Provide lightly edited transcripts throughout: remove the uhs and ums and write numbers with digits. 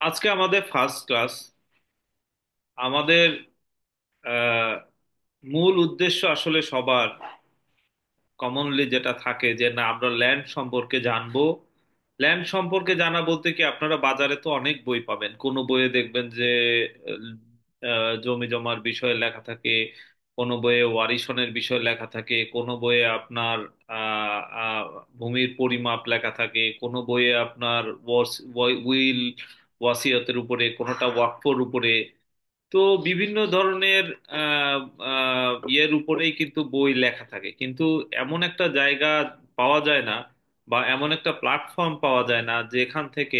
আজকে আমাদের first class. আমাদের আহ, মূল উদ্দেশ্য আসলে সবার কমনলি যেটা থাকে যে না আমরা ল্যান্ড সম্পর্কে জানবো। ল্যান্ড সম্পর্কে জানা বলতে কি আপনারা বাজারে তো অনেক বই পাবেন, কোনো বইয়ে দেখবেন যে জমি জমার বিষয়ে লেখা থাকে, কোনো বইয়ে ওয়ারিশনের বিষয়ে লেখা থাকে, কোনো বইয়ে আপনার আহ, আহ, ভূমির পরিমাপ লেখা থাকে, কোনো বইয়ে আপনার উইল ওয়াসিয়তের উপরে, কোনোটা ওয়াকফের উপরে। তো বিভিন্ন ধরনের আহ, ইয়ের উপরেই কিন্তু বই লেখা থাকে, কিন্তু এমন একটা জায়গা পাওয়া যায় না বা এমন একটা প্ল্যাটফর্ম পাওয়া যায় না যেখান থেকে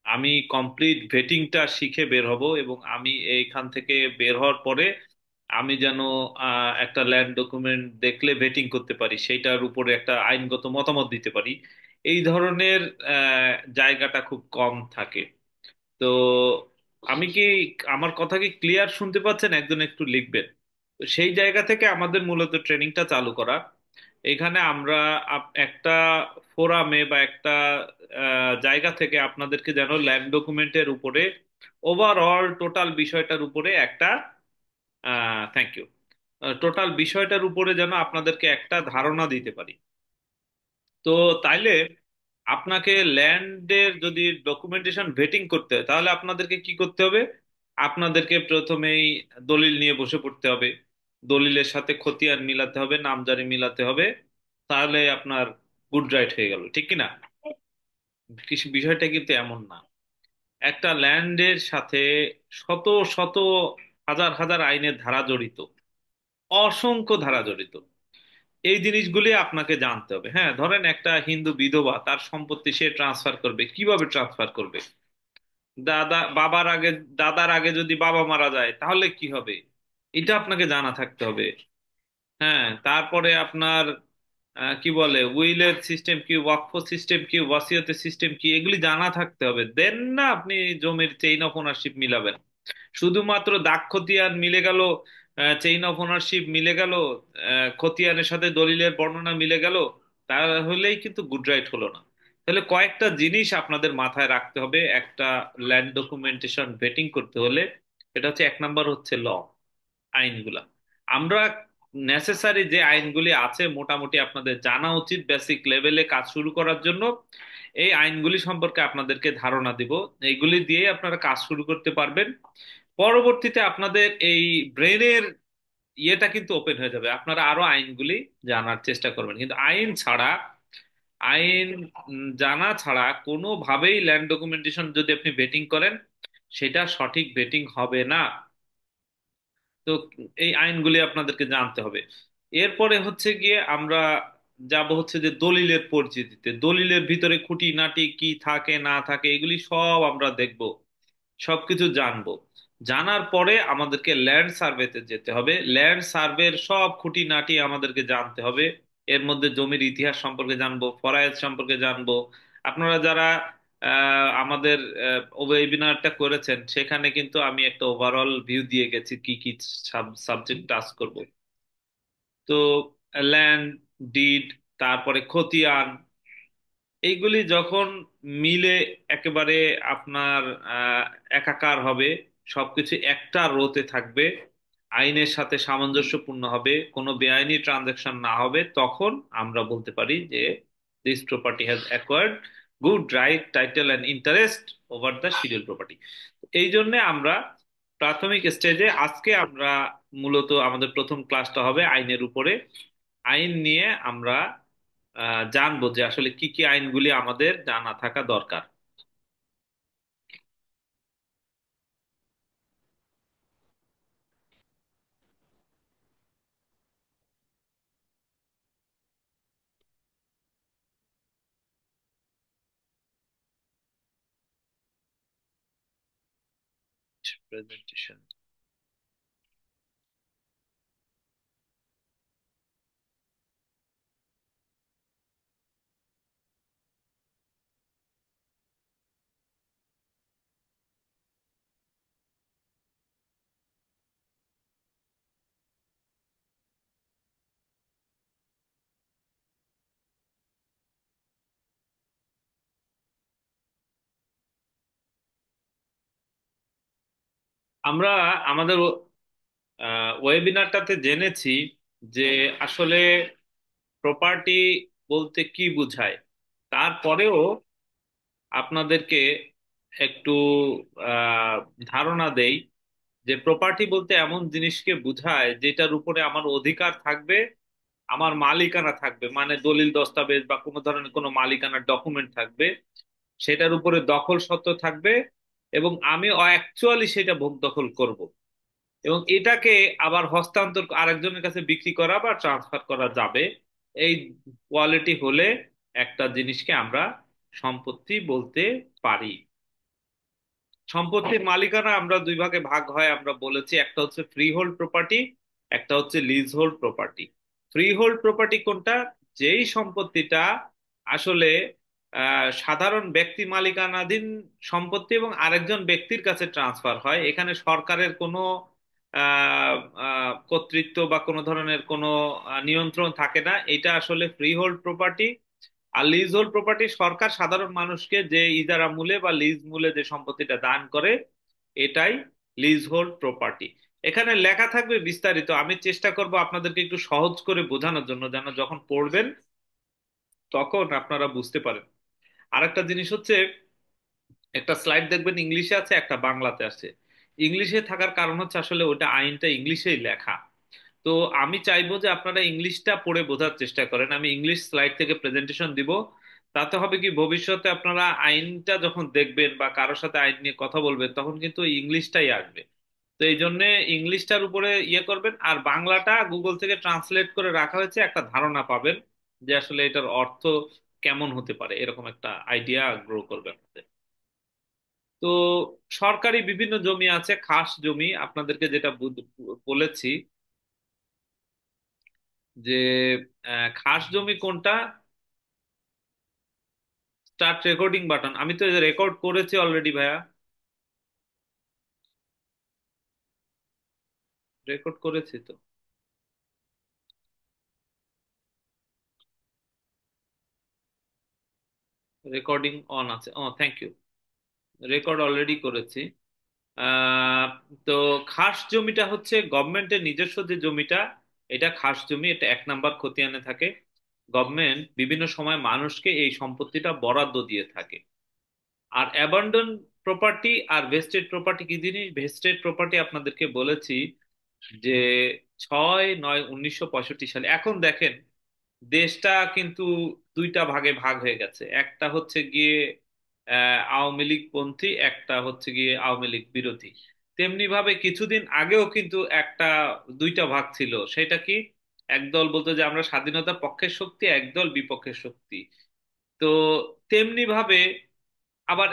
আমি কমপ্লিট ভেটিংটা শিখে বের হব এবং আমি এইখান থেকে বের হওয়ার পরে আমি যেন একটা ল্যান্ড ডকুমেন্ট দেখলে ভেটিং করতে পারি, সেইটার উপরে একটা আইনগত মতামত দিতে পারি। এই ধরনের জায়গাটা খুব কম থাকে। তো আমি কি, আমার কথা কি ক্লিয়ার শুনতে পাচ্ছেন? একজন একটু লিখবেন। তো সেই জায়গা থেকে আমাদের মূলত ট্রেনিংটা চালু করা। এখানে আমরা একটা ফোরামে বা একটা জায়গা থেকে আপনাদেরকে যেন ল্যান্ড ডকুমেন্টের উপরে ওভারঅল টোটাল বিষয়টার উপরে একটা থ্যাংক ইউ, টোটাল বিষয়টার উপরে যেন আপনাদেরকে একটা ধারণা দিতে পারি। তো তাইলে আপনাকে ল্যান্ডের যদি ডকুমেন্টেশন ভেটিং করতে হয় তাহলে আপনাদেরকে কি করতে হবে? আপনাদেরকে প্রথমেই দলিল নিয়ে বসে পড়তে হবে, দলিলের সাথে খতিয়ান মিলাতে হবে, নামজারি মিলাতে হবে। তাহলে আপনার গুড রাইট হয়ে গেল, ঠিক কি না? বিষয়টা কিন্তু এমন না। একটা ল্যান্ডের সাথে শত শত হাজার হাজার আইনের ধারা জড়িত, অসংখ্য ধারা জড়িত। এই জিনিসগুলি আপনাকে জানতে হবে। হ্যাঁ, ধরেন একটা হিন্দু বিধবা তার সম্পত্তি সে ট্রান্সফার করবে, কিভাবে ট্রান্সফার করবে? দাদা বাবার আগে, দাদার আগে যদি বাবা মারা যায় তাহলে কি হবে? এটা আপনাকে জানা থাকতে হবে। হ্যাঁ, তারপরে আপনার কি বলে, উইলের সিস্টেম কি, ওয়াকফ সিস্টেম কি, ওয়াসিয়তের সিস্টেম কি, এগুলি জানা থাকতে হবে। দেন না আপনি জমির চেইন অফ ওনারশিপ মিলাবেন। শুধুমাত্র দাগ খতিয়ান মিলে গেল, চেইন অফ ওনারশিপ মিলে গেল, খতিয়ানের সাথে দলিলের বর্ণনা মিলে গেল, তাহলেই কিন্তু গুড রাইট হলো না। তাহলে কয়েকটা জিনিস আপনাদের মাথায় রাখতে হবে একটা ল্যান্ড ডকুমেন্টেশন ভেটিং করতে হলে। এটা হচ্ছে, এক নাম্বার হচ্ছে ল, আইনগুলা। আমরা নেসেসারি যে আইনগুলি আছে মোটামুটি আপনাদের জানা উচিত বেসিক লেভেলে কাজ শুরু করার জন্য। এই আইনগুলি সম্পর্কে আপনাদেরকে ধারণা দিব, এইগুলি দিয়ে আপনারা কাজ শুরু করতে পারবেন। পরবর্তীতে আপনাদের এই ব্রেনের ইয়েটা কিন্তু ওপেন হয়ে যাবে, আপনারা আরো আইনগুলি জানার চেষ্টা করবেন। কিন্তু আইন ছাড়া, আইন জানা ছাড়া কোনোভাবেই ল্যান্ড ডকুমেন্টেশন যদি আপনি ভেটিং করেন সেটা সঠিক ভেটিং হবে না। তো এই আইনগুলি আপনাদেরকে জানতে হবে। এরপরে হচ্ছে গিয়ে আমরা যাব হচ্ছে যে দলিলের পরিচিতিতে, দলিলের ভিতরে খুঁটিনাটি কি থাকে না থাকে এগুলি সব আমরা দেখব, সবকিছু জানবো। জানার পরে আমাদেরকে ল্যান্ড সার্ভেতে যেতে হবে, ল্যান্ড সার্ভের সব খুঁটিনাটি আমাদেরকে জানতে হবে। এর মধ্যে জমির ইতিহাস সম্পর্কে জানবো, ফরায়েজ সম্পর্কে জানবো। আপনারা যারা আমাদের ওয়েবিনারটা করেছেন সেখানে কিন্তু আমি একটা ওভারঅল ভিউ দিয়ে গেছি কি কি সাবজেক্ট টাচ করব। তো ল্যান্ড ডিড, তারপরে খতিয়ান, এইগুলি যখন মিলে একেবারে আপনার আহ, একাকার হবে, সবকিছু একটা রোতে থাকবে, আইনের সাথে সামঞ্জস্যপূর্ণ হবে, কোনো বেআইনি ট্রানজাকশন না হবে, তখন আমরা বলতে পারি যে this property has acquired good right title and interest over the schedule property. এই জন্য আমরা প্রাথমিক স্টেজে আজকে আমরা মূলত আমাদের প্রথম ক্লাসটা হবে আইনের উপরে। আইন নিয়ে আমরা জানবো যে আসলে কি কি আইনগুলি আমাদের জানা থাকা দরকার। প্রেজেন্টেশন। আমরা আমাদের ওয়েবিনারটাতে জেনেছি যে আসলে প্রপার্টি বলতে কি বোঝায়। তারপরেও আপনাদেরকে একটু আহ, ধারণা দেই যে প্রপার্টি বলতে এমন জিনিসকে বোঝায় যেটার উপরে আমার অধিকার থাকবে, আমার মালিকানা থাকবে, মানে দলিল দস্তাবেজ বা কোনো ধরনের কোনো মালিকানার ডকুমেন্ট থাকবে, সেটার উপরে দখল সত্ত্ব থাকবে, এবং আমি অ্যাকচুয়ালি সেটা ভোগ দখল করব, এবং এটাকে আবার হস্তান্তর আরেকজনের কাছে বিক্রি করা বা ট্রান্সফার করা যাবে। এই কোয়ালিটি হলে একটা জিনিসকে আমরা সম্পত্তি বলতে পারি। সম্পত্তির মালিকানা আমরা দুই ভাগে ভাগ হয় আমরা বলেছি, একটা হচ্ছে ফ্রি হোল্ড প্রপার্টি, একটা হচ্ছে lease hold property. Free hold property কোনটা? যেই সম্পত্তিটা আসলে সাধারণ ব্যক্তি মালিকানাধীন সম্পত্তি এবং আরেকজন ব্যক্তির কাছে ট্রান্সফার হয়, এখানে সরকারের কোনো কর্তৃত্ব বা কোনো ধরনের কোনো নিয়ন্ত্রণ থাকে না, এটা আসলে ফ্রি হোল্ড প্রপার্টি। আর লিজ হোল্ড প্রপার্টি সরকার সাধারণ মানুষকে যে ইজারা মূলে বা লিজ মূলে যে সম্পত্তিটা দান করে, এটাই লিজ হোল্ড প্রপার্টি। এখানে লেখা থাকবে বিস্তারিত, আমি চেষ্টা করব আপনাদেরকে একটু সহজ করে বোঝানোর জন্য, যেন যখন পড়বেন তখন আপনারা বুঝতে পারেন। আরেকটা জিনিস হচ্ছে, একটা স্লাইড দেখবেন ইংলিশে আছে, একটা বাংলাতে আছে। ইংলিশে থাকার কারণ হচ্ছে আসলে ওটা আইনটা ইংলিশেই লেখা। তো আমি চাইবো যে আপনারা ইংলিশটা পড়ে বোঝার চেষ্টা করেন। আমি ইংলিশ স্লাইড থেকে প্রেজেন্টেশন দিব। তাতে হবে কি, ভবিষ্যতে আপনারা আইনটা যখন দেখবেন বা কারোর সাথে আইন নিয়ে কথা বলবেন তখন কিন্তু ইংলিশটাই আসবে। তো এই জন্য ইংলিশটার উপরে ইয়ে করবেন, আর বাংলাটা গুগল থেকে ট্রান্সলেট করে রাখা হয়েছে, একটা ধারণা পাবেন যে আসলে এটার অর্থ কেমন হতে পারে, এরকম একটা আইডিয়া গ্রো করবে আপনাদের। তো সরকারি বিভিন্ন জমি আছে, খাস জমি আপনাদেরকে যেটা বলেছি যে খাস জমি কোনটা। স্টার্ট রেকর্ডিং বাটন, আমি তো রেকর্ড করেছি অলরেডি ভাইয়া, রেকর্ড করেছি তো। রেকর্ডিং অন আছে, ও থ্যাংক ইউ। রেকর্ড অলরেডি করেছি। আহ, তো খাস জমিটা হচ্ছে গভর্নমেন্টের নিজস্ব যে জমিটা, এটা খাস জমি, এটা 1 নাম্বার খতিয়ানে থাকে। গভর্নমেন্ট বিভিন্ন সময় মানুষকে এই সম্পত্তিটা বরাদ্দ দিয়ে থাকে। আর অ্যাবান্ডন প্রপার্টি আর ভেস্টেড প্রপার্টি কি জিনিস? ভেস্টেড প্রপার্টি আপনাদেরকে বলেছি যে 6/9/1965 সালে, এখন দেখেন দেশটা কিন্তু দুইটা ভাগে ভাগ হয়ে গেছে, একটা হচ্ছে গিয়ে আওয়ামী লীগ পন্থী, একটা হচ্ছে গিয়ে আওয়ামী লীগ বিরোধী। তেমনি ভাবে কিছুদিন আগেও কিন্তু একটা দুইটা ভাগ ছিল, সেটা কি? একদল বলতো যে আমরা স্বাধীনতা পক্ষের শক্তি, একদল বিপক্ষের শক্তি। তো তেমনি ভাবে আবার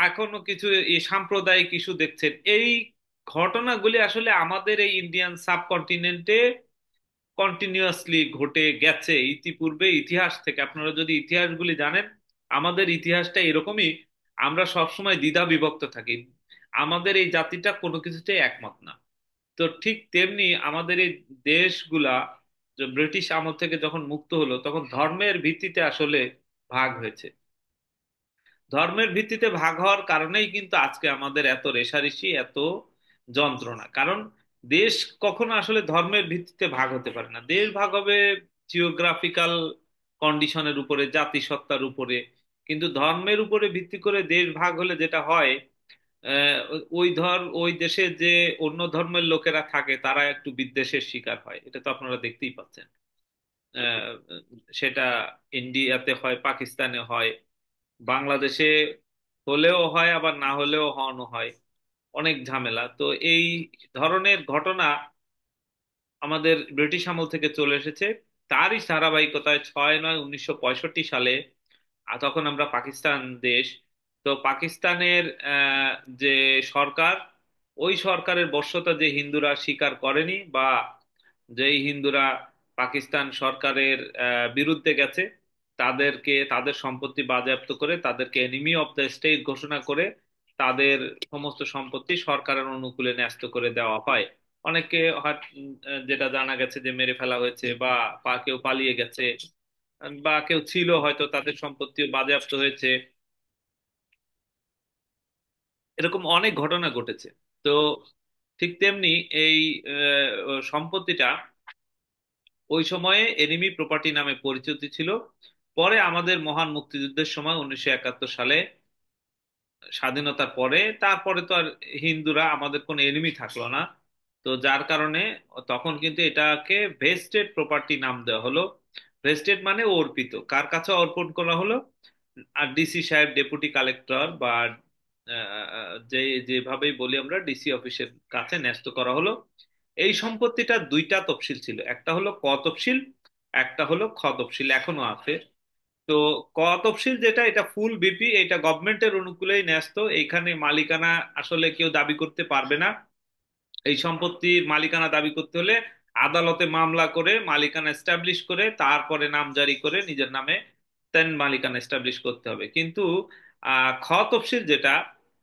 এখনো কিছু এই সাম্প্রদায়িক ইস্যু দেখছেন। এই ঘটনাগুলি আসলে আমাদের এই ইন্ডিয়ান সাবকন্টিনেন্টে কন্টিনিউয়াসলি ঘটে গেছে ইতিপূর্বে, ইতিহাস থেকে। আপনারা যদি ইতিহাসগুলি জানেন, আমাদের ইতিহাসটা এরকমই। আমরা সবসময় দ্বিধা বিভক্ত থাকি, আমাদের এই জাতিটা কোনো কিছুতেই একমত না। তো ঠিক তেমনি আমাদের এই দেশগুলা যে ব্রিটিশ আমল থেকে যখন মুক্ত হলো তখন ধর্মের ভিত্তিতে আসলে ভাগ হয়েছে। ধর্মের ভিত্তিতে ভাগ হওয়ার কারণেই কিন্তু আজকে আমাদের এত রেষারেষি, এত যন্ত্রণা। কারণ দেশ কখনো আসলে ধর্মের ভিত্তিতে ভাগ হতে পারে না, দেশ ভাগ হবে জিওগ্রাফিক্যাল কন্ডিশনের উপরে, জাতিসত্তার উপরে। কিন্তু ধর্মের উপরে ভিত্তি করে দেশ ভাগ হলে যেটা হয়, ওই দেশে যে অন্য ধর্মের লোকেরা থাকে তারা একটু বিদ্বেষের শিকার হয়, এটা তো আপনারা দেখতেই পাচ্ছেন। আহ, সেটা ইন্ডিয়াতে হয়, পাকিস্তানে হয়, বাংলাদেশে হলেও হয়, আবার না হলেও হওয়ানো হয়। অনেক ঝামেলা। তো এই ধরনের ঘটনা আমাদের ব্রিটিশ আমল থেকে চলে এসেছে। তারই ধারাবাহিকতায় 6/9/1965 সালে, তখন আমরা পাকিস্তান দেশ। তো পাকিস্তানের আহ, যে সরকার, ওই সরকারের বশ্যতা যে হিন্দুরা স্বীকার করেনি, বা যেই হিন্দুরা পাকিস্তান সরকারের বিরুদ্ধে গেছে, তাদেরকে তাদের সম্পত্তি বাজেয়াপ্ত করে তাদেরকে এনিমি অফ দ্য স্টেট ঘোষণা করে তাদের সমস্ত সম্পত্তি সরকারের অনুকূলে ন্যস্ত করে দেওয়া হয়। অনেকে যেটা জানা গেছে যে মেরে ফেলা হয়েছে, বা কেউ পালিয়ে গেছে, বা কেউ ছিল হয়তো তাদের সম্পত্তিও বাজেয়াপ্ত হয়েছে। এরকম অনেক ঘটনা ঘটেছে। তো ঠিক তেমনি এই সম্পত্তিটা ওই সময়ে এনিমি প্রপার্টি নামে পরিচিত ছিল। পরে আমাদের মহান মুক্তিযুদ্ধের সময় 1971 সালে স্বাধীনতার পরে, তারপরে তো আর হিন্দুরা আমাদের কোনো এনিমি থাকলো না। তো যার কারণে তখন কিন্তু এটাকে ভেস্টেড প্রপার্টি নাম দেওয়া হলো। ভেস্টেড মানে অর্পিত, কার কাছে অর্পণ করা হলো? আর ডিসি সাহেব, ডেপুটি কালেক্টর বা যে যেভাবেই বলি আমরা, ডিসি অফিসের কাছে ন্যস্ত করা হলো। এই সম্পত্তিটা দুইটা তফসিল ছিল, একটা হলো ক তফসিল, একটা হলো খ তফসিল, এখনো আছে। তো ক তফসিল যেটা, এটা ফুল বিপি, এটা গভর্নমেন্টের অনুকূলেই ন্যস্ত। এইখানে মালিকানা আসলে কেউ দাবি করতে পারবে না। এই সম্পত্তির মালিকানা দাবি করতে হলে আদালতে মামলা করে মালিকানা এস্টাবলিশ করে তারপরে নামজারি করে নিজের নামে দেন মালিকানা এস্টাবলিশ করতে হবে। কিন্তু খ তফসিল যেটা,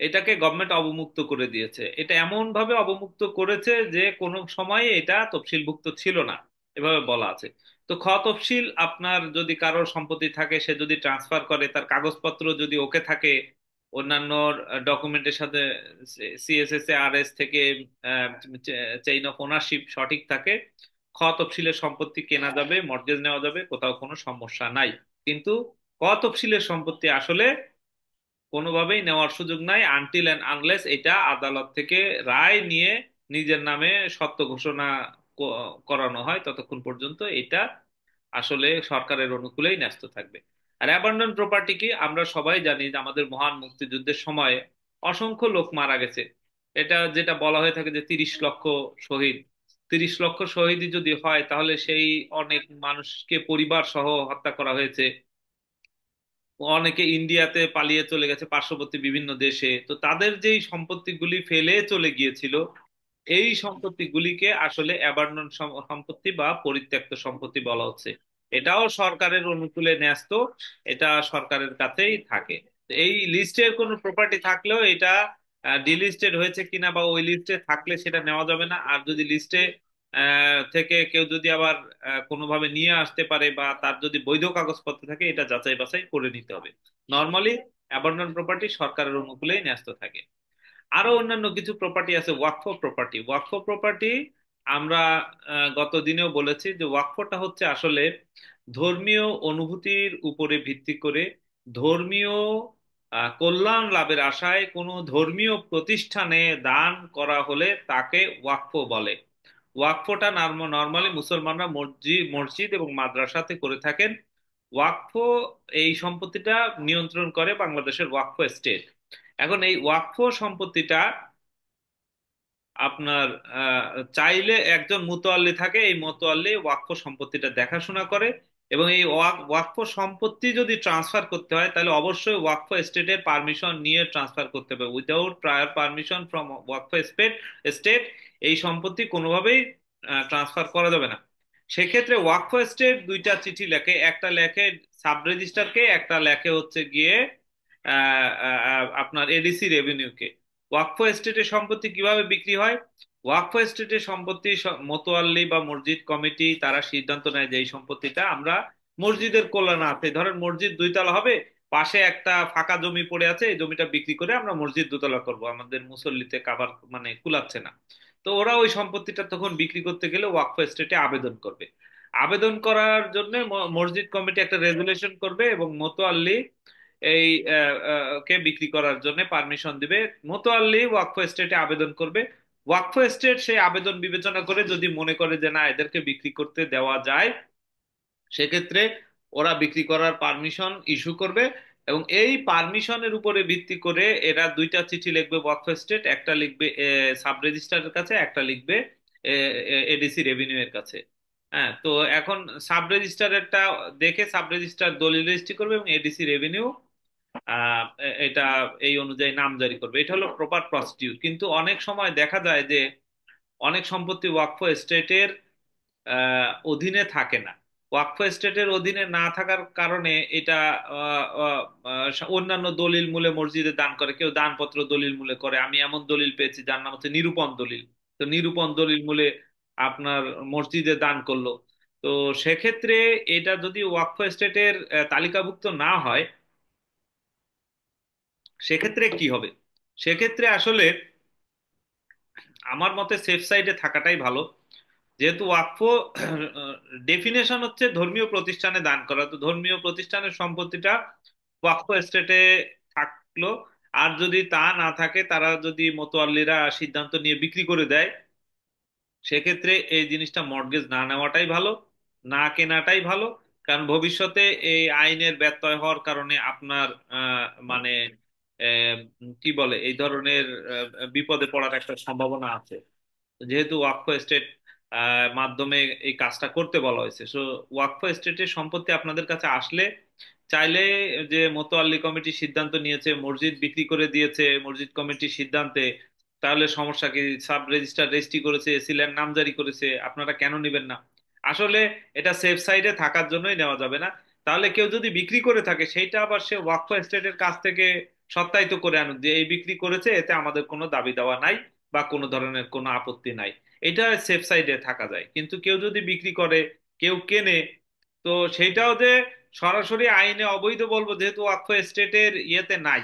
এটাকে গভর্নমেন্ট অবমুক্ত করে দিয়েছে। এটা এমন ভাবে অবমুক্ত করেছে যে কোনো সময় এটা তফসিলভুক্ত ছিল না, এভাবে বলা আছে। তো খ তফসিল, আপনার যদি কারোর সম্পত্তি থাকে, সে যদি ট্রান্সফার করে, তার কাগজপত্র যদি ওকে থাকে, অন্যান্য ডকুমেন্টের সাথে সিএসএস আর এস থেকে চেইন অফ ওনারশিপ সঠিক থাকে, খ তফসিলের সম্পত্তি কেনা যাবে, মর্টগেজ নেওয়া যাবে, কোথাও কোনো সমস্যা নাই। কিন্তু ক তফসিলের সম্পত্তি আসলে কোনোভাবেই নেওয়ার সুযোগ নাই, আনটিল অ্যান্ড আনলেস এটা আদালত থেকে রায় নিয়ে নিজের নামে সত্য ঘোষণা করানো হয়, ততক্ষণ পর্যন্ত এটা আসলে সরকারের অনুকূলেই ন্যস্ত থাকবে। আর অ্যাবান্ডন প্রপার্টি কি, আমরা সবাই জানি যে আমাদের মহান মুক্তিযুদ্ধের সময় অসংখ্য লোক মারা গেছে। এটা যেটা বলা হয়ে থাকে যে 30 লক্ষ শহীদ। 30 লক্ষ শহীদই যদি হয়, তাহলে সেই অনেক মানুষকে পরিবার সহ হত্যা করা হয়েছে। অনেকে ইন্ডিয়াতে পালিয়ে চলে গেছে, পার্শ্ববর্তী বিভিন্ন দেশে। তো তাদের যেই সম্পত্তিগুলি ফেলে চলে গিয়েছিল, এই সম্পত্তিগুলিকে আসলে অ্যাবান্ডন সম্পত্তি বা পরিত্যক্ত সম্পত্তি বলা হচ্ছে। এটাও সরকারের অনুকূলে ন্যস্ত, এটা সরকারের কাছেই থাকে। তো এই লিস্টের কোনো প্রপার্টি থাকলেও এটা ডিলিস্টেড হয়েছে কিনা বা ওই লিস্টে থাকলে সেটা নেওয়া যাবে না। আর যদি লিস্টে থেকে কেউ যদি আবার কোনোভাবে নিয়ে আসতে পারে বা তার যদি বৈধ কাগজপত্র থাকে, এটা যাচাই বাছাই করে নিতে হবে। নর্মালি অ্যাবান্ডন প্রপার্টি সরকারের অনুকূলেই ন্যস্ত থাকে। আরো অন্যান্য কিছু প্রপার্টি আছে, ওয়াকফ প্রপার্টি। ওয়াকফ প্রপার্টি আমরা গত দিনেও বলেছি যে ওয়াকফটা হচ্ছে আসলে ধর্মীয় অনুভূতির উপরে ভিত্তি করে ধর্মীয় কল্যাণ লাভের আশায় কোনো ধর্মীয় প্রতিষ্ঠানে দান করা হলে তাকে ওয়াকফ বলে। ওয়াকফটা নর্মালি মুসলমানরা মসজিদ মসজিদ এবং মাদ্রাসাতে করে থাকেন। ওয়াকফ এই সম্পত্তিটা নিয়ন্ত্রণ করে বাংলাদেশের ওয়াকফ স্টেট। এখন এই ওয়াকফ সম্পত্তিটা আপনার আহ, চাইলে একজন মুতোয়াল্লি থাকে, এই মুতোয়াল্লি ওয়াকফ সম্পত্তিটা দেখাশোনা করে। এবং এই ওয়াকফ সম্পত্তি যদি ট্রান্সফার করতে হয়, তাহলে অবশ্যই ওয়াকফ স্টেটের পারমিশন নিয়ে ট্রান্সফার করতে হবে। Without prior permission from Waqf state এই সম্পত্তি কোনোভাবেই ট্রান্সফার করা যাবে না। সেক্ষেত্রে ওয়াকফ স্টেট দুইটা চিঠি লেখে, একটা লেখে সাব রেজিস্ট্রারকে, একটা লেখে হচ্ছে গিয়ে আপনার এডিসি রেভিনিউকে। ওয়াকফ এস্টেটের সম্পত্তি কিভাবে বিক্রি হয়? ওয়াকফ এস্টেটের সম্পত্তি মোতোয়াল্লি বা মসজিদ কমিটি তারা সিদ্ধান্ত নেয় যে এই সম্পত্তিটা আমরা মসজিদের কল্যাণার্থে, ধরেন মসজিদ 2 তলা হবে, পাশে একটা ফাঁকা জমি পড়ে আছে, এই জমিটা বিক্রি করে আমরা মসজিদ 2 তলা করব, আমাদের মুসল্লিতে কাভার মানে কুলাচ্ছে না। তো ওরা ওই সম্পত্তিটা তখন বিক্রি করতে গেলে ওয়াকফ এস্টেটে আবেদন করবে। আবেদন করার জন্য মসজিদ কমিটি একটা রেজুলেশন করবে এবং মোতোয়াল্লি এই কে বিক্রি করার জন্য পারমিশন দিবে। মোতোয়াল্লি ওয়াকফ এস্টেটে আবেদন করবে। ওয়াকফ এস্টেট সেই আবেদন বিবেচনা করে যদি মনে করে যে না, এদেরকে বিক্রি করতে দেওয়া যায়, সেক্ষেত্রে ওরা বিক্রি করার পারমিশন ইস্যু করবে। এবং এই পারমিশনের উপরে ভিত্তি করে এরা দুইটা চিঠি লিখবে ওয়াকফ স্টেট, একটা লিখবে সাব রেজিস্ট্রারের কাছে, একটা লিখবে এডিসি রেভিনিউ এর কাছে। হ্যাঁ, তো এখন সাব রেজিস্ট্রারেরটা দেখে সাব রেজিস্ট্রার দলিল রেজিস্ট্রি করবে এবং এডিসি রেভিনিউ এটা এই অনুযায়ী নামজারি করবে। এটা হলো প্রপার প্রসিডিউর। কিন্তু অনেক সময় দেখা যায় যে অনেক সম্পত্তি ওয়াকফ এস্টেটের অধীনে থাকে না। ওয়াকফ এস্টেটের অধীনে না থাকার কারণে এটা আহ, আহ, অন্যান্য দলিল মূলে মসজিদে দান করে, কেউ দানপত্র দলিল মূলে করে। আমি এমন দলিল পেয়েছি যার নাম হচ্ছে নিরূপণ দলিল। তো নিরূপণ দলিল মূলে আপনার মসজিদে দান করলো। তো সেক্ষেত্রে এটা যদি ওয়াকফ এস্টেটের তালিকাভুক্ত না হয়, সেক্ষেত্রে কি হবে? সেক্ষেত্রে আসলে আমার মতে সেফ সাইডে থাকাটাই ভালো। যেহেতু ওয়াকফ ডেফিনেশন হচ্ছে ধর্মীয় প্রতিষ্ঠানে দান করা, তো ধর্মীয় প্রতিষ্ঠানের সম্পত্তিটা ওয়াকফ এস্টেটে থাকলো। আর যদি তা না থাকে, তারা যদি মোতোয়াল্লিরা সিদ্ধান্ত নিয়ে বিক্রি করে দেয়, সেক্ষেত্রে এই জিনিসটা মর্টগেজ না নেওয়াটাই ভালো, না কেনাটাই ভালো। কারণ ভবিষ্যতে এই আইনের ব্যত্যয় হওয়ার কারণে আপনার মানে আহ, কি বলে, এই ধরনের বিপদে পড়ার একটা সম্ভাবনা আছে। যেহেতু ওয়াকফ এস্টেট মাধ্যমে এই কাজটা করতে বলা হয়েছে, সো ওয়াকফ এস্টেটের সম্পত্তি আপনাদের কাছে আসলে চাইলে, যে মোতোয়াল্লি কমিটি সিদ্ধান্ত নিয়েছে, মসজিদ বিক্রি করে দিয়েছে মসজিদ কমিটির সিদ্ধান্তে, তাহলে সমস্যা কি? সাব রেজিস্ট্রার রেজিস্ট্রি করেছে, এসি ল্যান্ড নামজারি করেছে, আপনারা কেন নেবেন না? আসলে এটা সেফ সাইডে থাকার জন্যই নেওয়া যাবে না। তাহলে কেউ যদি বিক্রি করে থাকে, সেইটা আবার সে ওয়াকফ এস্টেটের কাছ থেকে সত্যায়িত করে আনুক যে এই বিক্রি করেছে, এতে আমাদের কোনো দাবি দাওয়া নাই বা কোনো ধরনের কোনো আপত্তি নাই। এটা সেফ সাইডে থাকা যায়। কিন্তু কেউ যদি বিক্রি করে, কেউ কেনে, তো সেইটাও যে সরাসরি আইনে অবৈধ বলবো, যেহেতু ওয়াকফ এস্টেটের ইয়েতে নাই,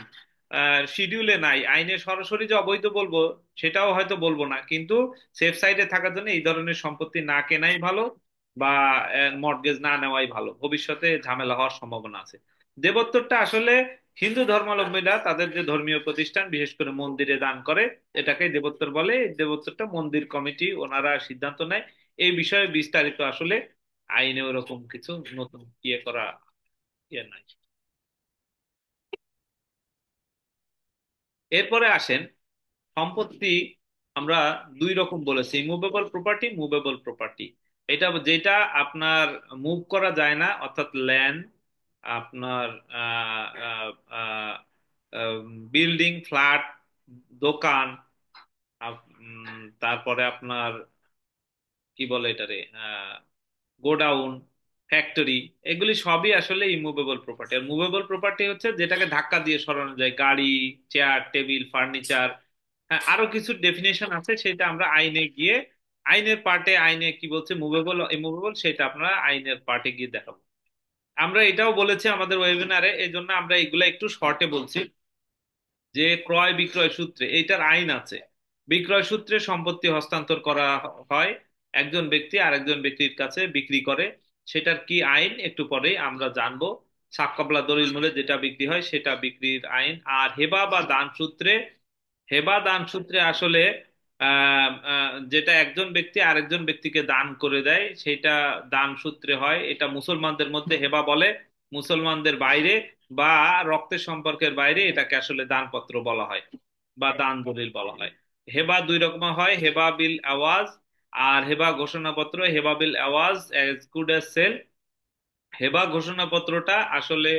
শিডিউলে নাই, আইনে সরাসরি যে অবৈধ বলবো সেটাও হয়তো বলবো না। কিন্তু সেফ সাইডে থাকার জন্য এই ধরনের সম্পত্তি না কেনাই ভালো, বা মর্টগেজ না নেওয়াই ভালো, ভবিষ্যতে ঝামেলা হওয়ার সম্ভাবনা আছে। দেবোত্তরটা আসলে হিন্দু ধর্মাবলম্বীরা তাদের যে ধর্মীয় প্রতিষ্ঠান, বিশেষ করে মন্দিরে দান করে, এটাকে দেবোত্তর বলে। এই দেবোত্তরটা মন্দির কমিটি ওনারা সিদ্ধান্ত নেয়। এই বিষয়ে বিস্তারিত আসলে আইনে ওরকম কিছু নতুন ইয়ে করা ইয়ে নাই। এরপরে আসেন সম্পত্তি। আমরা দুই রকম বলেছি, মুভেবল প্রপার্টি, মুভেবল প্রপার্টি। এটা যেটা আপনার মুভ করা যায় না, অর্থাৎ ল্যান্ড, আপনার বিল্ডিং, ফ্ল্যাট, দোকান, তারপরে আপনার কি বলে এটারে, গোডাউন, ফ্যাক্টরি, এগুলি সবই আসলে ইমুভেবল প্রপার্টি। আর মুভেবল প্রপার্টি হচ্ছে যেটাকে ধাক্কা দিয়ে সরানো যায়, গাড়ি, চেয়ার, টেবিল, ফার্নিচার। হ্যাঁ, আরো কিছু ডেফিনেশন আছে, সেটা আমরা আইনে গিয়ে, আইনের পার্টে আইনে কি বলছে মুভেবল ইমুভেবল, সেটা আমরা আইনের পার্টে গিয়ে দেখাবো। আমরা এটাও বলেছি আমাদের ওয়েবিনারে, এই জন্য আমরা এগুলা একটু শর্টে বলছি, যে ক্রয় বিক্রয় সূত্রে এইটার আইন আছে। বিক্রয় সূত্রে সম্পত্তি হস্তান্তর করা হয়, একজন ব্যক্তি আরেকজন ব্যক্তির কাছে বিক্রি করে, সেটার কি আইন একটু পরেই আমরা জানবো। সাক্কাবলা দলিল মূলে যেটা বিক্রি হয় সেটা বিক্রির আইন। আর হেবা বা দান সূত্রে, হেবা দান সূত্রে আসলে যেটা একজন ব্যক্তি আরেকজন ব্যক্তিকে দান করে দেয়, সেটা দান সূত্রে হয়। এটা মুসলমানদের মধ্যে হেবা বলে, মুসলমানদের বাইরে বা রক্তের সম্পর্কের বাইরে এটাকে আসলে দানপত্র বলা হয় বা দান দলিল বলা হয়। হেবা দুই রকম হয়, হেবা বিল আওয়াজ আর হেবা ঘোষণাপত্র। হেবা বিল আওয়াজ অ্যাজ গুড অ্যাজ সেল। হেবা ঘোষণাপত্রটা আসলে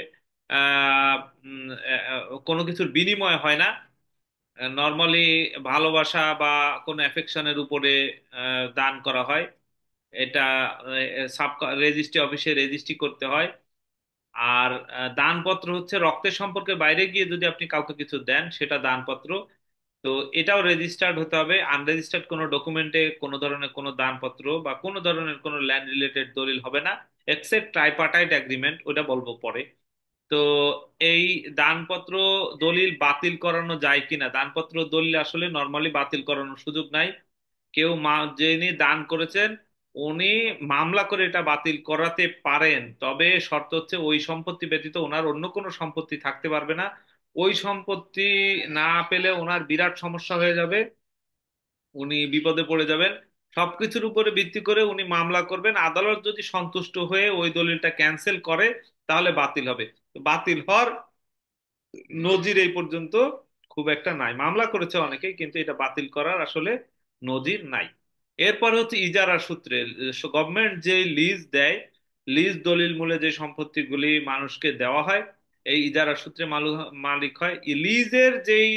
আহ উম, কোনো কিছুর বিনিময় হয় না, নর্মালি ভালোবাসা বা কোনো অ্যাফেকশনের উপরে দান করা হয়। এটা সাব রেজিস্ট্রি অফিসে রেজিস্ট্রি করতে হয়। আর দানপত্র হচ্ছে রক্তের সম্পর্কের বাইরে গিয়ে যদি আপনি কাউকে কিছু দেন, সেটা দানপত্র। তো এটাও রেজিস্টার্ড হতে হবে। আনরেজিস্টার্ড কোনো ডকুমেন্টে কোনো ধরনের কোনো দানপত্র বা কোনো ধরনের কোনো ল্যান্ড রিলেটেড দলিল হবে না, এক্সেপ্ট ট্রাইপার্টাইট এগ্রিমেন্ট, ওটা বলবো পরে। তো এই দানপত্র দলিল বাতিল করানো যায় কিনা, দানপত্র দলিল আসলে নর্মালি বাতিল করানোর সুযোগ নাই। কেউ যিনি দান করেছেন উনি মামলা করে এটা বাতিল করাতে পারেন, তবে শর্ত হচ্ছে ওই সম্পত্তি ব্যতীত ওনার অন্য কোনো সম্পত্তি থাকতে পারবে না। ওই সম্পত্তি না পেলে ওনার বিরাট সমস্যা হয়ে যাবে, উনি বিপদে পড়ে যাবেন। সবকিছুর উপরে ভিত্তি করে উনি মামলা করবেন, আদালত যদি সন্তুষ্ট হয়ে ওই দলিলটা ক্যান্সেল করে, তাহলে বাতিল হবে। তো বাতিল হওয়ার নজির এই পর্যন্ত খুব একটা নাই, মামলা করেছে অনেকেই, কিন্তু এটা বাতিল করার আসলে নজির নাই। এরপর হচ্ছে ইজারা সূত্রে, গভর্নমেন্ট যে লিজ দেয়, লিজ দলিল মূলে যে সম্পত্তিগুলি মানুষকে দেওয়া হয়, এই ইজারা সূত্রে মালিক হয়। এই লিজের যেই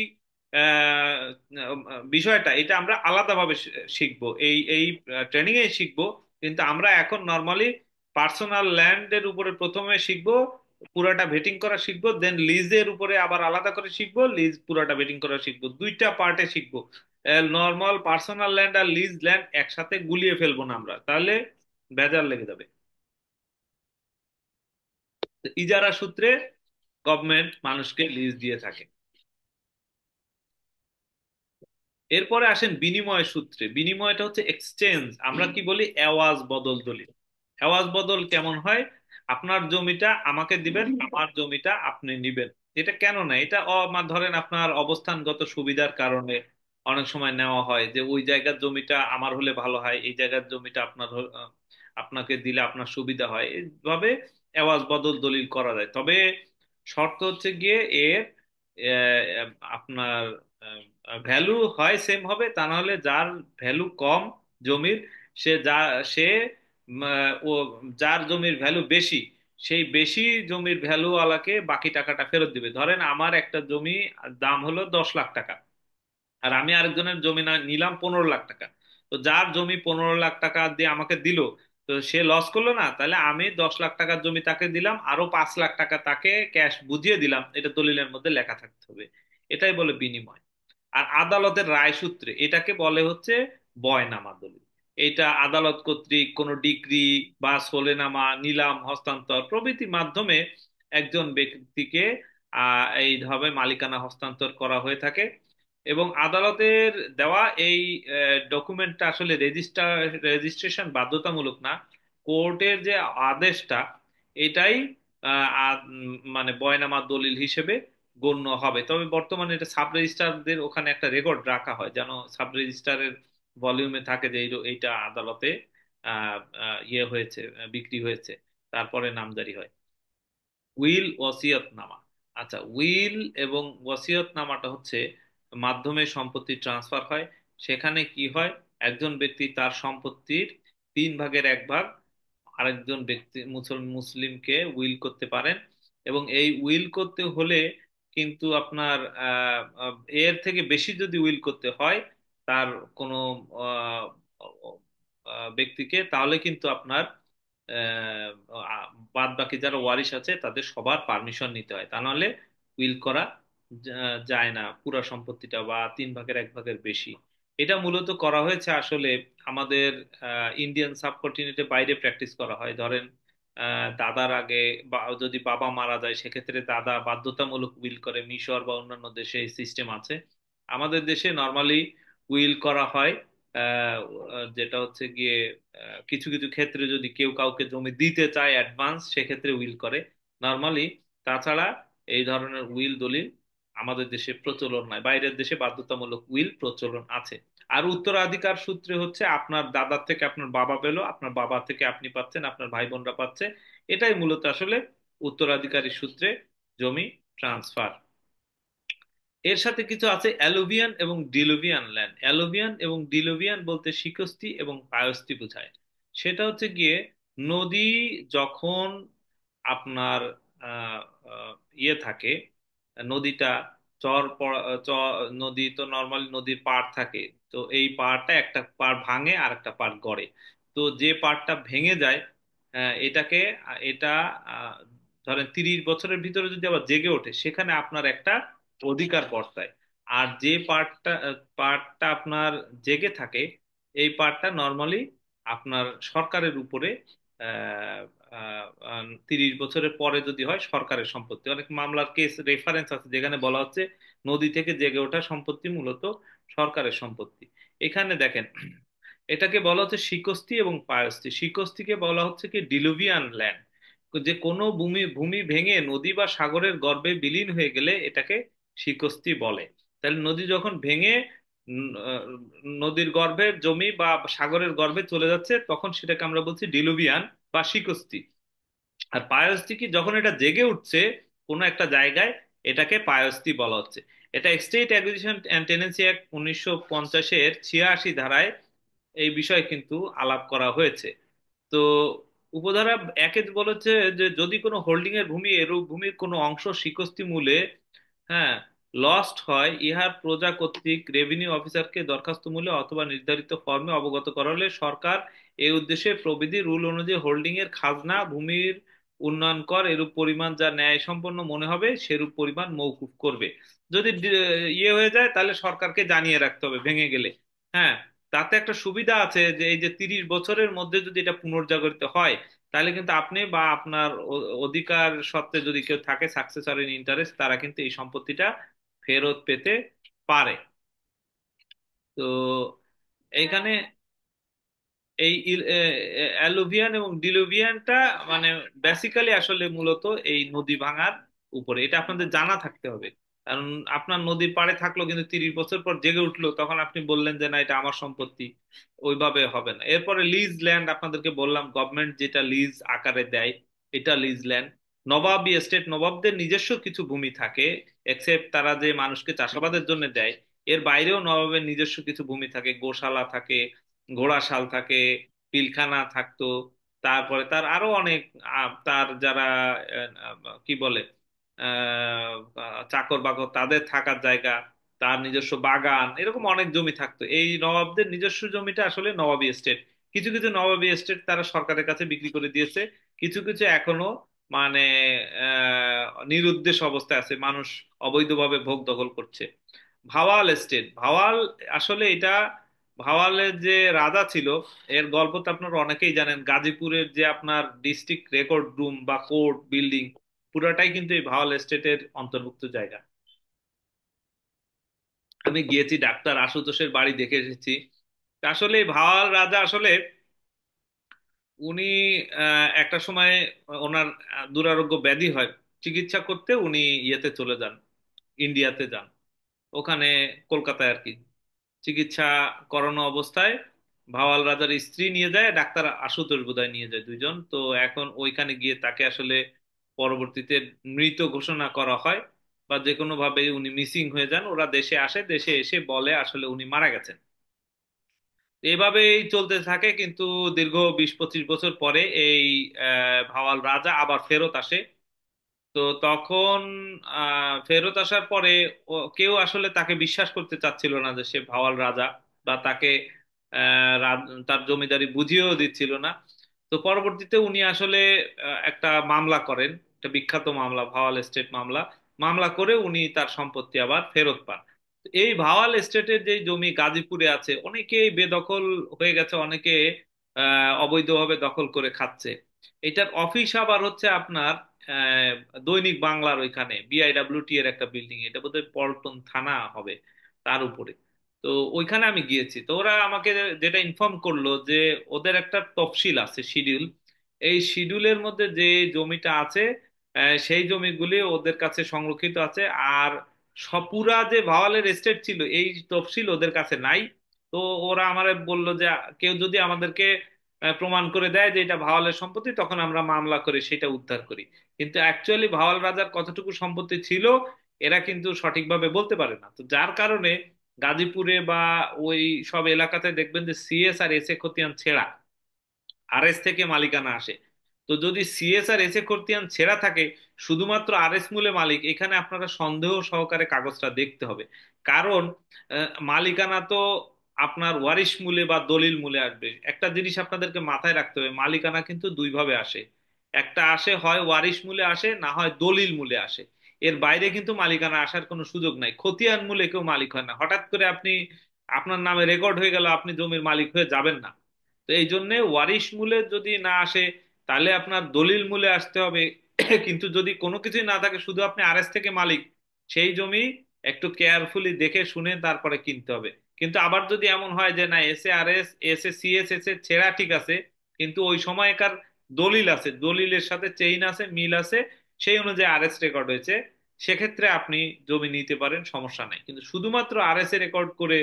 আহ, বিষয়টা, এটা আমরা আলাদাভাবে শিখবো, এই ট্রেনিং এ শিখবো। কিন্তু আমরা এখন নর্মালি পার্সোনাল ল্যান্ডের উপরে প্রথমে শিখবো, পুরাটা ভেটিং করা শিখবো, দেন লিজের উপরে আবার আলাদা করে শিখবো, লিজ পুরাটা ভেটিং করা শিখবো, দুইটা পার্টে শিখবো। নর্মাল পার্সোনাল ল্যান্ড আর লিজ ল্যান্ড একসাথে গুলিয়ে ফেলবো না আমরা, তাহলে ভেজাল লেগে যাবে। তো ইজারা সূত্রে গভর্নমেন্ট মানুষকে লিজ দিয়ে থাকে। এরপরে আসেন বিনিময় সূত্রে। বিনিময়টা হচ্ছে এক্সচেঞ্জ, আমরা কি বলি এওয়াজ বদল দলিল। এওয়াজ বদল কেমন হয়? আপনার জমিটা আমাকে দিবেন, আমার জমিটা আপনি নিবেন। এটা কেন না, এটা ধরেন আপনার অবস্থানগত সুবিধার কারণে অনেক সময় নেওয়া হয়, যে ওই জায়গার জমিটা আমার হলে ভালো হয়, এই জায়গার জমিটা আপনাকে দিলে আপনার সুবিধা হয়, এইভাবে এওয়াজ বদল দলিল করা যায়। তবে শর্ত হচ্ছে গিয়ে এর আপনার ভ্যালু হয় সেম হবে, তা নাহলে যার ভ্যালু কম জমির, সে ও যার জমির ভ্যালু বেশি, সেই বেশি জমির ভ্যালু ওয়ালাকে বাকি টাকাটা ফেরত দিবে। ধরেন আমার একটা জমি দাম হলো 10 লাখ টাকা, আর আমি আরেকজনের জমি নিলাম 15 লাখ টাকা। তো যার জমি 15 লাখ টাকা দিয়ে আমাকে দিল, তো সে লস করলো না? তাহলে আমি 10 লাখ টাকার জমি তাকে দিলাম, আরো 5 লাখ টাকা তাকে ক্যাশ বুঝিয়ে দিলাম, এটা দলিলের মধ্যে লেখা থাকতে হবে। এটাই বলে বিনিময়। আর আদালতের রায় সূত্রে এটাকে বলে হচ্ছে বয়নামা দলিল। এটা আদালত কর্তৃক কোনো ডিক্রি বা সোলেনামা, নিলাম, হস্তান্তর প্রভৃতি মাধ্যমে একজন ব্যক্তিকে এইভাবে মালিকানা হস্তান্তর করা হয়ে থাকে। এবং আদালতের দেওয়া এই ডকুমেন্টটা আসলে রেজিস্ট্রেশন বাধ্যতামূলক না। কোর্টের যে আদেশটা, এটাই মানে বয়নামা দলিল হিসেবে গণ্য হবে। তবে বর্তমানে এটা সাব রেজিস্ট্রারদের ওখানে একটা রেকর্ড রাখা হয়, যেন সাব রেজিস্ট্রারের ভলিউমে থাকে যে এইটা আদালতে ইয়ে হয়েছে, বিক্রি হয়েছে, তারপরে নামজারি হয়। উইল ওসিয়তনামা। আচ্ছা, উইল এবং ওসিয়তনামাটা হচ্ছে মাধ্যমে সম্পত্তি ট্রান্সফার হয়। সেখানে কি হয়, একজন ব্যক্তি তার সম্পত্তির 3 ভাগের 1 ভাগ আরেকজন ব্যক্তি মুসলিমকে উইল করতে পারেন। এবং এই উইল করতে হলে কিন্তু আপনার এর থেকে বেশি যদি উইল করতে হয় তার কোনো ব্যক্তিকে, তাহলে কিন্তু আপনার বাদ বাকি যারা ওয়ারিশ আছে তাদের সবার পারমিশন নিতে হয়, তা নাহলে উইল করা যায় না পুরা সম্পত্তিটা বা 3 ভাগের 1 ভাগের বেশি। এটা মূলত করা হয়েছে আসলে আমাদের ইন্ডিয়ান সাবকন্টিনেন্টের বাইরে প্র্যাকটিস করা হয়। ধরেন দাদার আগে বা যদি বাবা মারা যায়, সেক্ষেত্রে দাদা বাধ্যতামূলক উইল করে, মিশর বা অন্যান্য দেশে এই সিস্টেম আছে। আমাদের দেশে নর্মালি উইল করা হয় যেটা হচ্ছে গিয়ে কিছু কিছু ক্ষেত্রে যদি কেউ কাউকে জমি দিতে চায় অ্যাডভান্স, সেক্ষেত্রে উইল করে নর্মালি। তাছাড়া এই ধরনের উইল দলিল আমাদের দেশে প্রচলন নাই, বাইরের দেশে বাধ্যতামূলক উইল প্রচলন আছে। আর উত্তরাধিকার সূত্রে হচ্ছে আপনার দাদার থেকে আপনার বাবা পেলো, আপনার বাবা থেকে আপনি পাচ্ছেন, আপনার ভাই বোনরা পাচ্ছে। এটাই মূলত আসলে উত্তরাধিকারী সূত্রে জমি ট্রান্সফার। এর সাথে কিছু আছে অ্যালুভিয়ান এবং ডিলুভিয়ান ল্যান্ড। অ্যালুভিয়ান এবং ডিলুভিয়ান বলতে সিকস্তি এবং পায়স্তি বোঝায়। সেটা হচ্ছে গিয়ে নদী যখন আপনার আহ, আহ, ইয়ে থাকে, নদীটা নদী তো নর্মালি নদীর পাড় থাকে। তো এই পাড়টা একটা পাড় ভাঙে আর একটা পাড় গড়ে। তো যে পাড়টা ভেঙে যায় এটাকে এটা আহ, ধরেন 30 বছরের ভিতরে যদি আবার জেগে ওঠে, সেখানে আপনার একটা অধিকার বর্তায়। আর যে পার্টটা আপনার জেগে থাকে, এই পার্টটা নর্মালি আপনার সরকারের উপরে 30 বছরের পরে যদি হয় সরকারের সম্পত্তি। অনেক মামলার কেস রেফারেন্স আছে যেখানে বলা হচ্ছে নদী থেকে জেগে ওঠা সম্পত্তি মূলত সরকারের সম্পত্তি। এখানে দেখেন, এটাকে বলা হচ্ছে শিকস্তি এবং পায়স্তি। শিকস্তিকে বলা হচ্ছে কি ডিলুভিয়ান ল্যান্ড, যে কোনো ভূমি ভূমি ভেঙে নদী বা সাগরের গর্ভে বিলীন হয়ে গেলে এটাকে শিকস্তি বলে। তাহলে নদী যখন ভেঙে নদীর গর্ভের জমি বা সাগরের গর্ভে চলে যাচ্ছে, তখন সেটাকে আমরা বলছি ডিলুভিয়ান বা শিকস্তি। আর পায়স্তি কি, যখন এটা জেগে উঠছে কোনো একটা জায়গায়, এটাকে পায়স্তি বলা হচ্ছে। এটা state acquisition and tenancy act 1950-এর 86 ধারায় এই বিষয়ে কিন্তু আলাপ করা হয়েছে। তো উপধারা 1-এ বলেছে যে যদি কোনো হোল্ডিং এর ভূমি এরূপ ভূমির কোনো অংশ শিকস্তি মূলে, হ্যাঁ, লস্ট হয়, ইহার প্রজা কর্তৃক রেভিনিউ অফিসারকে দরখাস্ত মূলে অথবা নির্ধারিত ফর্মে অবগত করা হলে সরকার এই উদ্দেশ্যে প্রবিধি রুল অনুযায়ী হোল্ডিং এর খাজনা, ভূমির উন্নয়ন কর এরূপ পরিমাণ যা ন্যায় সম্পন্ন মনে হবে সেরূপ পরিমাণ মওকুফ করবে। যদি ইয়ে হয়ে যায় তাহলে সরকারকে জানিয়ে রাখতে হবে ভেঙে গেলে। হ্যাঁ, তাতে একটা সুবিধা আছে যে এই যে 30 বছরের মধ্যে যদি এটা পুনর্জাগরিত হয়, তাহলে কিন্তু আপনি বা আপনার অধিকার সত্ত্বে যদি কেউ থাকে সাকসেসর ইন ইন্টারেস্ট, তারা কিন্তু এই সম্পত্তিটা ফেরত পেতে পারে। তো এইখানে এই অ্যালুভিয়ান এবং ডিলুভিয়ানটা মানে বেসিক্যালি আসলে মূলত এই নদী ভাঙার উপরে, এটা আপনাদের জানা থাকতে হবে। কারণ আপনার নদীর পাড়ে থাকলো কিন্তু 30 বছর পর জেগে উঠলো, তখন আপনি বললেন যে না এটা আমার সম্পত্তি, ওইভাবে হবে না। এরপরে লিজ ল্যান্ড, আপনাদেরকে বললাম গভর্নমেন্ট যেটা লিজ আকারে দেয় এটা লিজ ল্যান্ড। নবাবী এস্টেট, নবাবদের নিজস্ব কিছু ভূমি থাকে, এক্সেপ্ট তারা যে মানুষকে চাষাবাদের জন্য দেয়, এর বাইরেও নবাবের নিজস্ব কিছু ভূমি থাকে, গোশালা থাকে, ঘোড়াশাল থাকে, পিলখানা থাকতো। তারপরে তার আরো অনেক তার যারা কি বলে চাকর বাকর তাদের থাকার জায়গা, তার নিজস্ব বাগান, এরকম অনেক জমি থাকতো। এই নবাবদের নিজস্ব জমিটা আসলে নবাবী এস্টেট। কিছু কিছু নবাবী এস্টেট তারা সরকারের কাছে বিক্রি করে দিয়েছে, কিছু কিছু এখনো মানে নিরুদ্দেশ অবস্থায় আছে, মানুষ অবৈধভাবে ভোগ দখল করছে। ভাওয়াল এস্টেট, ভাওয়াল আসলে এটা, ভাওয়ালের যে রাজা ছিল এর গল্প তো আপনারা অনেকেই জানেন। গাজীপুরের যে আপনার ডিস্ট্রিক্ট রেকর্ড রুম বা কোর্ট বিল্ডিং, পুরাটাই কিন্তু এই ভাওয়াল এস্টেটের অন্তর্ভুক্ত জায়গা। আমি গিয়েছি, ডাক্তার আশুতোষের বাড়ি দেখে এসেছি। তা আসলে এই ভাওয়াল রাজা আসলে উনি একটা সময় ওনার দুরারোগ্য ব্যাধি হয়, চিকিৎসা করতে উনি ইয়েতে চলে যান, ইন্ডিয়াতে যান, ওখানে কলকাতায় আর কি। চিকিৎসা করানো অবস্থায় ভাওয়াল রাজার স্ত্রী নিয়ে যায়, ডাক্তার আশুতোষ বোধহয় নিয়ে যায়, দুইজন। তো এখন ওইখানে গিয়ে তাকে আসলে পরবর্তীতে মৃত ঘোষণা করা হয়, বা যে কোনো ভাবে উনি মিসিং হয়ে যান। ওরা দেশে আসে, দেশে এসে বলে আসলে উনি মারা গেছেন। এভাবেই চলতে থাকে, কিন্তু দীর্ঘ 20-25 বছর পরে এই ভাওয়াল রাজা আবার ফেরত আসে। তো তখন ফেরত আসার পরে কেউ আসলে তাকে বিশ্বাস করতে চাচ্ছিল না যে সে ভাওয়াল রাজা, বা তাকে তার জমিদারি বুঝিয়েও দিচ্ছিল না। তো পরবর্তীতে উনি আসলে একটা মামলা করেন, একটা বিখ্যাত মামলা, ভাওয়াল এস্টেট মামলা। মামলা করে উনি তার সম্পত্তি আবার ফেরত পান। তো এই ভাওয়াল এস্টেটের যে জমি গাজীপুরে আছে, অনেকেই বেদখল হয়ে গেছে, অনেকে অবৈধভাবে দখল করে খাচ্ছে। এটার অফিস আবার হচ্ছে আপনার আহ, দৈনিক বাংলার ওইখানে বিআইডব্লিউটি এর একটা বিল্ডিং, এটা বোধহয় পল্টন থানা হবে তার উপরে। তো ওইখানে আমি গিয়েছি, তো ওরা আমাকে যেটা ইনফর্ম করলো যে ওদের একটা তফসিল আছে, শিডিউল। এই শিডিউলের মধ্যে যে জমিটা আছে সেই জমিগুলি ওদের কাছে সংরক্ষিত আছে। আর সপুরা যে ভাওয়ালের এস্টেট ছিল এই তফসিল ওদের কাছে নাই। তো ওরা আমারে বলল যে কেউ যদি আমাদেরকে প্রমাণ করে দেয় যে এটা ভাওয়ালের সম্পত্তি, তখন আমরা মামলা করে সেটা উদ্ধার করি। কিন্তু অ্যাকচুয়ালি ভাওয়াল রাজার কতটুকু সম্পত্তি ছিল এরা কিন্তু সঠিকভাবে বলতে পারে না। তো যার কারণে গাজীপুরে বা ওই সব এলাকাতে দেখবেন যে সিএস আর এসএ খতিয়ান ছেঁড়া, আরএস থেকে মালিকানা আসে। তো যদি সিএস আর এসএ খতিয়ান ছেঁড়া থাকে, শুধুমাত্র আরএস মূলে মালিক, এখানে আপনারা সন্দেহ সহকারে কাগজটা দেখতে হবে। কারণ মালিকানা তো আপনার ওয়ারিশ মূলে বা দলিল মূলে আসবে। একটা জিনিস আপনাদেরকে মাথায় রাখতে হবে, মালিকানা কিন্তু দুই ভাবে আসে। একটা আসে হয় ওয়ারিশ মূলে আসে, না হয় দলিল মূলে আসে। এর বাইরে কিন্তু মালিকানা আসার কোনো সুযোগ নাই। খতিয়ান মূলে কেউ মালিক হয় না, হঠাৎ করে আপনি আপনার নামে রেকর্ড হয়ে গেল, আপনি জমির মালিক হয়ে যাবেন না। তো এই জন্য ওয়ারিশ মূলে যদি না আসে তাহলে আপনার দলিল মূলে আসতে হবে। কিন্তু যদি কোনো কিছুই না থাকে, শুধু আপনি আরএস থেকে মালিক, সেই জমি একটু কেয়ারফুলি দেখে শুনে তারপরে কিনতে হবে। কিন্তু আবার যদি এমন হয় যে না, এসে আরএস এসে সিএস এসে ছেঁড়া ঠিক আছে, কিন্তু ওই সময়কার দলিল আছে, দলিলের সাথে চেইন আছে, মিল আছে, সেই অনুযায়ী আরএস রেকর্ড হয়েছে, সেক্ষেত্রে আপনি জমি নিতে পারেন, সমস্যা নাই। কিন্তু শুধুমাত্র আরএস এ রেকর্ড করে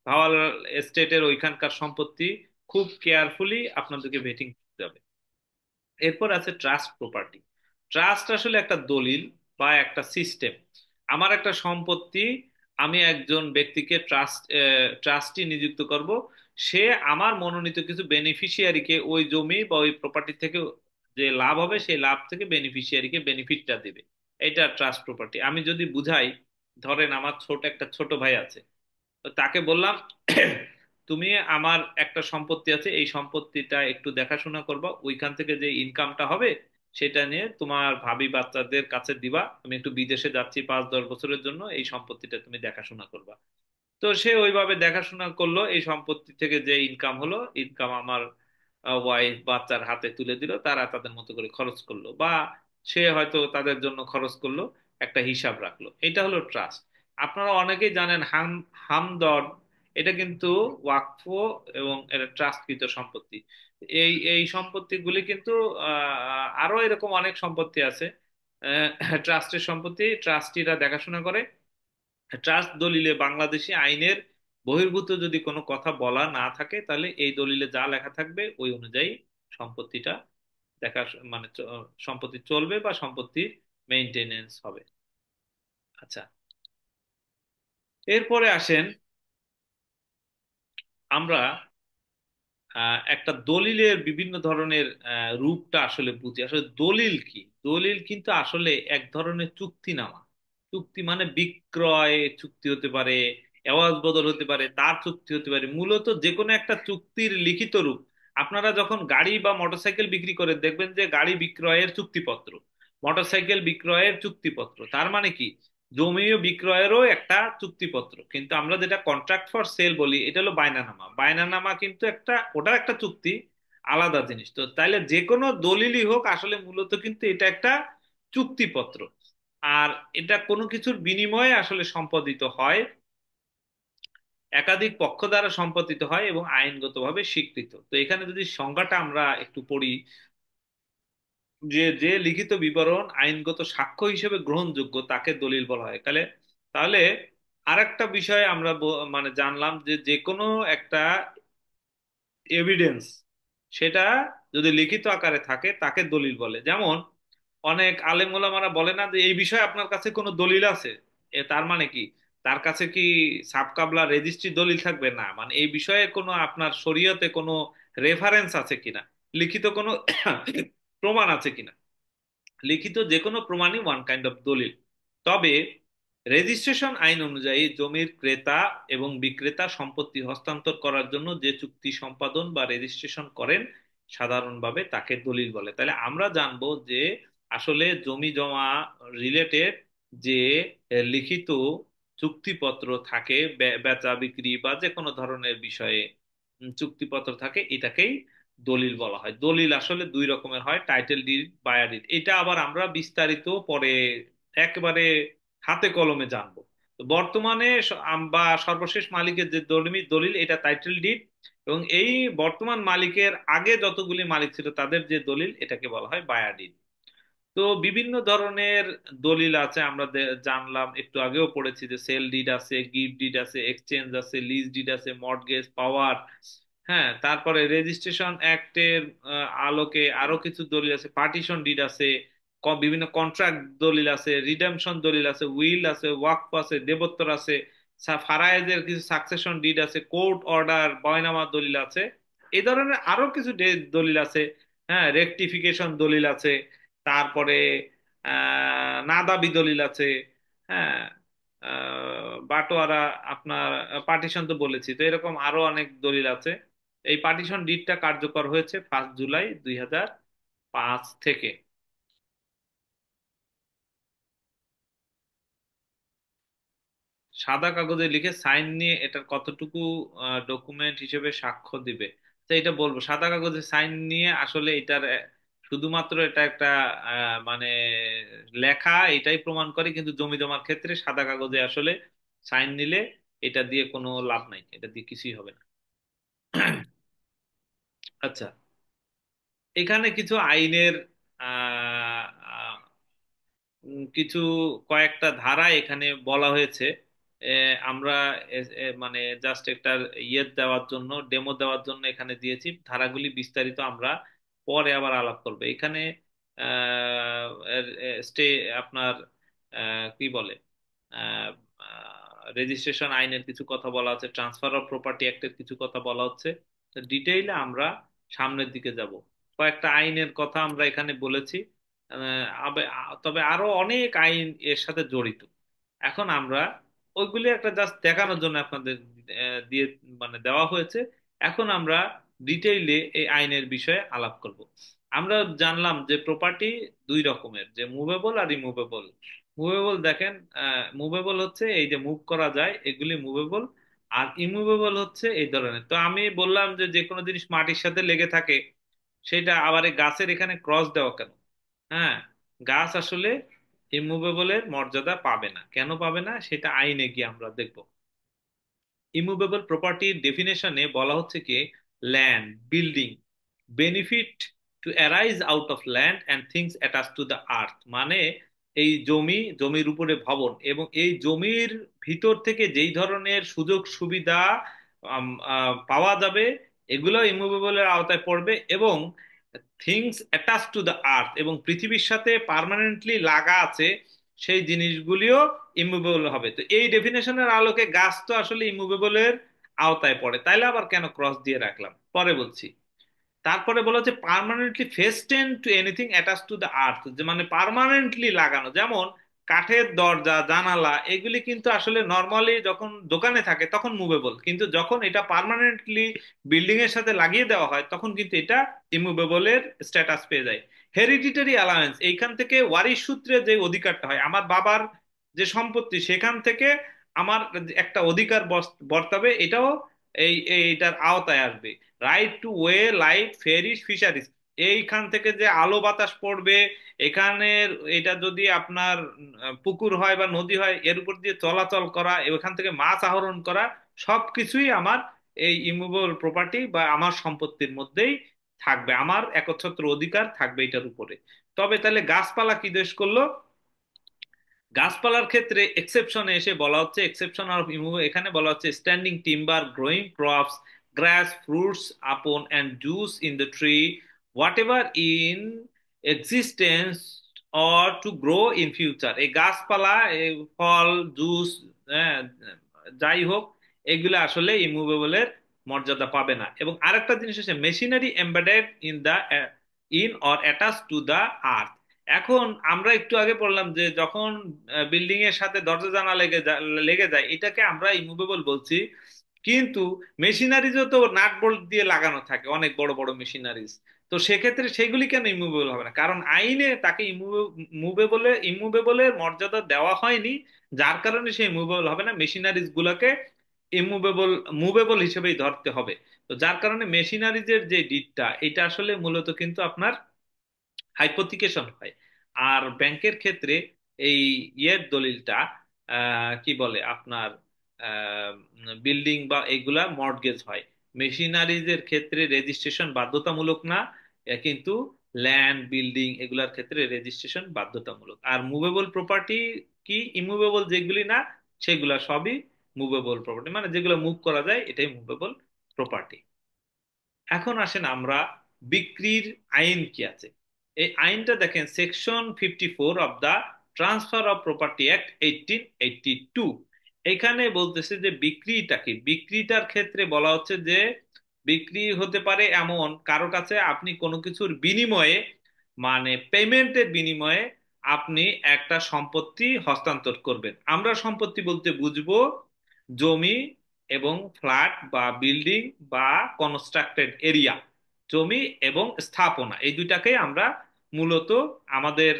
ভাওয়াল এস্টেটের ওইখানকার সম্পত্তি খুব কেয়ারফুলি আপনাদেরকে ভেটিং করতে হবে। এরপর আছে ট্রাস্ট প্রপার্টি। ট্রাস্ট আসলে একটা দলিল বা একটা সিস্টেম। আমার একটা সম্পত্তি, আমি একজন ব্যক্তিকে ট্রাস্টি নিযুক্ত করব, সে আমার মনোনীত কিছু বেনিফিশিয়ারিকে ওই জমি বা ওই প্রপার্টি থেকে যে লাভ হবে সেই লাভ থেকে বেনিফিশিয়ারিকে বেনিফিটটা দেবে। এটা ট্রাস্ট প্রপার্টি। আমি যদি বুঝাই, ধরেন আমার একটা ছোট ভাই আছে, তো তাকে বললাম তুমি আমার একটা সম্পত্তি আছে, এই সম্পত্তিটা একটু দেখাশোনা করবা, ওইখান থেকে যে ইনকামটা হবে সেটা নিয়ে তোমার ভাবি বাচ্চাদের কাছে দিবা, আমি একটু বিদেশে যাচ্ছি 5-10 বছরের জন্য, এই সম্পত্তিটা তুমি দেখাশোনা করবা। তো সে ওইভাবে দেখাশোনা করলো, এই সম্পত্তি থেকে যে ইনকাম হলো, ইনকাম আমার ওয়াইফ বাচ্চার হাতে তুলে দিল, তারা তাদের মতো করে খরচ করলো, বা সে হয়তো তাদের জন্য খরচ করলো, একটা হিসাব রাখলো। এটা হলো ট্রাস্ট। আপনারা অনেকেই জানেন হামদর্দ এটা কিন্তু ওয়াকফ এবং এটা ট্রাস্টকৃত সম্পত্তি। এই এই সম্পত্তিগুলি কিন্তু আরো এরকম অনেক সম্পত্তি আছে, ট্রাস্টের সম্পত্তি ট্রাস্টিরা দেখাশোনা করে। ট্রাস্ট দলিলে বাংলাদেশি আইনের বহির্ভূত যদি কোনো কথা বলা না থাকে, তাহলে এই দলিলে যা লেখা থাকবে ওই অনুযায়ী সম্পত্তিটা দেখা, মানে সম্পত্তি চলবে বা সম্পত্তির মেইনটেনেন্স হবে। আচ্ছা, এরপরে আসেন আমরা একটা দলিলের বিভিন্ন ধরনের রূপটা আসলে বুঝি। আসলে দলিল কি? দলিল কিন্তু আসলে এক ধরনের চুক্তিনামা। চুক্তি মানে বিক্রয় চুক্তি হতে পারে, এওয়াজ বদল হতে পারে, তার চুক্তি হতে পারে, মূলত যে কোনো একটা চুক্তির লিখিত রূপ। আপনারা যখন গাড়ি বা মোটরসাইকেল বিক্রি করে দেখবেন যে গাড়ি বিক্রয়ের চুক্তিপত্র, মোটরসাইকেল বিক্রয়ের চুক্তিপত্র, তার মানে কি জমি বিক্রয়েরও একটা চুক্তিপত্র। কিন্তু আমরা যেটা কন্ট্রাক্ট ফর সেল বলি, এটা হলো বায়নানামা। বায়নানামা কিন্তু একটা, ওটার একটা চুক্তি, আলাদা জিনিস। তো তাইলে যে কোনো দলিলই হোক আসলে মূলত কিন্তু এটা একটা চুক্তিপত্র। আর এটা কোনো কিছুর বিনিময়ে আসলে সম্পাদিত হয়, একাধিক পক্ষ দ্বারা সম্পাদিত হয় এবং আইনগতভাবে স্বীকৃত। তো এখানে যদি সংজ্ঞাটা আমরা একটু পড়ি, যে যে লিখিত বিবরণ আইনগত সাক্ষ্য হিসেবে গ্রহণযোগ্য তাকে দলিল বলা হয়। তাহলে তাহলে আরেকটা বিষয় আমরা মানে জানলাম যে যে কোনো একটা এভিডেন্স, সেটা যদি লিখিত আকারে থাকে তাকে দলিল বলে। যেমন অনেক আলেম ওলামারা বলে না যে এই বিষয়ে আপনার কাছে কোনো দলিল আছে, তার মানে কি তার কাছে কি সাবকাবলা রেজিস্ট্রি দলিল থাকবে না, মানে এই বিষয়ে কোনো আপনার শরীয়তে কোনো রেফারেন্স আছে কিনা, লিখিত কোনো প্রমাণ আছে কিনা। লিখিত যে কোনো প্রমাণই ওয়ান কাইন্ড অফ দলিল। তবে রেজিস্ট্রেশন আইন অনুযায়ী জমির ক্রেতা এবং বিক্রেতা সম্পত্তি হস্তান্তর করার জন্য যে চুক্তি সম্পাদন বা রেজিস্ট্রেশন করেন সাধারণভাবে তাকে দলিল বলে। তাহলে আমরা জানবো যে আসলে জমি জমা রিলেটেড যে লিখিত চুক্তিপত্র থাকে, বেচা বিক্রি বা যে কোনো ধরনের বিষয়ে চুক্তিপত্র থাকে, এটাকেই দলিল বলা হয়। দলিল আসলে দুই রকমের হয়, টাইটেল ডিড, বায়া ডিড। এটা আবার আমরা বিস্তারিত পরে একেবারে হাতে কলমে জানবো। তো বর্তমানে বা সর্বশেষ মালিকের যে দলিল দলিল এটা টাইটেল ডিড, এবং এই বর্তমান মালিকের আগে যতগুলি মালিক ছিল তাদের যে দলিল এটাকে বলা হয় বায়া ডিড। তো বিভিন্ন ধরনের দলিল আছে, আমরা জানলাম, একটু আগেও পড়েছি যে সেল ডিড আছে, গিফট ডিড আছে, এক্সচেঞ্জ আছে, লিজ ডিড আছে, মর্টগেজ পাওয়ার। হ্যাঁ, তারপরে রেজিস্ট্রেশন অ্যাক্টের আলোকে আরো কিছু দলিল আছে, পার্টিশন ডিড আছে, বিভিন্ন কন্ট্রাক্ট দলিল আছে, রিডেমশন দলিল আছে, উইল আছে, ওয়াকফ আছে, দেবোত্তর আছে, ফারায়েজের কিছু সাকসেশন ডিড আছে, কোর্ট অর্ডার বয়নামা দলিল আছে। এই ধরনের আরো কিছু দলিল আছে। হ্যাঁ, রেকটিফিকেশন দলিল আছে, তারপরে নাদাবি দলিল আছে। হ্যাঁ, বাটোয়ারা, আপনার পার্টিশন তো বলেছি, তো এরকম আরো অনেক দলিল আছে। এই পার্টিশন ডিডটা কার্যকর হয়েছে 5 জুলাই 2005 থেকে। সাদা কাগজে লিখে সাইন নিয়ে এটার কতটুকু ডকুমেন্ট হিসেবে সাক্ষ্য দিবে, তো এটা বলবো। সাদা কাগজে সাইন নিয়ে আসলে এটার শুধুমাত্র এটা একটা মানে লেখা, এটাই প্রমাণ করে, কিন্তু জমি জমার ক্ষেত্রে সাদা কাগজে আসলে সাইন নিলে এটা দিয়ে কোনো লাভ নাই, এটা দিয়ে কিছুই হবে না। আচ্ছা, এখানে কিছু আইনের আহ, আহ, কিছু কয়েকটা ধারা এখানে বলা হয়েছে। আমরা মানে জাস্ট একটা ইয়ে দেওয়ার জন্য, ডেমো দেওয়ার জন্য এখানে দিয়েছি। ধারাগুলি বিস্তারিত আমরা পরে আবার আলাপ করবো। এখানে স্টে আপনার কি বলে, রেজিস্ট্রেশন আইনের কিছু কথা বলা হচ্ছে, ট্রান্সফার অফ প্রপার্টি অ্যাক্টের কিছু কথা বলা হচ্ছে। ডিটেইলে আমরা সামনের দিকে যাব। কয়েকটা আইনের কথা আমরা এখানে বলেছি, তবে আরো অনেক আইন এর সাথে জড়িত। এখন আমরা ওইগুলি একটা জাস্ট দেখানোর জন্য আপনাদের দিয়ে মানে দেওয়া হয়েছে। এখন আমরা ডিটেইলে এই আইনের বিষয়ে আলাপ করব। আমরা জানলাম যে প্রপার্টি দুই রকমের, যে মুভেবল আর রিমুভেবল। মুভেবল দেখেন, মুভেবল হচ্ছে এই যে মুভ করা যায়, এগুলি মুভেবল। আর ইমুভেবল হচ্ছে এই ধরনের। তো আমি বললাম যে যে কোনো জিনিস মাটির সাথে লেগে থাকে, সেটা আবার এই গাছের এখানে ক্রস দেওয়া কেন? হ্যাঁ, গাছ আসলে ইমুভেবলের মর্যাদা পাবে না। কেন পাবে না সেটা আইনে গিয়ে আমরা দেখব। ইমুভেবল প্রপার্টির ডেফিনেশনে বলা হচ্ছে কি, land, building, benefit two arise out of land and things attach to the আর্থ, মানে এই জমি, জমির উপরে ভবন এবং এই জমির ভিতর থেকে যেই ধরনের সুযোগ সুবিধা পাওয়া যাবে, এগুলো ইমুভেবলের আওতায় পড়বে। এবং থিংস অ্যাটাচ টু দ্য আর্থ, এবং পৃথিবীর সাথে পার্মানেন্টলি লাগা আছে সেই জিনিসগুলিও ইমুভেবল হবে। তো এই ডেফিনেশনের আলোকে গাছ তো আসলে ইমুভেবলের আওতায় পড়ে, তাইলে আবার কেন ক্রস দিয়ে রাখলাম পরে বলছি। তারপরে বলা হচ্ছে permanently fastened to anything attach to the earth, যে মানে পার্মানেন্টলি লাগানো, যেমন কাঠের দরজা জানালা এগুলি কিন্তু আসলে নর্মালি যখন দোকানে থাকে তখন মুভেবল, কিন্তু যখন এটা পার্মানেন্টলি বিল্ডিং এর সাথে লাগিয়ে দেওয়া হয় তখন কিন্তু এটা ইমুভেবলের স্ট্যাটাস পেয়ে যায়। হেরিডিটারি অ্যালাউন্স, এইখান থেকে ওয়ারিশ সূত্রে যে অধিকারটা হয়, আমার বাবার যে সম্পত্তি সেখান থেকে আমার একটা অধিকার বর্তাবে, এটাও এইটার আওতায় আসবে। Right two way light Ferris fisheries, এইখান থেকে যে আলো বাতাস পড়বে এখানের, এটা যদি আপনার পুকুর হয় বা নদী হয়, এর উপর দিয়ে চলাচল করা, এখান থেকে মাছ আহরণ করা, সবকিছুই আমার এই ইমুভেবল প্রপার্টি বা আমার সম্পত্তির মধ্যেই থাকবে, আমার একচ্ছত্র অধিকার থাকবে এটার উপরে। তবে তাহলে গাছপালা কি দোষ করলো? গাছপালার ক্ষেত্রে এক্সেপশনে এসে বলা হচ্ছে, এক্সেপশন অফ রিমুভ, এখানে বলা হচ্ছে স্ট্যান্ডিং টিম্বার, গ্রোয়িং ক্রপস, গ্রাস, ফ্রুটস আপন and juice in the tree, what ever in existence or to grow in future. এই গাছপালা, এই ফল, জুস, যাই হোক, এগুলো আসলে ইমুভেবলের মর্যাদা পাবে না। এবং আরেকটা জিনিস হচ্ছে machinery embedded in the in or attach to the earth. এখন আমরা একটু আগে পড়লাম যে যখন বিল্ডিং এর সাথে দরজা জানা লেগে যায় এটাকে আমরা ইমুভেবল বলছি, কিন্তু মেশিনারিজও তো নাট বোল্ট দিয়ে লাগানো থাকে, অনেক বড় বড় মেশিনারিজ। তো সেক্ষেত্রে সেগুলি কেন ইমুভেবল হবে না? কারণ আইনে তাকে ইমুভেবলের মর্যাদা দেওয়া হয়নি, যার কারণে সে ইমুভেবল হবে না। মেশিনারিজ গুলোকে ইমুভেবল মুভেবল হিসেবেই ধরতে হবে। তো যার কারণে মেশিনারিজের যে ডিটটা, এটা আসলে মূলত কিন্তু আপনার হাইপোথিকেশন হয়। আর ব্যাংকের ক্ষেত্রে এই ইয়ের দলিলটা, কি বলে আপনার, বিল্ডিং বা এগুলা মর্টগেজ হয়। মেশিনারিজের ক্ষেত্রে রেজিস্ট্রেশন বাধ্যতামূলক না, কিন্তু ল্যান্ড বিল্ডিং এগুলার ক্ষেত্রে রেজিস্ট্রেশন বাধ্যতামূলক। আর মুভেবল প্রপার্টি কি, ইমুভেবল যেগুলি না সেগুলা সবই মুভেবল প্রপার্টি, মানে যেগুলো মুভ করা যায় এটাই মুভেবল প্রপার্টি। এখন আসেন আমরা বিক্রির আইন কি আছে। এই আইনটা দেখেন, section 54 of the transfer of property act 1882। এখানে বলতেছে যে বিক্রিটা কি, বিক্রিটার ক্ষেত্রে বলা হচ্ছে যে বিক্রি হতে পারে এমন কারো কাছে আপনি কোনো কিছুর বিনিময়ে, মানে পেমেন্টের বিনিময়ে আপনি একটা সম্পত্তি হস্তান্তর করবেন। আমরা সম্পত্তি বলতে বুঝবো জমি এবং ফ্ল্যাট বা বিল্ডিং বা কনস্ট্রাক্টেড এরিয়া, জমি এবং স্থাপনা, এই দুইটাকেই আমরা মূলত আমাদের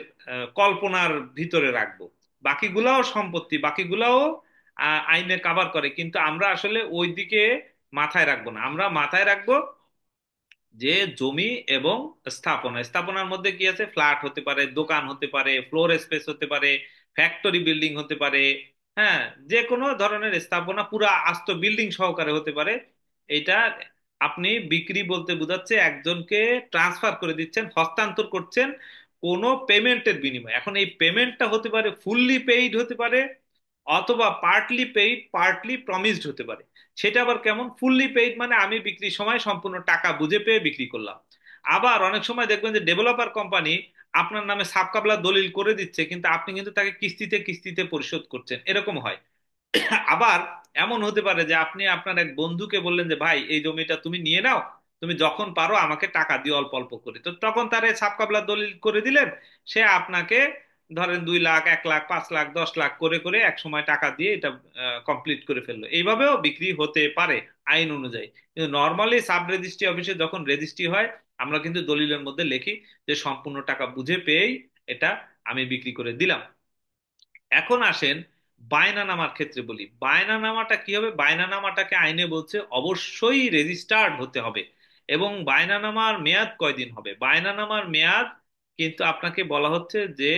কল্পনার ভিতরে রাখবো। বাকিগুলাও সম্পত্তি, বাকিগুলাও আইনে কাভার করে, কিন্তু আমরা আসলে ওই দিকে মাথায় রাখবো না। আমরা মাথায় রাখবো যে জমি এবং স্থাপনা, স্থাপনার মধ্যে কি আছে, ফ্ল্যাট হতে পারে, দোকান হতে পারে, ফ্লোর স্পেস হতে পারে, ফ্যাক্টরি বিল্ডিং হতে পারে, হ্যাঁ, যে কোনো ধরনের স্থাপনা পুরা আস্ত বিল্ডিং সহকারে হতে পারে। এটা আপনি বিক্রি বলতে বোঝাচ্ছে একজনকে ট্রান্সফার করে দিচ্ছেন, হস্তান্তর করছেন কোনো পেমেন্টের বিনিময়ে। এখন এই পেমেন্টটা হতে পারে ফুললি পেইড হতে পারে, অথবা পার্টলি পেইড পার্টলি প্রমিসড হতে পারে। সেটা আবার কেমন? ফুললি পেইড মানে আমি বিক্রির সময় সম্পূর্ণ টাকা বুঝে পেয়ে বিক্রি করলাম। আবার অনেক সময় দেখবেন যে ডেভেলপার কোম্পানি আপনার নামে সাবকাবলা দলিল করে দিচ্ছে, কিন্তু আপনি কিন্তু তাকে কিস্তিতে কিস্তিতে পরিশোধ করছেন, এরকম হয়। আবার এমন হতে পারে যে আপনি আপনার এক বন্ধুকে বললেন যে ভাই এই জমিটা তুমি নিয়ে নাও, তুমি যখন পারো আমাকে টাকা দিও অল্প অল্প করে, তো তখন তার ছাপ কাবলা দলিল করে দিলেন, সে আপনাকে ধরেন 2 লাখ, 1 লাখ, 5 লাখ, 10 লাখ করে করে এক সময় টাকা দিয়ে এটা কমপ্লিট করে ফেললো। এইভাবেও বিক্রি হতে পারে আইন অনুযায়ী। কিন্তু নর্মালি সাব রেজিস্ট্রি অফিসে যখন রেজিস্ট্রি হয়, আমরা কিন্তু দলিলের মধ্যে লিখি যে সম্পূর্ণ টাকা বুঝে পেয়েই এটা আমি বিক্রি করে দিলাম। এখন আসেন বায়নানামার ক্ষেত্রে বলি, বায়নানামাটা কি হবে? বায়নানামাটাকে আইনে বলছে অবশ্যই রেজিস্টার্ড হতে হবে। এবং বায়নানামার মেয়াদ কয়দিন হবে? বায়নানামার মেয়াদ কিন্তু আপনাকে বলা হচ্ছে যে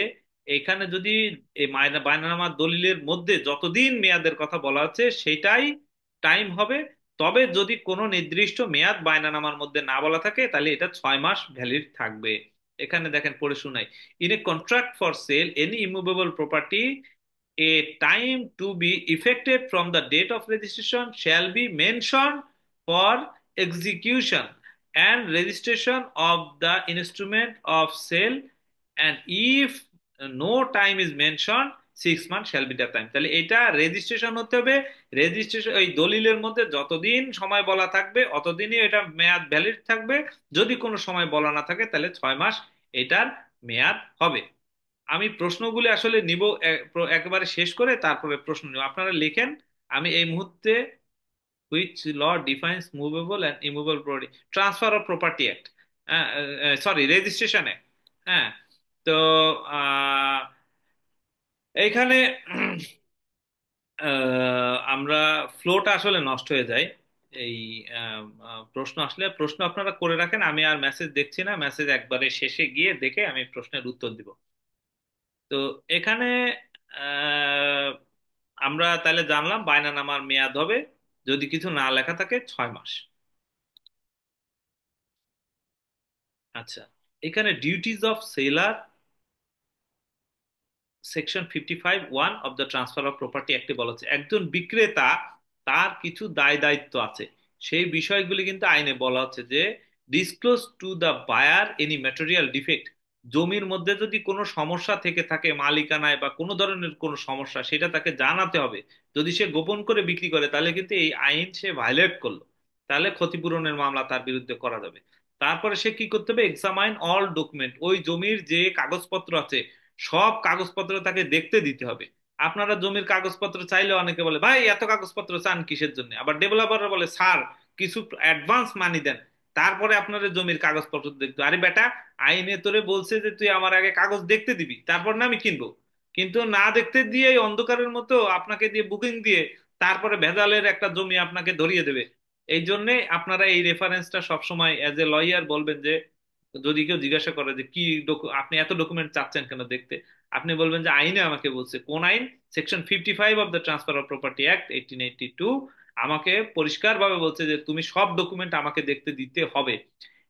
এখানে যদি এই বায়নানামার দলিলের মধ্যে যতদিন মেয়াদের কথা বলা হচ্ছে সেটাই টাইম হবে। তবে যদি কোনো নির্দিষ্ট মেয়াদ বায়নানামার মধ্যে না বলা থাকে তাহলে এটা 6 মাস ভ্যালিড থাকবে। এখানে দেখেন পড়ে শুনাই। In a contract for sell any immovable property a time to be effected from the date of registration shall be mentioned for execution and registration of the instrument of sale, and if no time is mentioned 6 months shall be the time। তাহলে এটা registration হতে হবে। Registration এই দলিলের মধ্যে যতদিন সময় বলা থাকবে অতদিনই এটা মেয়াদ ভ্যালিড থাকবে। যদি কোনো সময় বলা না থাকে তাহলে 6 মাস এটার মেয়াদ হবে। আমি প্রশ্নগুলি আসলে নিব একেবারে শেষ করে তারপরে প্রশ্ন নিব, আপনারা লিখেন। আমি এই মুহূর্তে which law defines movable and immovable property, transfer of property act, sorry registration act. হ্যাঁ, তো আহ, এইখানে আমরা ফ্লোটা আসলে নষ্ট হয়ে যায়। এই প্রশ্ন আসলে প্রশ্ন আপনারা করে রাখেন, আমি আর মেসেজ দেখছি না, মেসেজ একবারে শেষে গিয়ে দেখে আমি প্রশ্নের উত্তর দিব। তো এখানে আহ, আমরা তাহলে জানলাম বায়নানামার মেয়াদ হবে যদি কিছু না লেখা থাকে 6 মাস। আচ্ছা, এখানে duties of seller section 55(1) of the transfer of property অ্যাক্টে বলা হচ্ছে একজন বিক্রেতা তার কিছু দায় দায়িত্ব আছে। সেই বিষয়গুলি কিন্তু আইনে বলা হচ্ছে যে disclose to the buyer any material defect. জমির মধ্যে যদি কোনো সমস্যা থেকে থাকে মালিকানায় বা কোনো ধরনের কোনো সমস্যা সেটা তাকে জানাতে হবে। যদি সে গোপন করে বিক্রি করে তাহলে কিন্তু এই আইন সে ভায়োলেট করলো, তাহলে ক্ষতিপূরণের মামলা তার বিরুদ্ধে করা যাবে। তারপরে সে কি করতে হবে, এক্সামাইন অল ডকুমেন্ট, ওই জমির যে কাগজপত্র আছে সব কাগজপত্র তাকে দেখতে দিতে হবে। আপনারা জমির কাগজপত্র চাইলে অনেকে বলে ভাই এত কাগজপত্র চান কিসের জন্য, আবার ডেভেলপাররা বলে স্যার কিছু অ্যাডভান্স মানি দেন তারপরে আপনার জমির কাগজপত্র দেখতে। আরে বেটা, আইনে তোরে বলছে যে তুই আমার আগে কাগজ দেখতে দিবি তারপর না আমি কিনবো, কিন্তু না দেখতে দিয়ে এই অন্ধকারের মতো আপনাকে দিয়ে বুকিং দিয়ে তারপরে ভেজালের একটা জমি আপনাকে ধরিয়ে দেবে। এই জন্যে আপনারা এই রেফারেন্সটা সবসময় অ্যাজ এ লয়ার বলবেন যে যদি কেউ জিজ্ঞাসা করে যে কি আপনি এত ডকুমেন্ট চাচ্ছেন কেন দেখতে, আপনি বলবেন যে আইনে আমাকে বলছে। কোন আইন? Section 55 of the transfer of property act 1882 আমাকে পরিষ্কার ভাবে বলছে যে তুমি সব ডকুমেন্ট আমাকে দেখতে দিতে হবে।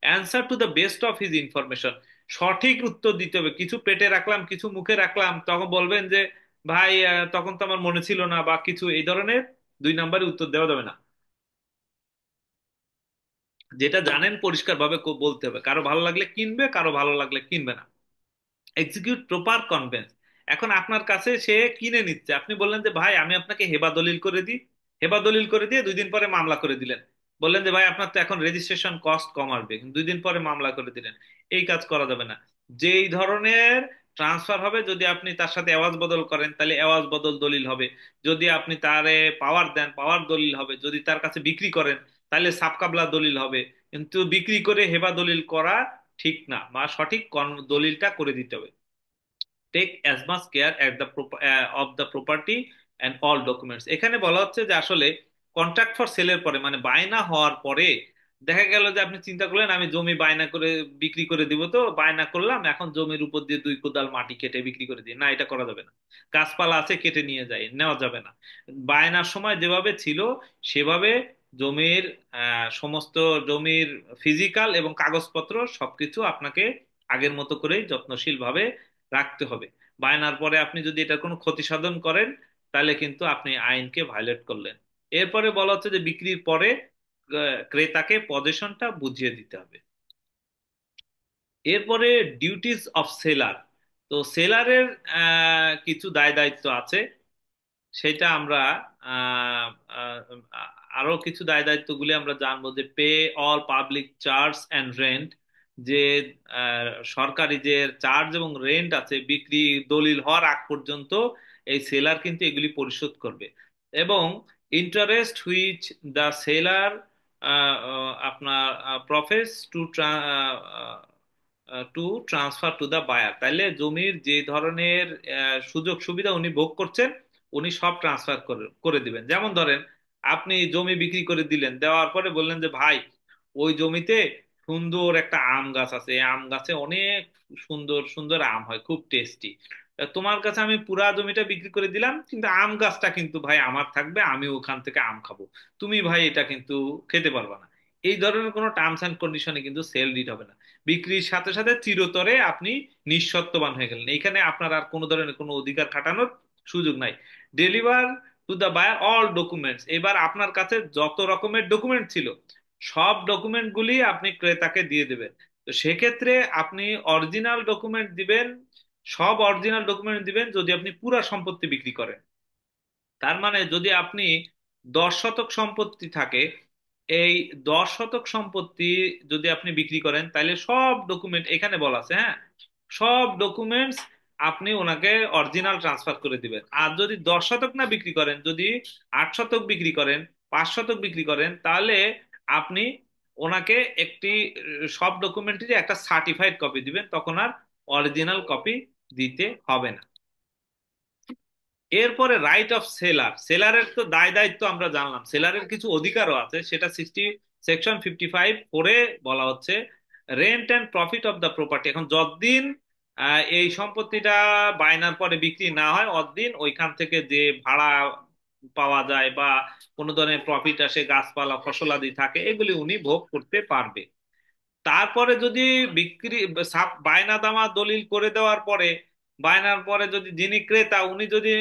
Answer to the best of his information, সঠিক উত্তর দিতে হবে। কিছু পেটে রাখলাম কিছু মুখে রাখলাম তখন বলবেন যে ভাই তখন তো আমার মনে ছিল না বা কিছু এই ধরনের 2 নম্বরে উত্তর দেওয়া যাবে না। যেটা জানেন পরিষ্কার ভাবে বলতে হবে। কারো ভালো লাগলে কিনবে, কারো ভালো লাগলে কিনবে না। এক্সিকিউট প্রপার কনভেন্স, এখন আপনার কাছে সে কিনে নিচ্ছে, আপনি বললেন যে ভাই আমি আপনাকে হেবা দলিল করে দিই। হেবা দলিল করে দিয়ে 2 দিন পরে মামলা করে দিলেন। বললেন যে ভাই আপনার তো এখন রেজিস্ট্রেশন কস্ট কম আসবে, কিন্তু 2 দিন পরে মামলা করে দিলেন। এই কাজ করা যাবে না। যেই ধরনের ট্রান্সফার হবে, যদি আপনি তার সাথে এওয়াজ বদল করেন তাহলে এওয়াজ বদল দলিল হবে। যদি আপনি তারে পাওয়ার দেন পাওয়ার দলিল হবে। যদি তার কাছে বিক্রি করেন তাহলে সাবকাবলা দলিল হবে। কিন্তু বিক্রি করে হেবা দলিল করা ঠিক না, বা সঠিক দলিলটা করে দিতে হবে। Take as much care at the of the property and all documents. এখানে বলা হচ্ছে যে আসলে কন্ট্রাক্ট ফর সেলের পরে মানে বায়না হওয়ার পরে দেখা গেল যে আপনি চিন্তা করলেন আমি জমি বায়না করে বিক্রি করে দিব, তো বায়না করলাম এখন জমির উপর দিয়ে 2 কোদাল মাটি কেটে বিক্রি করে দিই, না এটা করা যাবে না। গাছপালা আছে কেটে নিয়ে যাই, নেওয়া যাবে না। বায়নার সময় যেভাবে ছিল সেভাবে জমির সমস্ত জমির ফিজিক্যাল এবং কাগজপত্র সবকিছু আপনাকে আগের মতো করেই যত্নশীল ভাবে রাখতে হবে। বায়নার পরে আপনি যদি এটা কোনো ক্ষতি সাধন করেন তাহলে কিন্তু আপনি আইনকে ভায়োলেট করলেন। এরপরে বলা হচ্ছে যে বিক্রির পরে ক্রেতাকে পজিশনটা বুঝিয়ে দিতে হবে। এরপরে ডিউটিস অফ সেলার, তো সেলারের কিছু দায় দায়িত্ব আছে। সেটা আমরা আহ, আহ, আরো কিছু দায় দায়িত্বগুলি আমরা জানবো যে pay all public charge and rent, যে সরকারি যে চার্জ এবং রেন্ট আছে বিক্রি দলিল হওয়ার আগ পর্যন্ত এই সেলার কিন্তু এগুলি পরিশোধ করবে। এবং ইন্টারেস্ট হুইচ দ্য সেলার আপনার profess to to transfer to the buyer, তাইলে জমির যে ধরনের সুযোগ সুবিধা উনি ভোগ করছেন উনি সব ট্রান্সফার করে করে দিবেন। যেমন ধরেন আপনি জমি বিক্রি করে দিলেন, দেওয়ার পরে বললেন যে ভাই ওই জমিতে সুন্দর একটা আম গাছ আছে, এই আম গাছে অনেক সুন্দর সুন্দর আম হয় খুব টেস্টি। তোমার কাছে আমি পুরা জমিটা বিক্রি করে দিলাম, কিন্তু আম গাছটা কিন্তু ভাই আমার থাকবে, আমি ওখান থেকে আম খাবো, তুমি ভাই এটা কিন্তু খেতে পারবা না। এই ধরনের কোনো টার্মস এন্ড কন্ডিশনে কিন্তু সেল ডিড হবে না। বিক্রির সাথে সাথে চিরতরে আপনি নিঃশর্তবান হয়ে গেলেন, এখানে আপনার আর কোনো ধরনের কোনো অধিকার খাটানোর সুযোগ নাই। Deliver to the buyer all documents, এবার আপনার কাছে যত রকমের ডকুমেন্ট ছিল সব ডকুমেন্ট গুলি আপনি ক্রেতাকে দিয়ে দেবেন। তো সেক্ষেত্রে আপনি অরিজিনাল ডকুমেন্ট দিবেন, সব অরিজিনাল ডকুমেন্ট দিবেন যদি আপনি পুরা সম্পত্তি বিক্রি করেন। তার মানে যদি আপনি 10 শতক সম্পত্তি থাকে, এই 10 শতক সম্পত্তি যদি আপনি বিক্রি করেন তাহলে সব ডকুমেন্ট এখানে বলা আছে, হ্যাঁ, সব ডকুমেন্টস আপনি ওনাকে অরিজিনাল ট্রান্সফার করে দিবেন। আর যদি 10 শতক না বিক্রি করেন, যদি 8 শতক বিক্রি করেন, 5 শতক বিক্রি করেন, তাহলে আপনি ওনাকে একটি সব ডকুমেন্টেরই একটা সার্টিফাইড কপি দিবেন, তখন আর অরিজিনাল কপি দিতে হবে না। এরপরে রাইট অফ সেলার, সেলারের তো দায় দায়িত্ব আমরা জানলাম, সেলারের কিছু অধিকারও আছে, সেটা সেকশন 55 পরে বলা হচ্ছে। Rent and profit of the property, এখন যতদিন এই সম্পত্তিটা বায়নার পরে বিক্রি না হয় অতদিন ওইখান থেকে যে ভাড়া পাওয়া যায় বা কোনো ধরনের প্রফিট আসে, গাছপালা ফসলাদি থাকে, এগুলি উনি ভোগ করতে পারবে। তারপরে যদি বিক্রি বায়না দামা দলিল করে দেওয়ার পরে, বায়নার পরে যদি যিনি ক্রেতা উনি যদি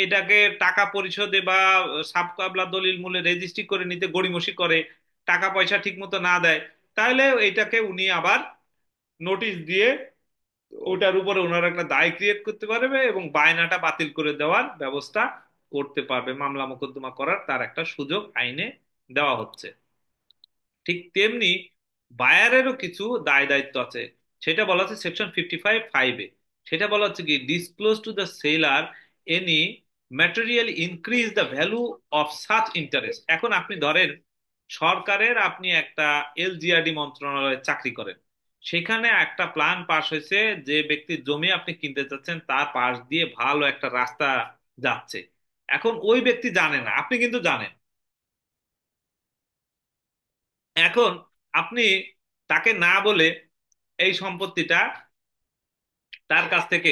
এটাকে টাকা পরিশোধে বা সাব কাবলা দলিল মূলে রেজিস্ট্রি করে নিতে গড়িমসি করে, টাকা পয়সা ঠিক মতো না দেয়, তাহলে এটাকে উনি আবার নোটিশ দিয়ে ওটার উপরে ওনার একটা দায় ক্রিয়েট করতে পারবে এবং বায়নাটা বাতিল করে দেওয়ার ব্যবস্থা করতে পারবে, মামলা মোকদ্দমা করার তার একটা সুযোগ আইনে দেওয়া হচ্ছে। ঠিক তেমনি বায়ারেরও কিছু দায় দায়িত্ব আছে, সেটা বলা আছে সেকশন 55(5)-এ। সেটা বলা হচ্ছে কি, disclose to the seller any material increase the value of such interest. এখন আপনি ধরেন সরকারের আপনি একটা এলজিআরডি মন্ত্রণালয়ে চাকরি করেন, সেখানে একটা প্ল্যান পাস হয়েছে, যে ব্যক্তির জমি আপনি কিনতে চাচ্ছেন তার পাশ দিয়ে ভালো একটা রাস্তা যাচ্ছে। এখন ওই ব্যক্তি জানে না, আপনি কিন্তু জানেন। এখন আপনি তাকে না বলে এই সম্পত্তিটা তার কাছ থেকে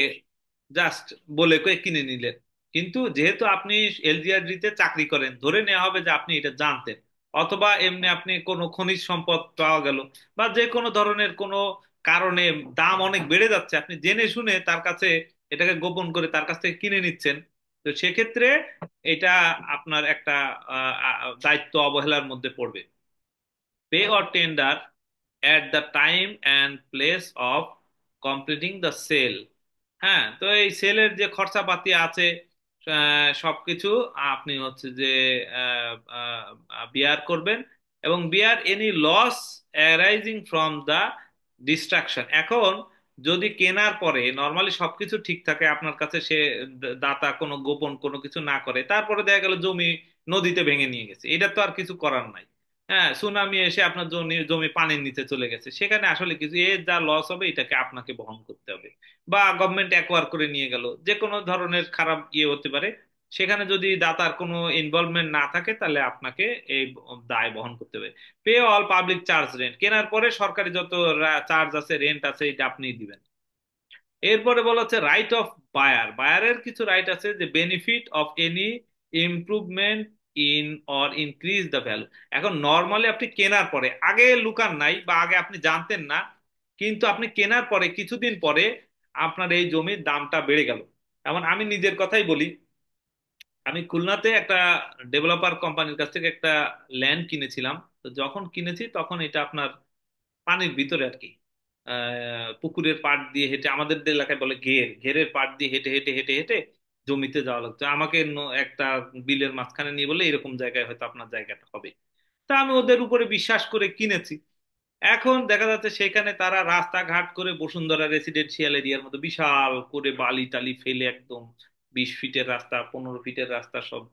জাস্ট বলে কয়ে কিনে নিলেন, কিন্তু যেহেতু আপনি এলজিআরডি তে চাকরি করেন, ধরে নেওয়া হবে যে আপনি এটা জানতেন। অথবা এমনি আপনি কোনো খনিজ সম্পদ পাওয়া গেল বা যে কোনো ধরনের কোনো কারণে দাম অনেক বেড়ে যাচ্ছে, আপনি জেনে শুনে তার কাছে এটাকে গোপন করে তার কাছ থেকে কিনে নিচ্ছেন। তো সেক্ষেত্রে এটা আপনার একটা দায়িত্ব অবহেলার মধ্যে পড়বে। pay or tender at the time and place of completing the sale। হ্যাঁ, তো এই সেলের যে খরচাপাতি আছে সবকিছু আপনি হচ্ছে যে বিয়ার করবেন, এবং bear any loss arising from the destruction. এখন যদি কেনার পরে নর্মালি সবকিছু ঠিক থাকে আপনার কাছে, সে দাতা কোনো গোপন কোনো কিছু না করে, তারপরে দেখা গেল জমি নদীতে ভেঙে নিয়ে গেছে, এটা তো আর কিছু করার নাই। হ্যাঁ, সুনামি এসে আপনার জমি জমি পানির নিচে চলে গেছে, সেখানে আসলে কিছু এর যা লস হবে এটাকে আপনাকে বহন করতে হবে। বা গভর্নমেন্ট অ্যাকোয়ার করে নিয়ে গেল, যে কোনো ধরনের খারাপ ইয়ে হতে পারে, সেখানে যদি দাতার কোনো ইনভলভমেন্ট না থাকে তাহলে আপনাকে এই দায় বহন করতে হবে। Pay all public charge rent, কেনার পরে সরকারি যত চার্জ আছে রেন্ট আছে এটা আপনি দিবেন। এরপরে বলা হচ্ছে রাইট অফ বায়ার, বায়ারের কিছু রাইট আছে, যে benefit of any improvement in or increase the value. এখন নর্মালি আপনি কেনার পরে, আগে লুকান নাই বা আগে আপনি জানতেন না, কিন্তু আপনি কেনার পরে কিছুদিন পরে আপনার এই জমির দামটা বেড়ে গেল। যেমন আমি নিজের কথাই বলি, আমি খুলনাতে একটা ডেভেলপার কোম্পানির কাছ থেকে একটা ল্যান্ড কিনেছিলাম। তো যখন কিনেছি তখন এটা আপনার পানির ভিতরে আর কি, পুকুরের পাড় দিয়ে হেঁটে, আমাদের এলাকায় বলে ঘেরের পাড় দিয়ে হেঁটে হেঁটে হেঁটে হেঁটে জমিতে যাওয়া লাগতো আমাকে। একটা বিলের মাঝখানে নিয়ে বলে এরকম জায়গায় হয়তো আপনার জায়গাটা হবে। তা আমি ওদের উপরে বিশ্বাস করে কিনেছি। এখন দেখা যাচ্ছে সেখানে তারা রাস্তাঘাট করে বসুন্ধরা রেসিডেন্সিয়াল এরিয়ার মতো বিশাল করে বালি টালি ফেলে একদম 20 ফিটের রাস্তা, 15 ফিটের রাস্তা সব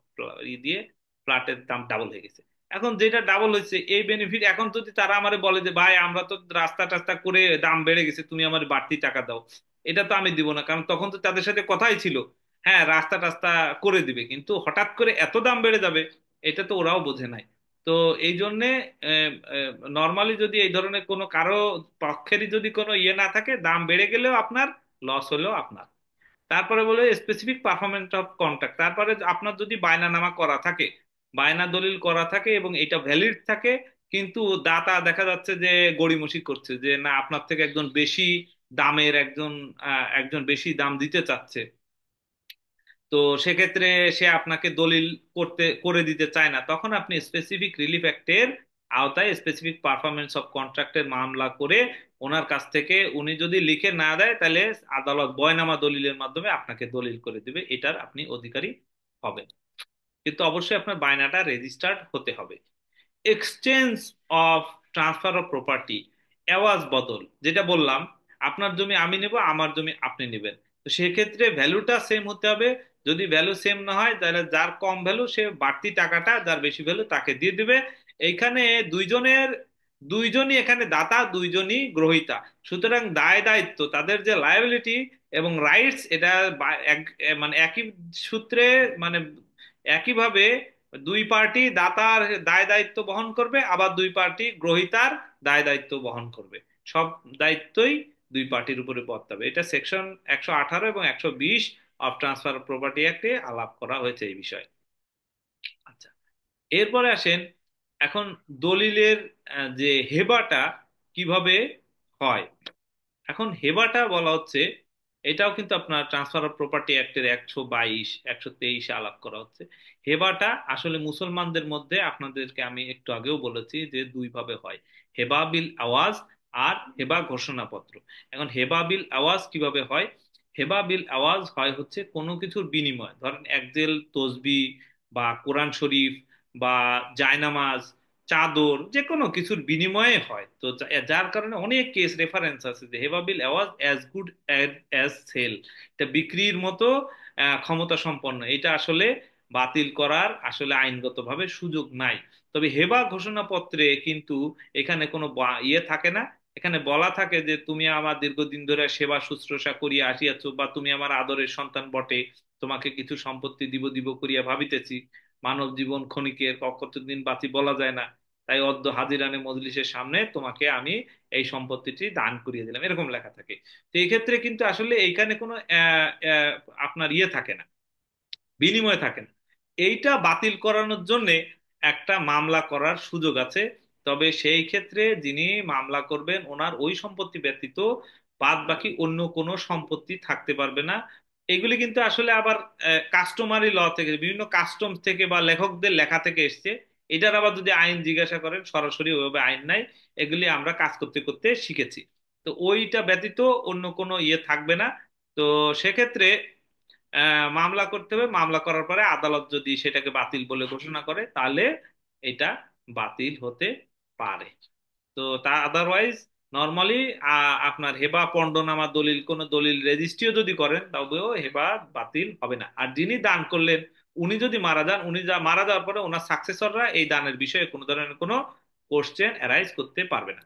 দিয়ে ফ্ল্যাটের দাম ডাবল হয়ে গেছে। এখন যেটা ডাবল হয়েছে এই বেনিফিট, এখন যদি তারা আমারে বলে যে ভাই আমরা তো রাস্তা টাস্তা করে দাম বেড়ে গেছে, তুমি আমার বাড়তি টাকা দাও, এটা তো আমি দিব না, কারণ তখন তো তাদের সাথে কথাই ছিল হ্যাঁ রাস্তা টাস্তা করে দিবে, কিন্তু হঠাৎ করে এত দাম বেড়ে যাবে এটা তো ওরাও বোঝে নাই। তো এই জন্যে নর্মালি যদি এই ধরনের কোনো কারো পক্ষেরই যদি কোনো ইয়ে না থাকে, দাম বেড়ে গেলেও আপনার, লস হলেও আপনার। তারপরে বলে স্পেসিফিক পারফরমেন্স অফ কন্ট্রাক্ট, তারপরে আপনার যদি বায়নানামা করা থাকে, বায়না দলিল করা থাকে এবং এটা ভ্যালিড থাকে, কিন্তু দাতা দেখা যাচ্ছে যে গড়িমসি করছে, যে না আপনার থেকে একজন বেশি দামের একজন একজন বেশি দাম দিতে চাচ্ছে, তো সেক্ষেত্রে সে আপনাকে দলিল করে দিতে চায় না, তখন আপনি স্পেসিফিক রিলিফ অ্যাক্টের আওতায় স্পেসিফিক পারফরমেন্স অফ কন্ট্রাক্টের মামলা করে ওনার কাছ থেকে উনি যদি লিখে না দেয়, তাহলে আদালত বয়নামা দলিলের মাধ্যমে আপনাকে দলিল করে দিবে, এটার আপনি অধিকারী হবেন। কিন্তু অবশ্যই আপনার বায়নাটা রেজিস্টার্ড হতে হবে। Exchange of transfer of property, এওয়াজ বদল, যেটা বললাম আপনার জমি আমি নেব, আমার জমি আপনি নেবেন, তো সেক্ষেত্রে ভ্যালুটা সেম হতে হবে। যদি ভ্যালু সেম না হয়, তাহলে যার কম ভ্যালু সে বাড়তি টাকাটা, যার বেশি ভ্যালু তাকে দিয়ে দিবে। এইখানে দুইজনের, দুইজনই এখানে দাতা, দুইজনই গ্রহীতা, সুতরাং দায় দায়িত্ব, তাদের যে লায়াবিলিটি এবং রাইটস, এটা মানে একই সূত্রে, মানে একইভাবে দুই পার্টি দাতার দায় দায়িত্ব বহন করবে, আবার দুই পার্টি গ্রহীতার দায় দায়িত্ব বহন করবে। সব দায়িত্বই দুই পার্টির উপরে বর্তাবে। এটা সেকশন 118 এবং 120 অফ ট্রান্সফার অফ প্রপার্টি অ্যাক্টে আলাপ করা হয়েছে এই বিষয়ে। আচ্ছা, এরপরে আসেন এখন দলিলের যে হেবাটা কিভাবে হয়। এখন হেবাটা বলা হচ্ছে, এটাও কিন্তু আপনার ট্রান্সফার অফ প্রপার্টি অ্যাক্টের 122 123 আলাপ করা হচ্ছে। হেবাটা আসলে মুসলমানদের মধ্যে আপনাদেরকে আমি একটু আগেও বলেছি যে দুই ভাবে হয়, হেবা বিল আওয়াজ আর হেবা ঘোষণাপত্র। এখন হেবা বিল আওয়াজ কিভাবে হয়? হেবা বিল আওয়াজ হয় হচ্ছে কোনো কিছুর বিনিময়, ধরেন একজেল তসবি বা কোরআন শরীফ বা জায়নামাজ, চাদর, যে কোনো কিছুর বিনিময়ে হয়। তো যার কারণে অনেক কেস রেফারেন্স আছে যে হেবাবিল অ্যাওয়াজ অ্যাজ গুড অ্যাজ সেল, এটা বিক্রির মতো ক্ষমতা সম্পন্ন, এটা আসলে বাতিল করার আসলে আইনগতভাবে সুযোগ নাই। তবে হেবা ঘোষণাপত্রে কিন্তু এখানে কোনো ইয়ে থাকে না। এখানে বলা থাকে যে তুমি আমার দীর্ঘদিন ধরে সেবা শুশ্রূষা করিয়া আসিয়াছো, বা তুমি আমার আদরের সন্তান বটে, তোমাকে কিছু সম্পত্তি দিব দিব করিয়া ভাবিতেছি, মানব জীবন ক্ষণিকের, কতদিন বাঁচি বলা যায় না, তাই অদ্য হাজিরানে মজলিসের সামনে তোমাকে আমি এই সম্পত্তিটি দান করিয়ে দিলাম, এরকম লেখা থাকে। তো এই ক্ষেত্রে কিন্তু আসলে এইখানে কোনো আপনার ইয়ে থাকে না, বিনিময় থাকে না। এইটা বাতিল করানোর জন্য একটা মামলা করার সুযোগ আছে। তবে সেই ক্ষেত্রে যিনি মামলা করবেন ওনার ওই সম্পত্তি ব্যতীত বাদ বাকি অন্য কোনো সম্পত্তি থাকতে পারবে না। এগুলি কিন্তু আসলে আবার কাস্টমারি ল থেকে, বিভিন্ন কাস্টম থেকে বা লেখকদের লেখা থেকে এসছে। এটার আবার যদি আইন জিজ্ঞাসা করেন, সরাসরি ওইভাবে আইন নাই, এগুলি আমরা কাজ করতে করতে শিখেছি। তো ওইটা ব্যতীত অন্য কোনো ইয়ে থাকবে না। তো সেক্ষেত্রে মামলা করতে হবে, মামলা করার পরে আদালত যদি সেটাকে বাতিল বলে ঘোষণা করে, তাহলে এটা বাতিল হতে পারে। তো তা আদারওয়াইজ নর্মালি আপনার হেবা পণ্ডনামা দলিল, কোন দলিল রেজিস্ট্রিও যদি করেন, তবেও হেবা বাতিল হবে না। আর যিনি দান করলেন উনি যদি মারা যান, উনি যা মারা যাওয়ার পরে ওনার সাকসেসররা এই দানের বিষয়ে কোনো ধরনের কোনো কোশ্চেন অ্যারাইজ করতে পারবে না।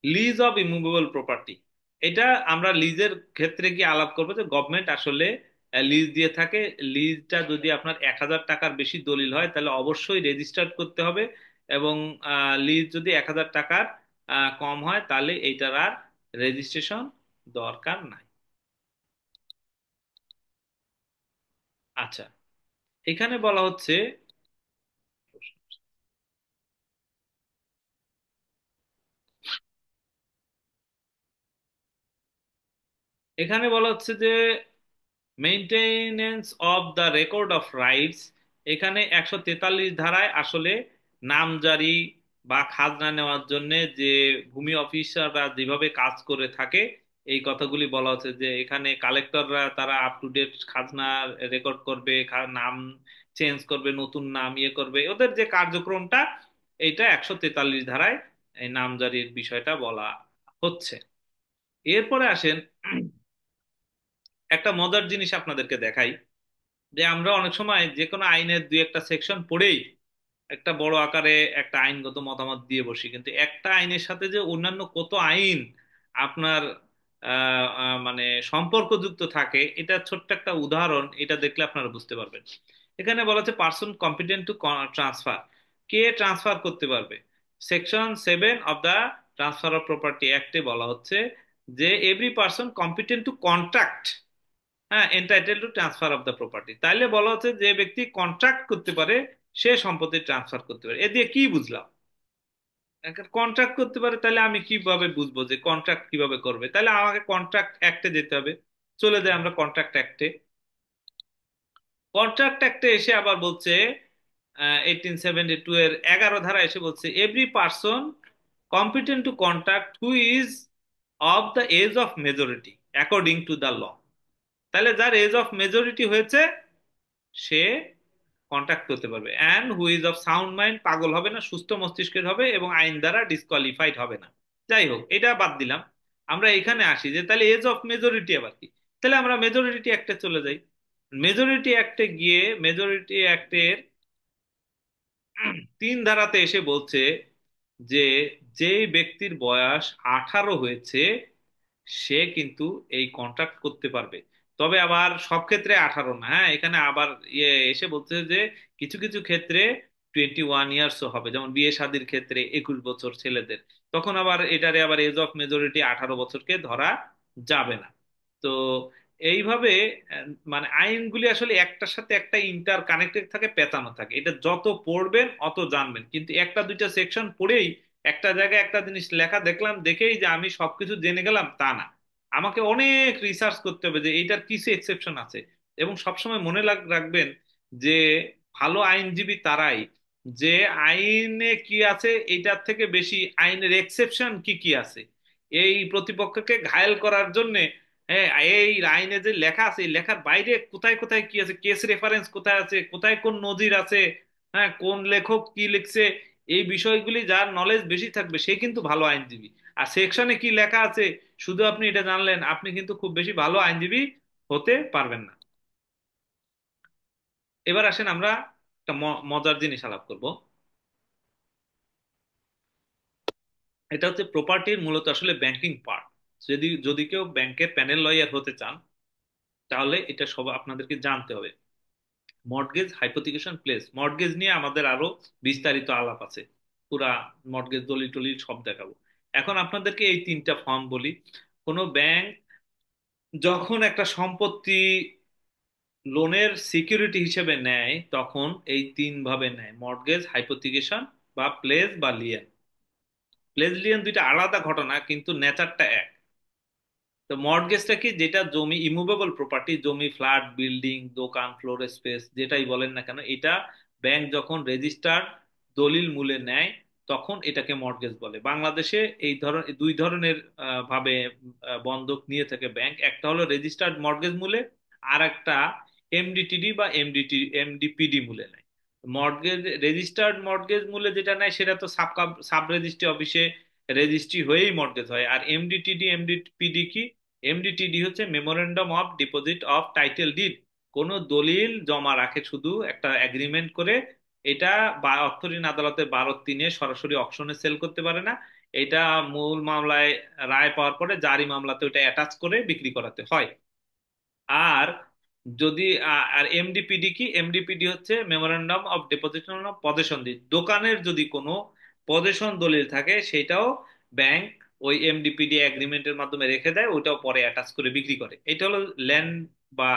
লিজ অফ ইমুভেবল প্রপার্টি, এটা আমরা লিজের ক্ষেত্রে কি আলাপ করবো, যে গভর্নমেন্ট আসলে লিজ দিয়ে থাকে। লিজটা যদি আপনার 1,000 টাকার বেশি দলিল হয়, তাহলে অবশ্যই রেজিস্টার্ড করতে হবে। এবং লিজ যদি 1,000 টাকার কম হয়, তাহলে এইটার আর রেজিস্ট্রেশন দরকার নাই। আচ্ছা, এখানে বলা হচ্ছে, এখানে বলা হচ্ছে যে maintenance of the record of rights, এখানে 143 ধারায় আসলে নামজারি বা খাজনা নেওয়ার জন্য যে ভূমি অফিসাররা যেভাবে কাজ করে থাকে, এই কথাগুলি বলা হচ্ছে, যে এখানে কালেক্টররা তারা আপ টু ডেট খাজনা রেকর্ড করবে, নাম চেঞ্জ করবে, নতুন নাম ইয়ে করবে, ওদের যে কার্যক্রমটা, এইটা 143 ধারায় এই নামজারির বিষয়টা বলা হচ্ছে। এরপরে আসেন, একটা মজার জিনিস আপনাদেরকে দেখাই, যে আমরা অনেক সময় যে কোনো আইনের দুই একটা সেকশন পড়েই একটা বড় আকারে একটা আইনগত মতামত দিয়ে বসি, কিন্তু একটা আইনের সাথে যে অন্যান্য কত আইন আপনার মানে সম্পর্কযুক্ত থাকে, এটা ছোট্ট একটা উদাহরণ, এটা দেখলে আপনারা বুঝতে পারবেন। এখানে বলা হচ্ছে পার্সন কম্পিটেন্ট টু ট্রান্সফার, কে ট্রান্সফার করতে পারবে। Section 7 of the transfer of property অ্যাক্টে বলা হচ্ছে যে every person competent to contract, হ্যাঁ, entitled to transfer of the property, তাইলে বলা হচ্ছে যে ব্যক্তি কন্ট্রাক্ট করতে পারে সে সম্পত্তি ট্রান্সফার করতে পারে। এ দিয়ে কি বুঝলাম? কন্ট্রাক্ট করতে পারে, তাহলে আমি কিভাবে বুঝবো যে কন্ট্রাক্ট কিভাবে করবে? তাহলে আমাকে কন্ট্রাক্ট অ্যাক্টে যেতে হবে। চলে যাই আমরা কন্ট্রাক্ট অ্যাক্টে। কন্ট্রাক্ট অ্যাক্টে এসে আবার বলছে 1872 এর 11 ধারা এসে বলছে every person competent to contract who is of the age of majority according to the law. তাহলে যার এজ অফ মেজরিটি হয়েছে সে কন্ট্যাক্ট করতে পারবে, and who is of sound mind, পাগল হবে না, সুস্থ মস্তিষ্কের হবে, এবং আইন দ্বারা ডিসকোয়ালিফাইড হবে না। যাই হোক, এটা বাদ দিলাম। আমরা এখানে আসি যে তাহলে এজ অফ মেজরিটি আবার কি। তাহলে আমরা মেজরিটি অ্যাক্টে চলে যাই। মেজরিটি অ্যাক্টে গিয়ে মেজরিটি অ্যাক্টের 3 ধারাতে এসে বলছে যে যেই ব্যক্তির বয়স 18 হয়েছে সে কিন্তু এই কন্ট্রাক্ট করতে পারবে। তবে আবার সব ক্ষেত্রে 18 না, হ্যাঁ, এখানে আবার এসে বলছে যে কিছু কিছু ক্ষেত্রে 21 ইয়ার্সও হবে, যেমন বিয়ে শাদীর ক্ষেত্রে 21 বছর ছেলেদের, তখন আবার এটারে আবার এজ অফ মেজরিটি 18 বছরকে ধরা যাবে না। তো এইভাবে মানে আইনগুলি আসলে একটার সাথে একটা ইন্টার কানেক্টেড থাকে, পেঁচানো থাকে। এটা যত পড়বেন অত জানবেন, কিন্তু একটা দুইটা সেকশন পড়েই একটা জায়গায় একটা জিনিস লেখা দেখলাম দেখেই যে আমি সবকিছু জেনে গেলাম তা না। আমাকে অনেক রিসার্চ করতে হবে যে এইটার কিছু এক্সেপশন আছে। এবং সবসময় মনে রাখবেন যে ভালো আইনজীবী তারাই যে আইনে কি আছে এইটার থেকে বেশি আইনের এক্সেপশন কি কি আছে এই প্রতিপক্ষকে ঘায়েল করার জন্য। হ্যাঁ, এই আইনে যে লেখা আছে এই লেখার বাইরে কোথায় কোথায় কি আছে, কেস রেফারেন্স কোথায় আছে, কোথায় কোন নজির আছে, হ্যাঁ, কোন লেখক কি লিখছে, এই বিষয়গুলি যার নলেজ বেশি থাকবে সে কিন্তু ভালো আইনজীবী। আর সেকশনে কি লেখা আছে শুধু আপনি এটা জানলেন, আপনি কিন্তু খুব বেশি ভালো আইনজীবী হতে পারবেন না। এবার আসেন আমরা একটা মজার জিনিস আলাপ করব। এটা হচ্ছে প্রপার্টির মূলত আসলে ব্যাংকিং পার্ট। যদি যদি কেউ ব্যাংকের প্যানেল লয়ার হতে চান তাহলে এটা সব আপনাদেরকে জানতে হবে। Mortgage, হাইপোথিকেশন, place. মর্টগেজ নিয়ে আমাদের আরো বিস্তারিত আলাপ আছে, পুরা মর্টগেজ দলিল টলিল সব দেখাবো। এখন আপনাদেরকে এই 3টা ফর্ম বলি। কোনো ব্যাংক যখন একটা সম্পত্তি লোনের সিকিউরিটি হিসেবে নেয় তখন এই 3 ভাবে নেয়: মর্টগেজ, হাইপোথিকেশন, বা প্লেস বা লিয়েন। প্লেস লিয়েন দুইটা আলাদা ঘটনা কিন্তু নেচারটা এক। তো মর্টগেজটা কি, যেটা জমি ইমুভেবল প্রপার্টি, জমি, ফ্ল্যাট, বিল্ডিং, দোকান, ফ্লোর স্পেস যেটাই বলেন না কেন, এটা ব্যাংক যখন রেজিস্টার্ড দলিল মূলে নেয় তখন এটাকে মর্টগেজ বলে। বাংলাদেশে এই দুই ধরনের ভাবে বন্ধক নিয়ে থাকে ব্যাংক। একটা হলো রেজিস্টার্ড মর্টগেজ মূলে, আর একটা এমডিটিডি বা এমডিপিডি মূলে নেয়। মর্টগেজ, রেজিস্টার্ড মর্টগেজ মূলে যেটা নেয় সেটা তো সাব রেজিস্ট্রি অফিসে রেজিস্ট্রি হয়েই মর্টগেজ হয়। আর এমডিটিডি এমডিপিডি কি? এমডিটিডি হচ্ছে memorandum of deposit of title did. কোন দলিল জমা রাখে শুধু একটা এগ্রিমেন্ট করে। এটা বা অর্থঋণ আদালতে 12-3 সরাসরি অকশনে সেল করতে পারে না। এটা মূল মামলায় রায় পাওয়ার পরে জারি মামলাতে ওটা অ্যাটাচ করে বিক্রি করাতে হয়। আর যদি আর এমডিপিডি কি? এমডিপিডি হচ্ছে memorandum of deposition of possession did. দোকানের যদি কোনো পজেশন দলিল থাকে সেটাও ব্যাংক ওই এমডিপিডি এগ্রিমেন্টের মাধ্যমে রেখে দেয়, ওইটাও পরে অ্যাটাচ করে বিক্রি করে। এটা হলো ল্যান্ড বা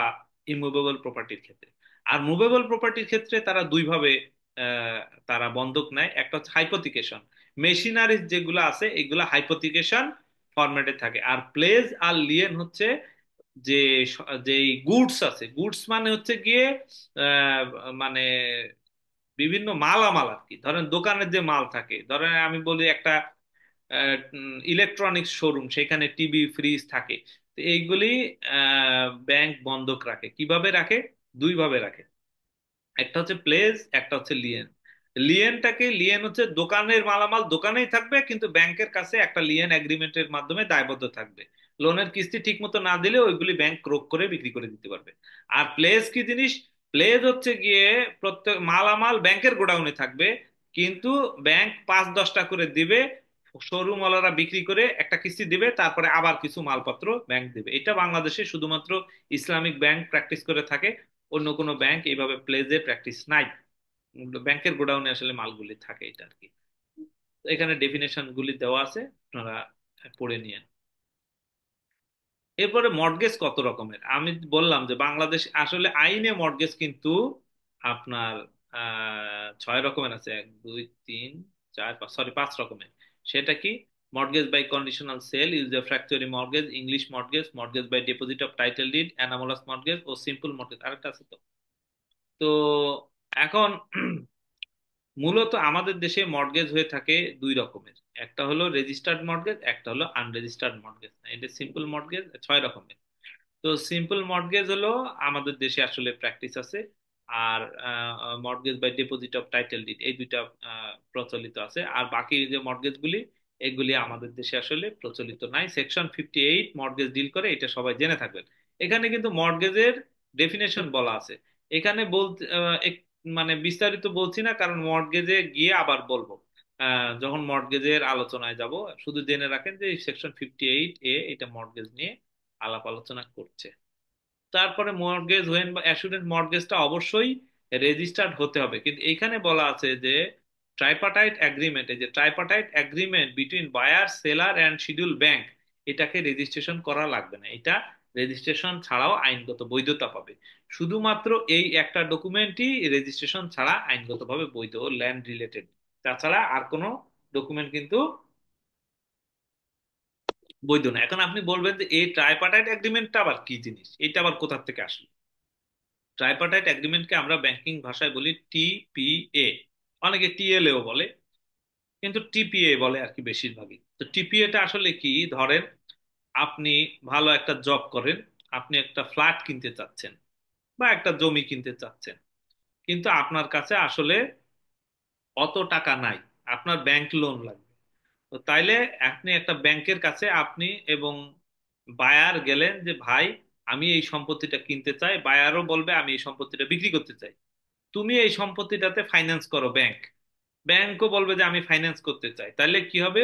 ইমুভেবল প্রপার্টির ক্ষেত্রে। আর মুভেবল প্রপার্টির ক্ষেত্রে তারা 2 ভাবে আহ, তারা বন্ধক নেয়। একটা হচ্ছে হাইপোথিকেশন, মেশিনারিজ যেগুলো আছে এগুলো হাইপোথিকেশন ফরম্যাটে থাকে। আর প্লেজ আর লিয়েন হচ্ছে যে যেই গুডস আছে, গুডস মানে হচ্ছে গিয়ে আহ, মানে বিভিন্ন মালামাল আর কি। ধরেন দোকানের যে মাল থাকে, ধরেন আমি বলি একটা ইলেকট্রনিক্স শোরুম, সেখানে টিভি ফ্রিজ থাকে। তো এইগুলি ব্যাংক বন্ধক রাখে। কিভাবে রাখে? 2 ভাবে রাখে। একটা হচ্ছে প্লেজ, একটা হচ্ছে লিয়েন। লিয়েনটাকে, লিয়েন হচ্ছে দোকানের মালামাল দোকানেই থাকবে কিন্তু ব্যাংকের কাছে একটা লিয়েন এগ্রিমেন্টের মাধ্যমে দায়বদ্ধ থাকবে। লোনের কিস্তি ঠিক মতো না দিলে ওইগুলি ব্যাংক ক্রোক করে বিক্রি করে দিতে পারবে। আর প্লেজ কি জিনিস? প্লেজ হচ্ছে গিয়ে প্রত্যেক মালামাল ব্যাংকের গোডাউনে থাকবে কিন্তু ব্যাংক 5-10টা করে দিবে, শোরুম ওয়ালারা বিক্রি করে একটা কিস্তি দিবে, তারপরে আবার কিছু মালপত্র ব্যাংক দিবে। এটা বাংলাদেশে শুধুমাত্র ইসলামিক ব্যাংক প্র্যাকটিস করে থাকে, অন্য কোনো ব্যাংক এইভাবে প্লেজে প্র্যাকটিস নাই। ব্যাংকের গোডাউনে আসলে মালগুলি থাকে, এটা আর কি। তো এখানে ডেফিনেশন গুলি দেওয়া আছে, আপনারা পড়ে নিয়ে। এরপরে মর্টগেজ কত রকমের আমি বললাম যে বাংলাদেশ আসলে আইনে মর্টগেজ কিন্তু আপনার 6 রকমের আছে, 1 2 3 4 5, সরি 5 রকমের। সেটা কি? Mortgage by conditional sale, usufructuary mortgage, English mortgage, mortgage by deposit of title deed, anomalous mortgage ও সিম্পল মর্টগেজ। আরেকটা আছে তো। তো এখন মূলত আমাদের দেশে মর্টগেজ হয়ে থাকে 2 রকমের। একটা হলো রেজিস্টার্ড মর্টগেজ, একটা হলো আনরেজিস্টার্ড মর্টগেজ। এটা সিম্পল মর্টগেজ 6 রকমের। তো সিম্পল মর্টগেজ হলো আমাদের দেশে আসলে প্র্যাকটিস আছে। আর mortgage by deposit of title deed এই দুইটা প্রচলিত আছে। আর বাকি যে মর্টগেজ গুলি এগুলি আমাদের দেশে আসলে প্রচলিত নাই। সেকশন 58 মর্টগেজ ডিল করে, এটা সবাই জেনে থাকবেন। এখানে কিন্তু মর্টগেজের ডেফিনেশন বলা আছে। এখানে বলতে মানে বিস্তারিত বলছি না, কারণ মর্টগেজে গিয়ে আবার বলবো যখন মর্টগেজের আলোচনায় যাব। শুধু জেনে রাখেন যে সেকশন 58 এটা মর্টগেজ নিয়ে আলাপ আলোচনা করছে। তারপরে মর্টগেজ হোয়েন বা অ্যাসুরেন্স মর্টগেজটা অবশ্যই রেজিস্টার্ড হতে হবে, কিন্তু এইখানে বলা আছে যে ট্রাইপার্টাইট এগ্রিমেন্ট, এই যে tripartite agreement between buyer seller and schedule bank, এটাকে রেজিস্ট্রেশন করা লাগবে না। এটা রেজিস্ট্রেশন ছাড়াও আইনগত বৈধতা পাবে। শুধুমাত্র এই একটা ডকুমেন্টই রেজিস্ট্রেশন ছাড়া আইনগতভাবে বৈধ, ল্যান্ড রিলেটেড। তাছাড়া আর কোনো ডকুমেন্ট কিন্তু বৈধ না। এখন আপনি বলবেন যে এই ট্রাইপার্টাইট এগ্রিমেন্টটা আবার কি জিনিস, এটা আবার কোথা থেকে আসলো? ট্রাইপার্টাইট এগ্রিমেন্টকে আমরা ব্যাংকিং ভাষায় বলি টিপিএ, অনেকে টিএলএও বলে, কিন্তু টিপিএ বলে আর কি বেশিরভাগই। তো টিপিএটা আসলে কি? ধরেন আপনি ভালো একটা জব করেন, আপনি একটা ফ্ল্যাট কিনতে চাচ্ছেন বা একটা জমি কিনতে চাচ্ছেন, কিন্তু আপনার কাছে আসলে অত টাকা নাই, আপনার ব্যাংক লোন লাগবে। তো তাইলে আপনি একটা ব্যাংকের কাছে আপনি এবং বায়ার গেলেন যে ভাই আমি এই সম্পত্তিটা কিনতে চাই, বায়ারও বলবে আমি এই সম্পত্তিটা বিক্রি করতে চাই, তুমি এই সম্পত্তিটাতে ফাইন্যান্স করো। ব্যাংকও বলবে যে আমি ফাইন্যান্স করতে চাই। তাহলে কি হবে?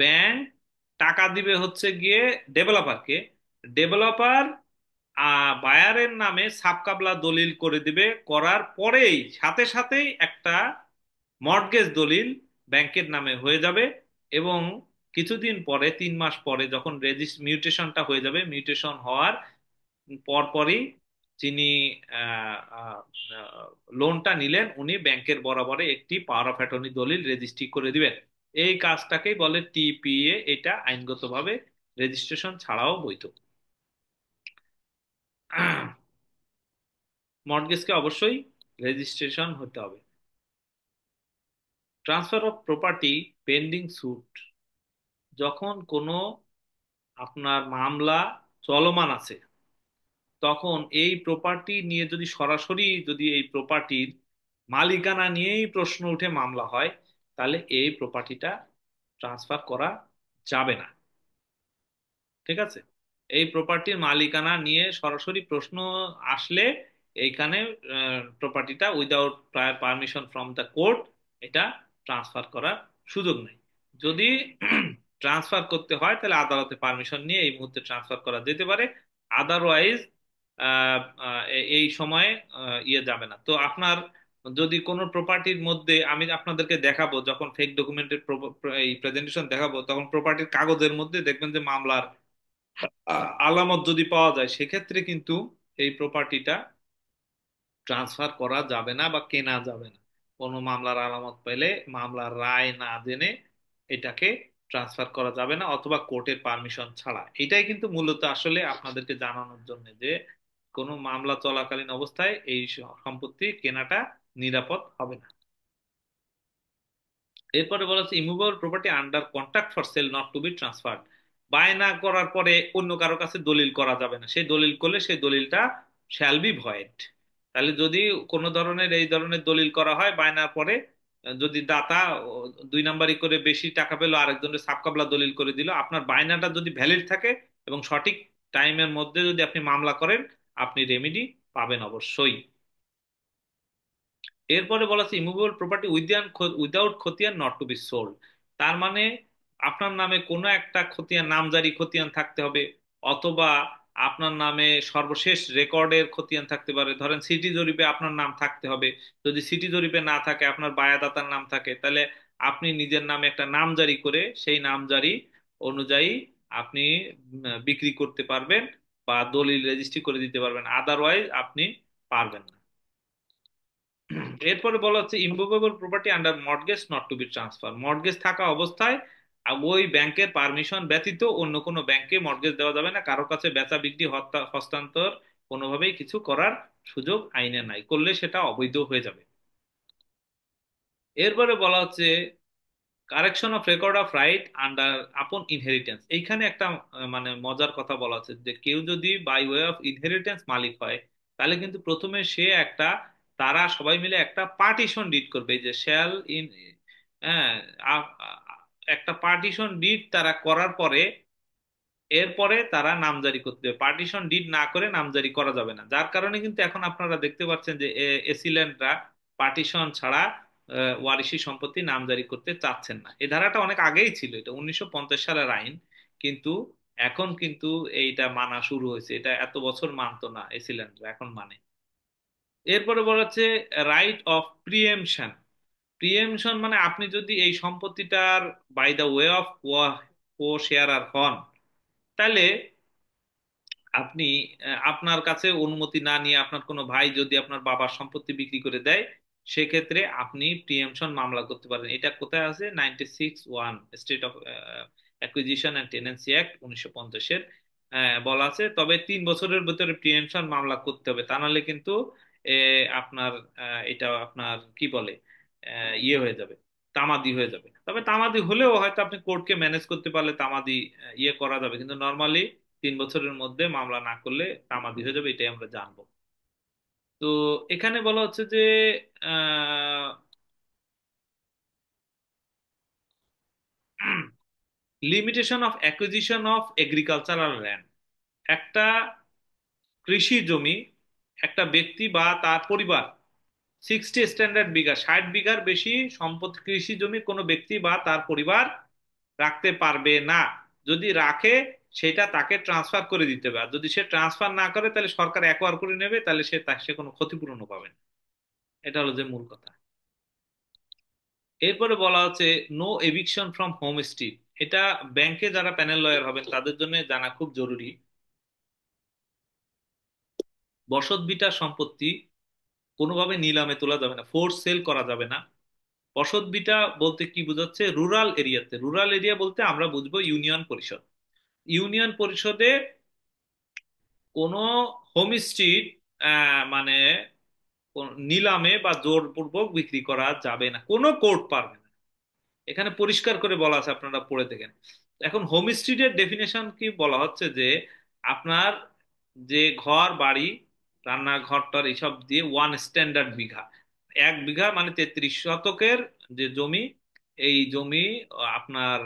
ব্যাংক টাকা দিবে হচ্ছে গিয়ে ডেভেলপারকে, ডেভেলপার বায়ারের নামে সাবকাবলা দলিল করে দিবে, করার পরেই সাথে সাথেই একটা মর্টগেজ দলিল ব্যাংকের নামে হয়ে যাবে। এবং কিছুদিন পরে, 3 মাস পরে যখন মিউটেশনটা হয়ে যাবে, মিউটেশন হওয়ার পরপরই যিনি লোনটা নিলেন উনি ব্যাংকের বরাবরে একটি পাওয়ার অফ অ্যাটর্নি দলিল রেজিস্ট্রি করে দিবেন। এই কাজটাকেই বলে টিপিএ। এটা আইনগতভাবে রেজিস্ট্রেশন ছাড়াও বৈধ। মর্টগেজকে অবশ্যই রেজিস্ট্রেশন হতে হবে। Transfer of property pending suit, যখন কোনো আপনার মামলা চলমান আছে, তখন এই প্রপার্টি নিয়ে যদি সরাসরি যদি এই প্রপার্টির মালিকানা নিয়েই প্রশ্ন উঠে মামলা হয়, তাহলে এই প্রপার্টিটা ট্রান্সফার করা যাবে না। ঠিক আছে? এই প্রপার্টির মালিকানা নিয়ে সরাসরি প্রশ্ন আসলে এইখানে প্রপার্টিটা without prior permission from the court এটা ট্রান্সফার করার সুযোগ নেই। যদি ট্রান্সফার করতে হয় তাহলে আদালতে পারমিশন নিয়ে এই মুহূর্তে ট্রান্সফার করা যেতে পারে। আদারওয়াইজ এই সময়ে ইয়ে যাবে না। তো আপনার যদি কোনো প্রপার্টির মধ্যে, আমি আপনাদেরকে দেখাবো যখন ফেক ডকুমেন্টের এই প্রেজেন্টেশন দেখাবো, তখন প্রপার্টির কাগজের মধ্যে দেখবেন যে মামলার আলামত যদি পাওয়া যায়, সেক্ষেত্রে কিন্তু এই প্রপার্টিটা ট্রান্সফার করা যাবে না বা কেনা যাবে না। কোনো মামলার আলামত পেলে মামলার রায় না জেনে এটাকে ট্রান্সফার করা যাবে না, অথবা কোর্টের পারমিশন ছাড়া। এটাই কিন্তু মূলত আসলে আপনাদেরকে জানানোর জন্য যে কোনো মামলা চলাকালীন অবস্থায় এই সম্পত্তি কেনাটা নিরাপদ হবে না। এরপরে বলা হচ্ছে immovable property under contract for sale not to be transferred, বায়না করার পরে অন্য কারো কাছে দলিল করা যাবে না। সেই দলিল করলে সেই দলিলটা শ্যাল বি ভয়েড। তাহলে যদি কোনো ধরনের এই ধরনের দলিল করা হয় বায়নার পরে, যদি দাতা 2 নাম্বারই করে বেশি টাকা পেলো, আরেকজনের সাবকাবলা দলিল করে দিল, আপনার বায়নাটা যদি ভ্যালিড থাকে এবং সঠিক টাইমের মধ্যে যদি আপনি মামলা করেন, আপনি রেমিডি পাবেন অবশ্যই। এরপরে বলা আছে ইমুভেবল প্রপার্টি উইদাউট খতিয়ান নট টু বি সোল্ড। তার মানে আপনার নামে কোনো একটা খতিয়ান, নামজারি খতিয়ান থাকতে হবে, অথবা আপনার নামে সর্বশেষ রেকর্ডের খতিয়ান থাকতে পারে। ধরেন সিটি জরিপে আপনার নাম থাকতে হবে। যদি সিটি জরিপে না থাকে, আপনার বায়াদাতার নাম থাকে, তাহলে আপনি নিজের নামে একটা নামজারি করে সেই নামজারি অনুযায়ী আপনি বিক্রি করতে পারবেন বা দলিল রেজিস্ট্রি করে দিতে পারবেন, আদারওয়াইজ আপনি পারবেন না। এরপরে বলা হচ্ছে immovable property under mortgage not to be transfer. Mortgage থাকা অবস্থায় ওই ব্যাংকের পারমিশন ব্যতীত অন্য কোনো ব্যাংকে মর্টগেজ দেওয়া যাবে না, কারো কাছে বেচা বিক্রি হস্তান্তর কোনোভাবেই কিছু করার সুযোগ আইনে নাই, করলে সেটা অবৈধ হয়ে যাবে। এরপরে বলা হচ্ছে correction of record of right under আপন ইনহেরিটেন্স। এইখানে একটা মানে মজার কথা বলা আছে যে কেউ যদি বাই ওয়ে অফ ইনহেরিটেন্স মালিক হয়, তাহলে কিন্তু প্রথমে সে একটা, তারা সবাই মিলে একটা পার্টিশন ডিড করবে, যে শ্যাল ইন, হ্যাঁ, একটা পার্টিশন ডিড তারা করার পরে এরপরে তারা নামজারি করতে হবে। পার্টিশন ডিড না করে নামজারি করা যাবে না, যার কারণে কিন্তু এখন আপনারা দেখতে পাচ্ছেন যে এসিল্যান্ডরা পার্টিশন ছাড়া ওয়ারিশি সম্পত্তি নামজারি করতে চাচ্ছেন না। এই ধারাটা অনেক আগেই ছিল, এটা 1950 সালের আইন, কিন্তু এখন কিন্তু এইটা মানা শুরু হয়েছে, এটা এত বছর মানতো না এসিল্যান্ডরা, এখন মানে। এরপরে বলা হচ্ছে রাইট অফ প্রিএমশন। প্রিএমশন মানে আপনি যদি এই সম্পত্তিটার বাই দ্য ওয়ে অফ কো শেয়ারার হন, তাহলে আপনি আপনার কাছে অনুমতি না নিয়ে আপনার কোনো ভাই যদি আপনার বাবার সম্পত্তি বিক্রি করে দেয়, সেক্ষেত্রে আপনি প্রিএমশন মামলা করতে পারেন। এটা কোথায় আছে? 96(1) state of acquisition and tenancy act 1950-এর বলা আছে। তবে 3 বছরের ভিতরে প্রিএমশন মামলা করতে হবে, তা নাহলে কিন্তু আপনার এটা আপনার কি বলে ইয়ে হয়ে যাবে, তামাদি হয়ে যাবে। তবে তামাদি হলেও হয়তো আপনি কোর্টকে ম্যানেজ করতে পারলে তামাদি ইয়ে করা যাবে, কিন্তু নর্মালি 3 বছরের মধ্যে মামলা না করলে তামাদি হয়ে যাবে, এটাই আমরা জানবো। তো এখানে বলা হচ্ছে যে limitation of acquisition of agricultural land. একটা কৃষি জমি একটা ব্যক্তি বা তার পরিবার 60 স্ট্যান্ডার্ড বিঘা, 60 বিঘার বেশি সম্পত্তি কৃষি জমি কোনো ব্যক্তি বা তার পরিবার রাখতে পারবে না। যদি রাখে সেটা তাকে ট্রান্সফার করে দিতে হবে, আর যদি সে ট্রান্সফার না করে তাহলে সরকার অ্যাকোয়ার করে নেবে, তাহলে সে কোনো ক্ষতিপূরণও পাবে না। এটা হলো যে মূল কথা। এরপরে বলা হচ্ছে no eviction from home street. এটা ব্যাংকে যারা প্যানেল লয়ার হবেন তাদের জন্য জানা খুব জরুরি। বসত ভিটার সম্পত্তি কোনোভাবে নিলামে তোলা যাবে না, ফোর্স সেল করা যাবে না। বসত ভিটা বলতে কি বোঝাচ্ছে? রুরাল এরিয়াতে, রুরাল এরিয়া বলতে আমরা বুঝবো ইউনিয়ন পরিষদ। ইউনিয়ন পরিষদে কোনো হোম স্ট্রিট মানে নিলামে বা জোরপূর্বক বিক্রি করা যাবে না, কোনো কোর্ট পারবে না। এখানে পরিষ্কার করে বলা আছে, আপনারা পড়ে দেখেন। এখন হোম স্ট্রিটের ডেফিনেশন কি বলা হচ্ছে যে আপনার যে ঘর বাড়ি রান্নাঘরটার এইসব দিয়ে 1 স্ট্যান্ডার্ড বিঘা, 1 বিঘা মানে 33 শতকের যে জমি, এই জমি আপনার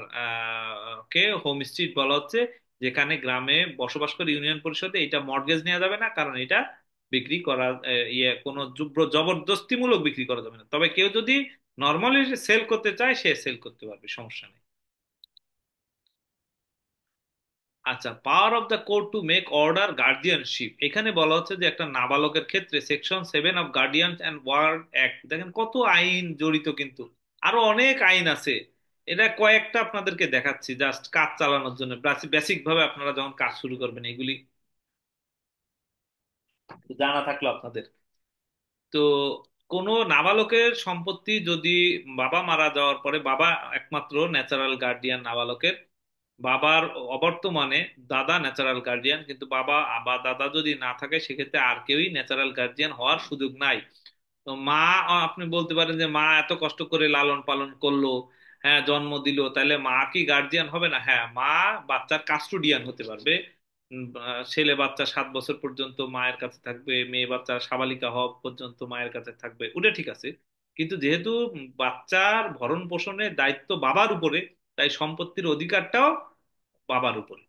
কে হোম স্ট্রিট বলা হচ্ছে। যেখানে গ্রামে বসবাস করে ইউনিয়ন পরিষদে, এটা মর্টগেজ নেওয়া যাবে না, কারণ এটা বিক্রি করা কোনো জবরদস্তিমূলক বিক্রি করা যাবে না। তবে কেউ যদি নর্মালি সেল করতে চায় সে সেল করতে পারবে, সমস্যা নেই। আচ্ছা, power of the court to make order guardianship. এখানে বলা হচ্ছে যে একটা নাবালকের ক্ষেত্রে section 7 of guardian and ward act, দেখেন কত আইন জড়িত, কিন্তু আরো অনেক আইন আছে। এটা কয়েকটা আপনাদেরকে দেখাচ্ছি জাস্ট কাজ চালানোর জন্য, বেসিক ভাবে আপনারা যখন কাজ শুরু করবেন এগুলি জানা থাকলো আপনাদের। তো কোনো নাবালকের সম্পত্তি যদি বাবা মারা যাওয়ার পরে, বাবা একমাত্র ন্যাচারাল গার্ডিয়ান নাবালকের, বাবার অবর্তমানে দাদা ন্যাচারাল গার্ডিয়ান, কিন্তু বাবা বা দাদা যদি না থাকে সেক্ষেত্রে আর কেউই ন্যাচারাল গার্ডিয়ান হওয়ার সুযোগ নাই। তো মা, আপনি বলতে পারেন যে মা এত কষ্ট করে লালন পালন করলো, হ্যাঁ জন্ম দিল, তাহলে মা কি গার্ডিয়ান হবে না? হ্যাঁ, মা বাচ্চার কাস্টোডিয়ান হতে পারবে। ছেলে বাচ্চা 7 বছর পর্যন্ত মায়ের কাছে থাকবে, মেয়ে বাচ্চা সাবালিকা হওয়া পর্যন্ত মায়ের কাছে থাকবে, ওটা ঠিক আছে। কিন্তু যেহেতু বাচ্চার ভরণ পোষণের দায়িত্ব বাবার উপরে, তাই সম্পত্তির অধিকারটাও বাবার উপরে।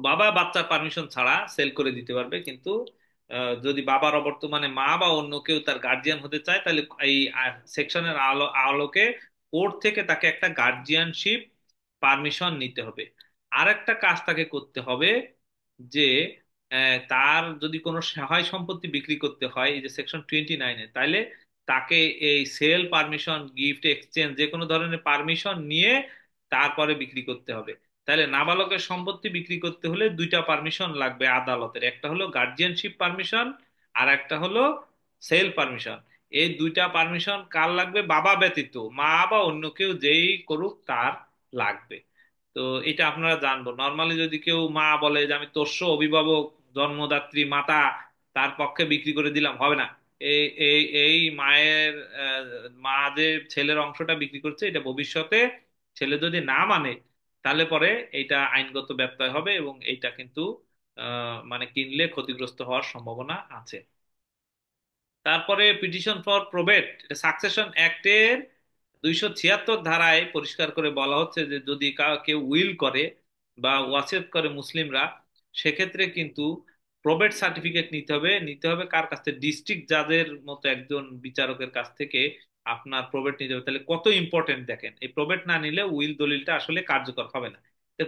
বাবা বাচ্চার পারমিশন ছাড়া সেল করে দিতে পারবে, কিন্তু যদি বাবার অবর্তমানে মা বা অন্য কেউ তার গার্জিয়ান হতে চায়, তাহলে এই সেকশনের আলোকে কোর্ট থেকে তাকে একটা গার্জিয়ানশিপ পারমিশন নিতে হবে। আর একটা কাজ তাকে করতে হবে যে তার যদি কোনো সহায় সম্পত্তি বিক্রি করতে হয়, এই যে সেকশন 29-এ, তাইলে তাকে এই সেল পারমিশন, গিফট এক্সচেঞ্জ, যে কোনো ধরনের পারমিশন নিয়ে তারপরে বিক্রি করতে হবে। তাহলে নাবালকের সম্পত্তি বিক্রি করতে হলে দুইটা পারমিশন লাগবে আদালতের, একটা হলো গার্জিয়ানশিপ পারমিশন আর একটা হলো সেল পারমিশন। এই দুইটা পারমিশন কার লাগবে? বাবা ব্যতীত মা বা অন্য কেউ যেই করুক তার লাগবে। তো এটা আপনারা জানবো, নর্মালি যদি কেউ মা বলে যে আমি তোর অভিভাবক, জন্মদাত্রী মাতা, তার পক্ষে বিক্রি করে দিলাম, হবে না। এই এই এই মায়ের মা যে ছেলের অংশটা বিক্রি করছে, এটা ভবিষ্যতে ছেলে যদি না মানে তাহলে পরে এইটা আইনগত ব্যত্যয় হবে, এবং এইটা কিন্তু মানে কিনলে ক্ষতিগ্রস্ত হওয়ার সম্ভাবনা আছে। তারপরে পিটিশন ফর প্রবেট, এটা সাকসেশন অ্যাক্টের 276 ধারায় পরিষ্কার করে বলা হচ্ছে যে যদি কেউ উইল করে বা ওয়াসিয়ত করে মুসলিমরা, সেক্ষেত্রে কিন্তু প্রবেট সার্টিফিকেট নিতে হবে কার কাছ থেকে? ডিস্ট্রিক্ট জাজের মতো একজন বিচারকের কাছ থেকে আপনার প্রবেট নিতে হবে। তাহলে কত ইম্পর্টেন্ট দেখেন, এই প্রবেট না নিলে উইল দলিলটা আসলে কার্যকর হবে না।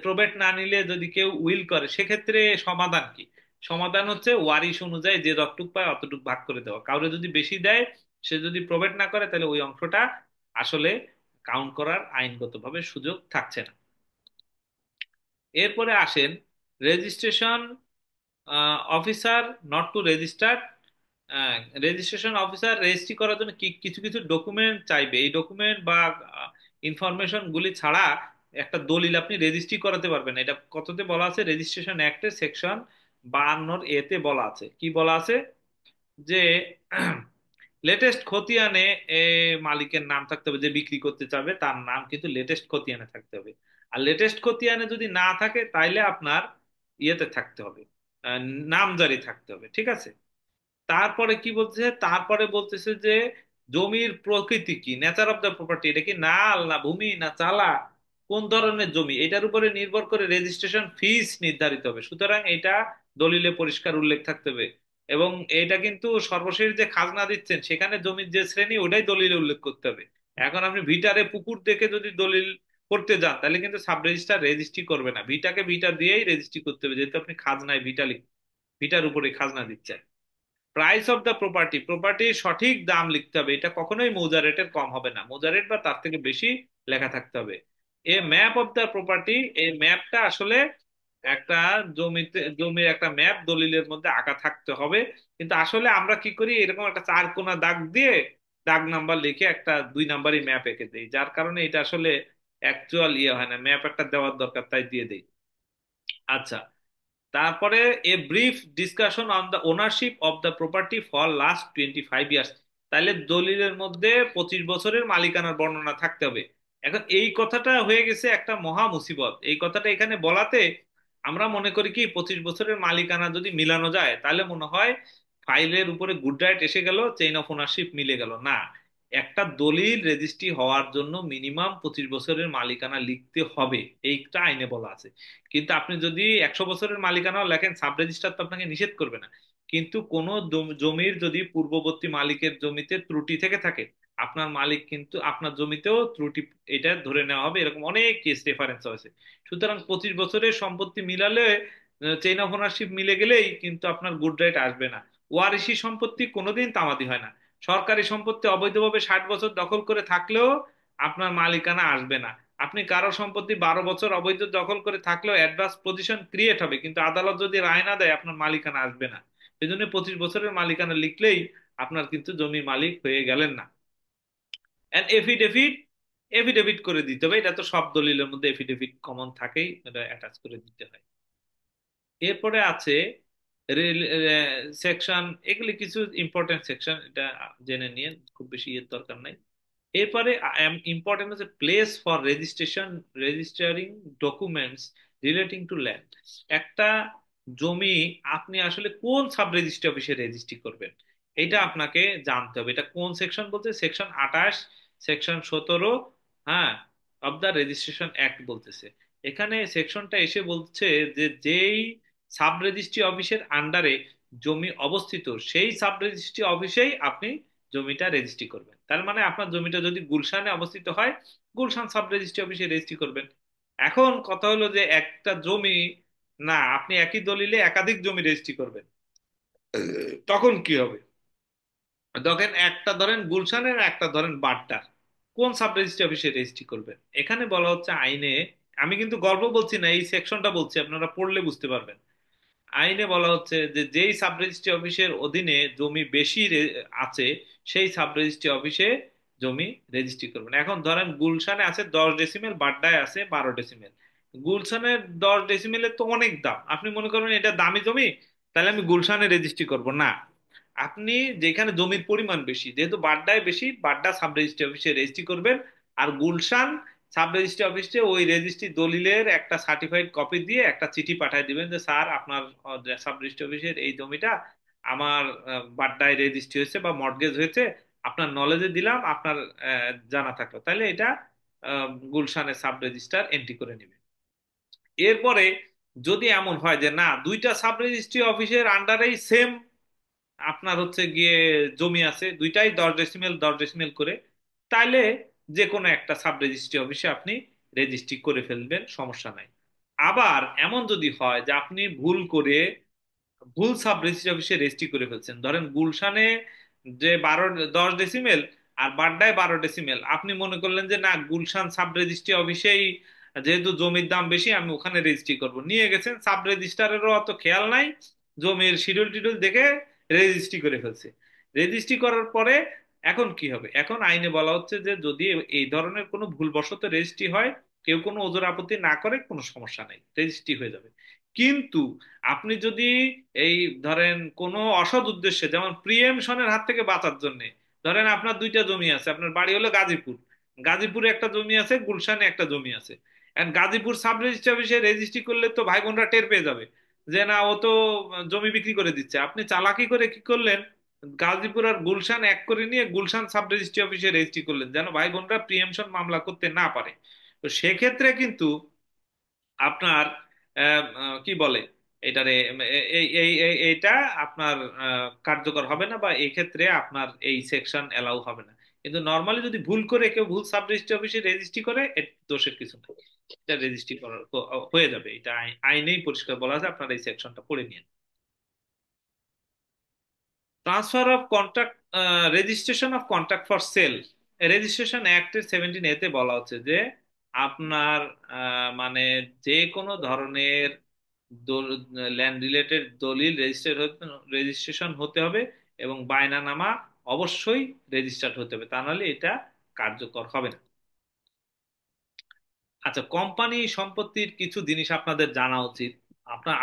প্রবেট না নিলে যদি কেউ উইল করে, সেক্ষেত্রে সমাধান কি? সমাধান হচ্ছে ওয়ারিশ অনুযায়ী যে যতটুক পায় অতটুক ভাগ করে দেওয়া। কাউরে যদি বেশি দেয়, সে যদি প্রবেট না করে, তাহলে ওই অংশটা আসলে কাউন্ট করার আইনগতভাবে সুযোগ থাকছে না। এরপরে আসেন registration officer not to register. Registration officer registry করার জন্য কি কিছু কিছু ডকুমেন্ট চাইবে। এই ডকুমেন্ট বা ইনফরমেশন গুলি ছাড়া একটা দলিল আপনি রেজিস্ট্রি করাতে পারবেন না। এটা কততে বলা আছে? রেজিস্ট্রেশন অ্যাক্টের সেকশন 52 এতে বলা আছে, কি বলা আছে? যে লেটেস্ট খতিয়ানে এ মালিকের নাম থাকতে হবে, যে বিক্রি করতে চাবে তার নাম কিন্তু লেটেস্ট খতিয়ানে থাকতে হবে। আর লেটেস্ট খতিয়ানে যদি না থাকে তাইলে আপনার ইয়েতে থাকতে হবে, আহ, নামজারি থাকতে হবে, ঠিক আছে? তারপরে কি বলতেছে? তারপরে বলতেছে যে জমির প্রকৃতি কি, নেচার অফ দ্য প্রপার্টি, এটা কি নাল না ভূমি না চালা, কোন ধরনের জমি, এটার উপরে নির্ভর করে রেজিস্ট্রেশন ফিস নির্ধারিত হবে। সুতরাং এটা দলিলে পরিষ্কার উল্লেখ থাকতে হবে। এবং এটা কিন্তু সর্বশেষ যে খাজনা দিচ্ছেন সেখানে জমির যে শ্রেণী ওটাই দলিলে উল্লেখ করতে হবে। এখন আপনি ভিটারে পুকুর দেখে যদি দলিল করতে যান তাহলে কিন্তু সাব রেজিস্ট্রার রেজিস্ট্রি করবে না, ভিটাকে ভিটা দিয়েই রেজিস্ট্রি করতে হবে, যেহেতু আপনি খাজনায় ভিটার উপরে খাজনা দিচ্ছেন। প্রাইস অফ দ্য প্রপার্টি, প্রপার্টির সঠিক দাম লিখতে হবে, এটা কখনোই মৌজা রেটের কম হবে না, মৌজা রেট বা তার থেকে বেশি লেখা থাকতে হবে। এ ম্যাপ অফ দ্য প্রপার্টি, এই ম্যাপটা আসলে একটা জমির একটা ম্যাপ দলিলের মধ্যে আঁকা থাকতে হবে। কিন্তু আসলে আমরা কি করি, এরকম একটা চার কোনা দাগ দিয়ে দাগ নাম্বার লিখে একটা 2 নাম্বারই ম্যাপ এঁকে দেই, যার কারণে এটা আসলে অ্যাকচুয়াল ইয়ে হয় না, ম্যাপ একটা দেওয়ার দরকার তাই দিয়ে দেই। আচ্ছা, তারপরে a brief discussion on the ownership of the property for last 25 years, তাহলে দলিলের মধ্যে 25 বছরের মালিকানার বর্ণনা থাকতে হবে। এখন এই কথাটা হয়ে গেছে একটা মহা মুসিবত, এই কথাটা এখানে বলাতে আমরা মনে করি কি 25 বছরের মালিকানা যদি মিলানো যায় তাহলে মনে হয় ফাইলের উপরে গুড রাইট এসে গেল, চেইন অফ ওনারশিপ মিলে গেল। না, একটা দলিল রেজিস্ট্রি হওয়ার জন্য মিনিমাম 25 বছরের মালিকানা লিখতে হবে, এইটা আইনে বলা আছে। কিন্তু আপনি যদি 100 বছরের মালিকানাও লেখেন, সাব রেজিস্ট্রার তো আপনাকে নিষেধ করবে না। কিন্তু কোনো জমির যদি পূর্ববর্তী মালিকের জমিতে ত্রুটি থেকে থাকে, আপনার মালিক কিন্তু আপনার জমিতেও ত্রুটি, এটা ধরে নেওয়া হবে, এরকম অনেক কেস রেফারেন্স আছে। সুতরাং 25 বছরের সম্পত্তি মিলালে, চেইন অফ ওনারশিপ মিলে গেলেই কিন্তু আপনার গুড রাইট আসবে না। ওয়ারিশি সম্পত্তি কোনোদিন তামাদি হয় না। সরকারি সম্পত্তি অবৈধভাবে 60 বছর দখল করে থাকলেও আপনার মালিকানা আসবে না। আপনি কারো সম্পত্তি 12 বছর অবৈধ দখল করে থাকলেও অ্যাডভান্স পজিশন ক্রিয়েট হবে, কিন্তু আদালত যদি রায় না দেয় আপনার মালিকানা আসবে না। এই জন্য 25 বছরের মালিকানা লিখলেই আপনার কিন্তু জমির মালিক হয়ে গেলেন না। এন্ড এফিডেভিট, এফিডেভিট করে দিতে হবে, এটা তো সব দলিলের মধ্যে এফিডেভিট কমন থাকেই, এটা অ্যাটাচ করে দিতে হয়। এরপরে আছে সেকশন, এগুলি কিছু ইম্পর্টেন্ট সেকশন, এটা জেনে নিয়ে খুব বেশি ইয়ের দরকার নাই। এরপরে ইম্পর্টেন্ট হচ্ছে place for registration, registering documents relating to land. একটা জমি আপনি আসলে কোন সাব রেজিস্ট্রি অফিসে রেজিস্ট্রি করবেন, এটা আপনাকে জানতে হবে। এটা কোন সেকশন বলতে? সেকশন 28, সেকশন 17, হ্যাঁ, অব দ্য রেজিস্ট্রেশন অ্যাক্ট বলতেছে। এখানে সেকশনটা এসে বলছে যে যেই সাব রেজিস্ট্রি অফিসের আন্ডারে জমি অবস্থিত সেই সাব রেজিস্ট্রি অফিসেই আপনি জমিটা রেজিস্ট্রি করবেন। তার মানে আপনার জমিটা যদি গুলশানে অবস্থিত হয়, গুলশান সাব রেজিস্ট্রি অফিসে রেজিস্ট্রি করবেন। এখন কথা হলো যে একটা জমি, না আপনি একই দলিলে একাধিক জমি রেজিস্ট্রি করবেন, তখন কি হবে? দেখেন, একটা ধরেন গুলশানের, একটা ধরেন বাড্ডার, কোন সাব রেজিস্ট্রি অফিসে রেজিস্ট্রি করবেন? এখানে বলা হচ্ছে আইনে আমি কিন্তু গল্প বলছি না, এই সেকশনটা বলছি, আপনারা পড়লে বুঝতে পারবেন। আইনে বলা হচ্ছে যে যেই সাব রেজিস্ট্রি অফিসের অধীনে জমি বেশি আছে, সেই সাব রেজিস্ট্রি অফিসে জমি রেজিস্ট্রি করবেন। এখন ধরেন গুলশানে আছে 10 ডেসিমেল, বাড্ডায় আছে 12 ডেসিমেল। গুলশানের 10 ডেসিমেলের তো অনেক দাম, আপনি মনে করবেন এটা দামি জমি, তাহলে আমি গুলশানে রেজিস্ট্রি করব না। আপনি যেখানে জমির পরিমাণ বেশি, যেহেতু বাড্ডায় বেশি, বাড্ডা সাব রেজিস্ট্রি অফিসে রেজিস্ট্রি করবেন। আর গুলশান সাব রেজিস্ট্রি অফিসে ওই রেজিস্ট্রি দলিলের একটা সার্টিফাইড কপি দিয়ে একটা চিঠি পাঠিয়ে দিবেন যে স্যার আপনার সাব রেজিস্ট্রি অফিসের এই জমিটা আমার বাড্ডায় রেজিস্ট্রি হয়েছে বা মর্টগেজ হয়েছে, আপনার নলেজে দিলাম, আপনার জানা থাকলো, তাহলে এটা গুলশানের সাব রেজিস্ট্রার এন্ট্রি করে নেবে। এরপরে যদি এমন হয় যে না, দুইটা সাব রেজিস্ট্রি অফিসের আন্ডারেই সেম আপনার হচ্ছে গিয়ে জমি আছে, দুইটাই 10 ডেসিমেল 10 ডেসিমেল করে, তাইলে যে কোনো একটা সাব রেজিস্ট্রি অফিসে আপনি রেজিস্ট্রি করে ফেলবেন, সমস্যা নাই। আবার এমন যদি হয় যে আপনি ভুল করে ভুল সাব রেজিস্ট্রি অফিসে রেজিস্ট্রি করে ফেলছেন, ধরেন গুলশানে যে 10 ডেসিমেল আর বাড্ডায় 12 ডেসিমেল, আপনি মনে করলেন যে না, গুলশান সাব রেজিস্ট্রি অফিসেই যেহেতু জমির দাম বেশি আমি ওখানে রেজিস্ট্রি করব, নিয়ে গেছেন, সাব রেজিস্ট্রারেরও অত খেয়াল নাই, জমির শিডিউল টিডিউল দেখে রেজিস্ট্রি করে ফেলছে। রেজিস্ট্রি করার পরে এখন কি হবে? এখন আইনে বলা হচ্ছে যে যদি এই ধরনের কোনো ভুলবশত রেজিস্ট্রি হয়, কেউ কোনো ওজোর আপত্তি না করে, কোনো সমস্যা নাই, রেজিস্ট্রি হয়ে যাবে। কিন্তু আপনি যদি এই ধরেন কোনো অসৎ উদ্দেশ্যে, যেমন প্রিএমশনের হাত থেকে বাঁচার জন্য, ধরেন আপনার দুইটা জমি আছে, আপনার বাড়ি হলো গাজীপুর, গাজীপুরে একটা জমি আছে, গুলশানে একটা জমি আছে। এন্ড গাজীপুর সাব রেজিস্ট্রি অফিসে রেজিস্ট্রি করলে তো ভাই বোনরা টের পেয়ে যাবে যে না, ও তো জমি বিক্রি করে দিচ্ছে। আপনি চালাকি করে কি করলেন, গাজীপুর আর গুলশান এক করে নিয়ে গুলশান সাব রেজিস্ট্রি অফিসে রেজিস্ট্রি করলেন, যেন ভাই বোনরা প্রিএমশন মামলা করতে না পারে। তো সেক্ষেত্রে কিন্তু আপনার কি বলে এটারে, এইটা আপনার কার্যকর হবে না, বা এই ক্ষেত্রে আপনার এই সেকশন এলাও হবে না। কিন্তু নর্মালি যদি ভুল করে কেউ ভুল সাব রেজিস্ট্রি অফিসে রেজিস্ট্রি করে, এর দোষের কিছু নেই, এটা রেজিস্ট্রি করার হয়ে যাবে। এটা আইনেই পরিষ্কার বলা আছে, আপনার এই সেকশনটা পড়ে নিন। Transfer of contract, registration of contract for sale, registration অ্যাক্টের 17A তে বলা হচ্ছে যে আপনার মানে যে কোনো ধরনের ল্যান্ড রিলেটেড দলিল রেজিস্ট্রেশন হতে হবে, এবং বায়নানামা অবশ্যই রেজিস্টার্ড হতে হবে, তা নাহলে এটা কার্যকর হবে না। আচ্ছা, কোম্পানি সম্পত্তির কিছু জিনিস আপনাদের জানা উচিত।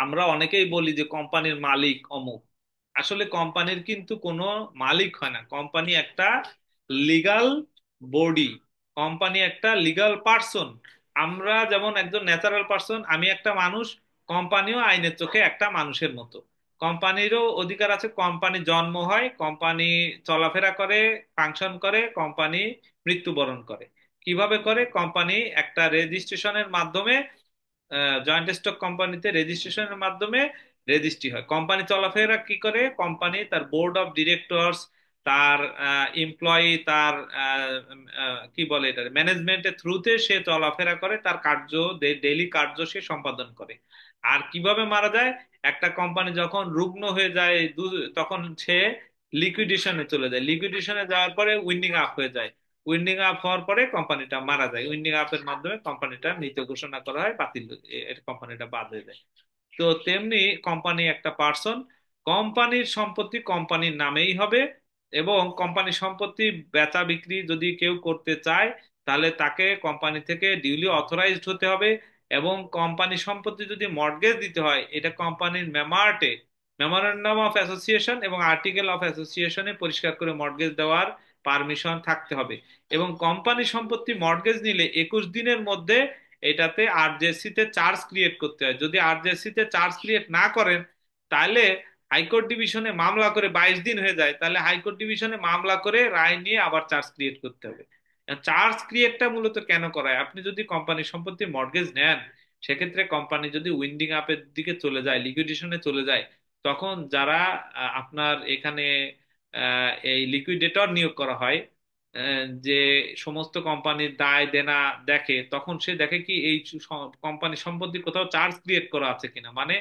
আমরা অনেকেই বলি যে কোম্পানির মালিক অমুক, আসলে কোম্পানির কিন্তু কোনো মালিক হয় না। কোম্পানি একটা লিগাল বডি, কোম্পানি একটা লিগাল পার্সন। আমরা যেমন একজন ন্যাচারাল পার্সন, আমি একটা মানুষ, কোম্পানিও আইনের চোখে একটা মানুষের মতো। কোম্পানিরও অধিকার আছে, কোম্পানি জন্ম হয়, কোম্পানি চলাফেরা করে, ফাংশন করে, কোম্পানি মৃত্যুবরণ করে। কিভাবে করে? কোম্পানি একটা রেজিস্ট্রেশনের মাধ্যমে, জয়েন্ট স্টক কোম্পানিতে রেজিস্ট্রেশনের মাধ্যমে রেজিস্ট্রি হয়। কোম্পানি চলাফেরা কি করে? কোম্পানি তার বোর্ড অফ ডিরেক্টরস, তার এমপ্লয়ি, তার কি বলে এটা, ম্যানেজমেন্টের থ্রুতে সে চলাফেরা করে, তার কার্য, ডেইলি কার্য সে সম্পাদন করে। আর কিভাবে মারা যায়? একটা কোম্পানি যখন রুগ্ন হয়ে যায়, তখন সে লিকুইডেশনে চলে যায়, লিকুইডেশনে যাওয়ার পরে উইন্ডিং আপ হয়ে যায়, উইন্ডিং আপ হওয়ার পরে কোম্পানিটা মারা যায়, উইন্ডিং আপের মাধ্যমে কোম্পানিটা মৃত ঘোষণা করা হয়, বাতিল, কোম্পানিটা বাদ হয়ে যায়। তো তেমনি কোম্পানি একটা পার্সন, কোম্পানির সম্পত্তি কোম্পানির নামেই হবে, এবং কোম্পানির সম্পত্তি বেচা বিক্রি যদি কেউ করতে চায়, তাহলে তাকে কোম্পানি থেকে ডিউলি অথরাইজড হতে হবে। এবং কোম্পানির সম্পত্তি যদি মর্টগেজ দিতে হয়, এটা কোম্পানির মেমার্টে, মেমোরেন্ডাম অফ অ্যাসোসিয়েশন এবং আর্টিকেল অফ অ্যাসোসিয়েশনে পরিষ্কার করে মর্টগেজ দেওয়ার পারমিশন থাকতে হবে। এবং কোম্পানি সম্পত্তি মর্টগেজ নিলে 21 দিনের মধ্যে এটাতে আরজেসি তে চার্জ ক্রিয়েট করতে হয়। যদি আরজেসি তে চার্জ ক্রিয়েট না করেন, তাহলে হাইকোর্ট ডিভিশনে মামলা করে 22 দিন হয়ে যায়, তাহলে হাইকোর্ট ডিভিশনে মামলা করে রায় নিয়ে আবার চার্জ ক্রিয়েট করতে হবে। চার্জ ক্রিয়েটটা মূলত কেন করায়? আপনি যদি কোম্পানির সম্পত্তি মর্টগেজ নেন, সেক্ষেত্রে কোম্পানি যদি উইন্ডিং আপের দিকে চলে যায়, লিকুইডেশনে চলে যায়, তখন যারা আপনার এখানে এই লিকুইডেটর নিয়োগ করা হয়, যে সমস্ত কোম্পানির দায় দেনা দেখে, তখন সে দেখে কি এই কোম্পানির সম্পত্তি কোথাও চার্জ ক্রিয়েট করা আছে কিনা, মানে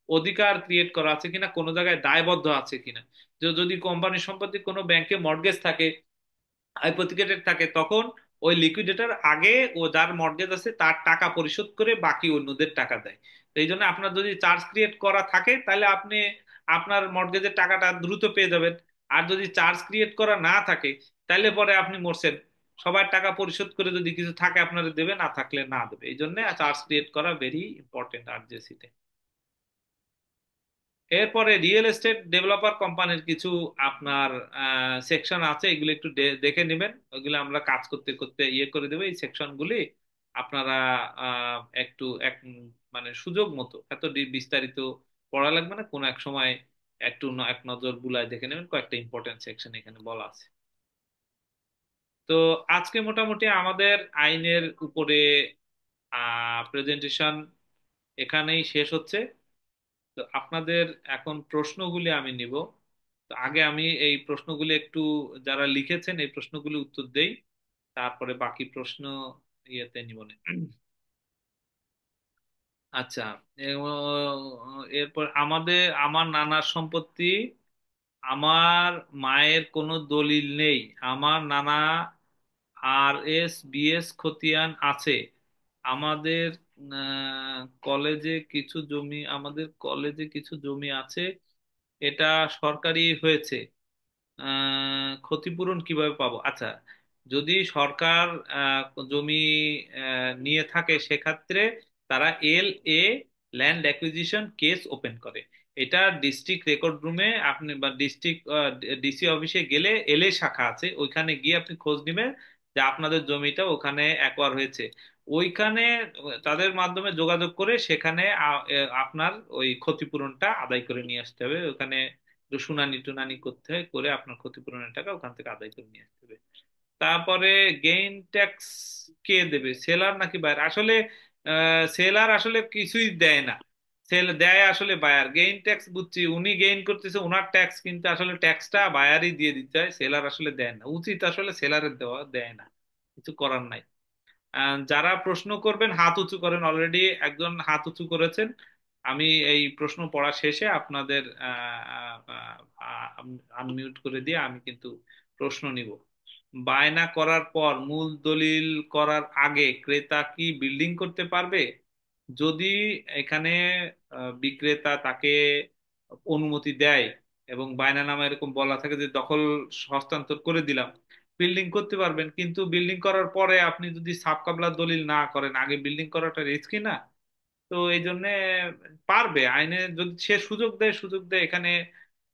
অধিকার ক্রিয়েট করা আছে কিনা, কোনো জায়গায় দায়বদ্ধ আছে কিনা। যদি কোম্পানির সম্পত্তি কোনো ব্যাংকে মর্টগেজ থাকে, হাইপোথিকেটেড থাকে, তখন ওই লিকুইডেটর আগে ও যার মর্টগেজ আছে তার টাকা পরিশোধ করে বাকি অন্যদের টাকা দেয়। তো এই জন্য আপনার যদি চার্জ ক্রিয়েট করা থাকে তাহলে আপনি আপনার মর্টগেজের টাকাটা দ্রুত পেয়ে যাবেন। আর যদি চার্জ ক্রিয়েট করা না থাকে তাহলে পরে আপনি মরছেন। সবার টাকা পরিশোধ করে যদি কিছু থাকে আপনারা দেবে, না থাকলে না দেবে। এই জন্য চার্জ ক্রিয়েট করা ভেরি ইম্পর্টেন্ট আরজেসিতে। এরপরে রিয়েল এস্টেট ডেভেলপার কোম্পানির কিছু আপনার সেকশন আছে, এগুলো একটু দেখে নেবেন। ওইগুলো আমরা কাজ করতে করতে ইয়ে করে দেবো। এই সেকশনগুলি আপনারা একটু মানে সুযোগ মতো এত বিস্তারিত পড়া লাগবে না, কোনো এক সময় একটু এক নজর বুলায় দেখে নেবেন, কয়েকটা ইম্পর্টেন্ট সেকশন এখানে বলা আছে। তো আজকে মোটামুটি আমাদের আইনের উপরে প্রেজেন্টেশন এখানেই শেষ হচ্ছে। তো আপনাদের এখন প্রশ্নগুলি আমি নিব। তো আগে আমি এই প্রশ্নগুলি একটু, যারা লিখেছেন এই প্রশ্নগুলি উত্তর দেই, তারপরে বাকি প্রশ্ন ইয়েতে নিব না। আচ্ছা, এরপর আমার নানার সম্পত্তি, আমার মায়ের কোনো দলিল নেই, আমার নানা RS BS খতিয়ান আছে, আমাদের কলেজে কিছু জমি আছে, এটা সরকারি হয়েছে, ক্ষতিপূরণ কিভাবে পাবো? আচ্ছা, যদি সরকার জমি নিয়ে থাকে সেক্ষেত্রে তারা LA land acquisition case open করে। এটা ডিস্ট্রিক্ট রেকর্ড রুমে আপনি বা ডিস্ট্রিক্ট DC অফিসে গেলে LA শাখা আছে, ওইখানে গিয়ে আপনি খোঁজ নেবেন যে আপনাদের জমিটা ওখানে অ্যাকোয়ার হয়েছে। ওইখানে তাদের মাধ্যমে যোগাযোগ করে সেখানে আপনার ওই ক্ষতিপূরণটা আদায় করে নিয়ে আসতে হবে। ওখানে একটু শুনানি টুনানি করতে হয়, করে আপনার ক্ষতিপূরণের টাকা ওখান থেকে আদায় করে নিয়ে আসতে হবে। তারপরে গেইন ট্যাক্স কে দেবে, সেলার নাকি বায়ার? আসলে সেলার আসলে কিছুই দেয় না, সেল দেয় আসলে বায়ার। গেইন ট্যাক্স বুঝছি, উনি গেইন করতেছে ওনার ট্যাক্স, কিন্তু আসলে ট্যাক্সটা বায়ারই দিয়ে দিতে হয়, সেলার আসলে দেয় না। উচিত আসলে সেলারের দেওয়া, দেয় না, কিছু করার নাই। যারা প্রশ্ন করবেন হাত উঁচু করেন, অলরেডি একজন হাত উঁচু করেছেন। আমি এই প্রশ্ন পড়া শেষে আপনাদের আনমিউট করে দিয়ে আমি কিন্তু প্রশ্ন নিব। বায়না করার পর মূল দলিল করার আগে ক্রেতা কি বিল্ডিং করতে পারবে? যদি এখানে বিক্রেতা তাকে অনুমতি দেয় এবং বায়নানামা এরকম বলা থাকে যে দখল হস্তান্তর করে দিলাম, বিল্ডিং করতে পারবেন। কিন্তু বিল্ডিং করার পরে আপনি যদি সাব কাবলা দলিল না করেন, আগে বিল্ডিং করাটা রিস্কি না? তো এই জন্য পারবে, আইনে যদি সে সুযোগ দেয় এখানে,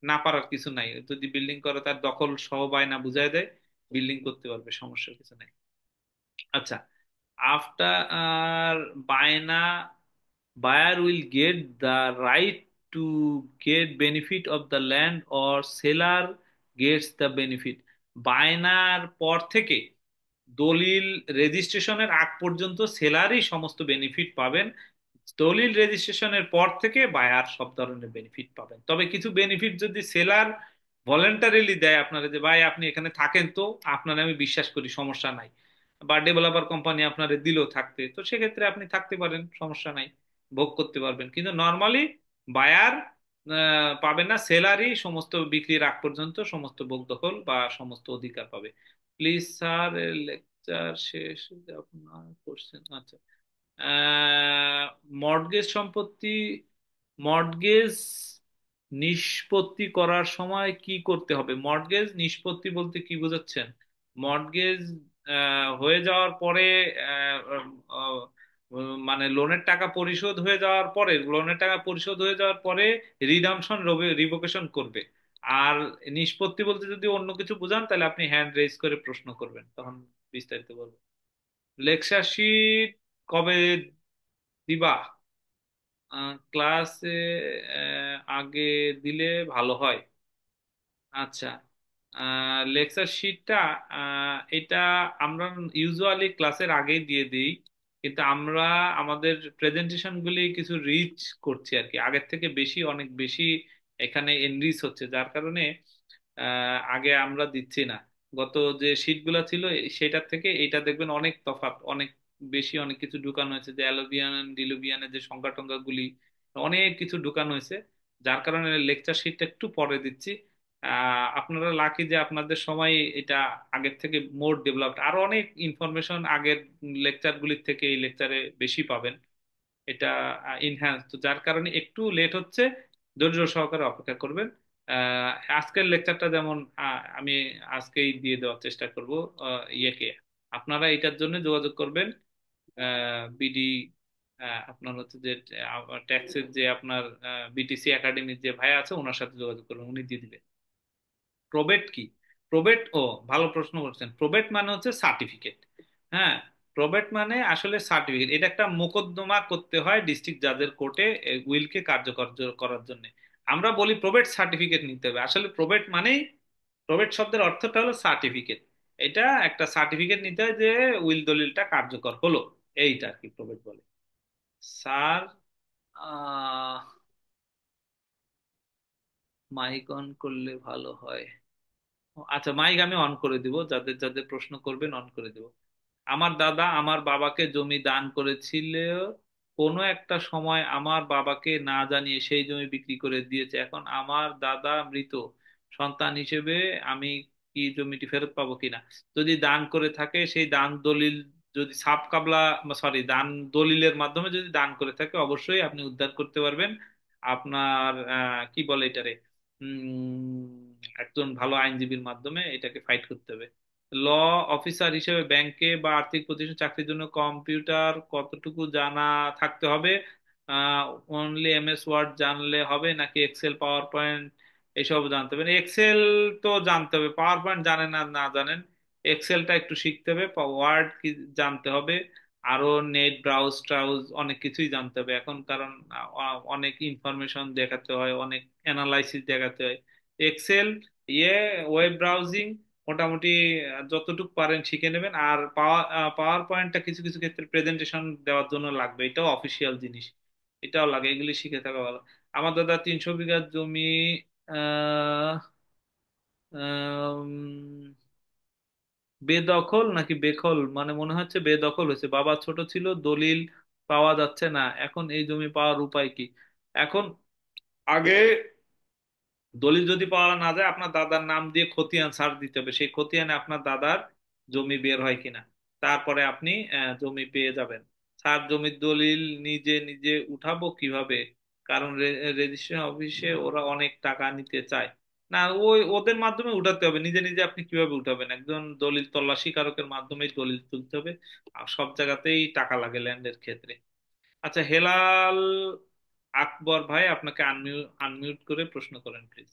না পারার কিছু নাই। যদি বিল্ডিং করে তার দখল সহ বায়না বুঝায় দেয়, বিল্ডিং করতে পারবে, সমস্যার কিছু নাই। আচ্ছা, আফটার বায়না, buyer will get the right to get benefit of the land or seller gets the benefit? বায়নার পর থেকে দলিল রেজিস্ট্রেশনের আগ পর্যন্ত সেলারই সমস্ত বেনিফিট পাবেন। দলিল রেজিস্ট্রেশনের পর থেকে বায়ার সব ধরনের বেনিফিট পাবেন। তবে কিছু বেনিফিট যদি সেলার ভলেন্টারিলি দেয় আপনারা, যে ভাই আপনি এখানে থাকেন, তো আপনার আমি বিশ্বাস করি, সমস্যা নাই, বা ডেভেলপার কোম্পানি আপনারে দিল থাকতে, তো সেক্ষেত্রে আপনি থাকতে পারেন, সমস্যা নাই, ভোগ করতে পারবেন। কিন্তু নর্মালি বায়ার পাবে না, সেলারই সমস্ত বিক্রির আগ পর্যন্ত সমস্ত ভোগ দখল বা সমস্ত অধিকার পাবে। প্লিজ স্যার, লেকচার শেষ আপনার কোশ্চেন। আচ্ছা, মর্টগেজ সম্পত্তি, মর্টগেজ নিষ্পত্তি করার সময় কি করতে হবে? মর্টগেজ নিষ্পত্তি বলতে কি বোঝাচ্ছেন? মর্টগেজ হয়ে যাওয়ার পরে, আহ, আহ, মানে লোনের টাকা পরিশোধ হয়ে যাওয়ার পরে, লোনের টাকা পরিশোধ হয়ে যাওয়ার পরে রিডামশন রিভোকেশন করবে। আর নিষ্পত্তি বলতে যদি অন্য কিছু বোঝান তাহলে আপনি হ্যান্ড রেজ করে প্রশ্ন করবেন, তখন বিস্তারিত বলবো। লেকচার শিট কবে দিবা? ক্লাসে আগে দিলে ভালো হয়। আচ্ছা, লেকচার শিটটা এটা আমরা ইউজুয়ালি ক্লাসের আগেই দিয়ে দিই, কিন্তু আমরা আমাদের প্রেজেন্টেশনগুলি কিছু রিচ করছি আর কি, আগের থেকে বেশি, অনেক বেশি এখানে এনরিচ হচ্ছে, যার কারণে আগে আমরা দিচ্ছি না। গত যে শিটগুলো ছিল সেটার থেকে এটা দেখবেন অনেক তফাৎ, অনেক বেশি, অনেক কিছু ঢুকানো হয়েছে, যে অ্যালোভিয়ান ডিলুভিয়ানের যে সংখ্যা টংখ্যা গুলি, অনেক কিছু ঢুকানো হয়েছে, যার কারণে লেকচার শিটটা একটু পরে দিচ্ছি। আপনারা লাকি যে আপনাদের সময় এটা আগের থেকে মোর ডেভেলপড, আরো অনেক ইনফরমেশন আগের লেকচারগুলির থেকে এই লেকচারে বেশি পাবেন। এটা ইনহ্যান্স, তো যার কারণে একটু লেট হচ্ছে, ধৈর্য সহকারে অপেক্ষা করবেন। আহ, আজকের লেকচারটা যেমন আমি আজকেই দিয়ে দেওয়ার চেষ্টা করব ইয়েকে। আপনারা এটার জন্য যোগাযোগ করবেন বিডি, আপনার হচ্ছে যে ট্যাক্সের যে আপনার বিটিসি একাডেমির যে ভাই আছে ওনার সাথে যোগাযোগ করবেন, উনি দিয়ে দিবেন। প্রবেট কি? প্রবেট, ও ভালো প্রশ্ন করছেন। প্রবেট মানে হচ্ছে সার্টিফিকেট। হ্যাঁ, প্রবেট মানে আসলে সার্টিফিকেট। এটা একটা মোকদ্দমা করতে হয় ডিস্ট্রিক্ট জাজের কোর্টে উইলকে কার্যকর করার জন্য। আমরা বলি প্রবেট সার্টিফিকেট নিতে হবে, আসলে প্রবেট মানেই, প্রবেট শব্দের অর্থটা হলো সার্টিফিকেট। এটা একটা সার্টিফিকেট নিতে হয় যে উইল দলিলটা কার্যকর হলো, এইটা আর কি প্রবেট বলে। স্যার, আহ মাইক অন করলে ভালো হয়। আচ্ছা, মাইক আমি অন করে দিব, যাদের যাদের প্রশ্ন করবেন অন করে দিব। আমার দাদা আমার বাবাকে জমি দান করেছিল, কোনো একটা সময় আমার বাবাকে না জানিয়ে সেই জমি বিক্রি করে দিয়েছে। এখন আমার দাদা মৃত, সন্তান হিসেবে আমি কি জমিটি ফেরত পাবো কিনা? যদি দান করে থাকে সেই দান দলিল, যদি সাব কাবলা, সরি, দান দলিলের মাধ্যমে যদি দান করে থাকে অবশ্যই আপনি উদ্ধার করতে পারবেন। আপনার কি বলে এটারে, একজন ভালো আইনজীবীর মাধ্যমে এটাকে ফাইট করতে হবে। ল অফিসার হিসেবে ব্যাংকে বা আর্থিক প্রতিষ্ঠানে চাকরির জন্য কম্পিউটার কতটুকু জানা থাকতে হবে? অনলি এমএস ওয়ার্ড জানলে হবে নাকি এক্সেল পাওয়ার পয়েন্ট এসব জানতে হবে? এক্সেল তো জানতে হবে, পাওয়ার পয়েন্ট জানেন আর না জানেন, এক্সেলটা একটু শিখতে হবে, ওয়ার্ড কি জানতে হবে, আরো নেট ব্রাউজ ট্রাউজ অনেক কিছুই জানতে হবে এখন, কারণ অনেক ইনফরমেশন দেখাতে হয়, অনেক অ্যানালাইসিস দেখাতে হয়। এক্সেল, ইয়ে, ওয়েব ব্রাউজিং মোটামুটি যতটুকু পারেন শিখে নেবেন। আর পাওয়ার পয়েন্টটা কিছু কিছু ক্ষেত্রে প্রেজেন্টেশন দেওয়ার জন্য লাগবে, এটাও অফিসিয়াল জিনিস, এটাও লাগে, এগুলি শিখে থাকা ভালো। আমার দাদা 300 বিঘা জমি আহ আম, বেদখল নাকি বেখল, মানে মনে হচ্ছে বেদখল হয়েছে, বাবা ছোট ছিল, দলিল পাওয়া যাচ্ছে না, এখন এই জমি পাওয়ার উপায় কি? এখন আগে দলিল যদি পাওয়া না যায় আপনার দাদার নাম দিয়ে খতিয়ান সার্চ দিতে হবে, সেই খতিয়ানে আপনার দাদার জমি বের হয় কিনা, তারপরে আপনি জমি পেয়ে যাবেন। স্যার জমির দলিল নিজে নিজে উঠাবো কিভাবে? কারণ রেজিস্ট্রেশন অফিসে ওরা অনেক টাকা নিতে চায়। না, ওই ওদের মাধ্যমে উঠাতে হবে, নিজে নিজে আপনি কিভাবে উঠাবেন? একজন দলিল তল্লাশিকারকের মাধ্যমেই দলিল তুলতে হবে, আর সব জায়গাতেই টাকা লাগে ল্যান্ডের ক্ষেত্রে। আচ্ছা, হেলাল আকবর ভাই, আপনাকে আনমিউট করে প্রশ্ন করেন প্লিজ।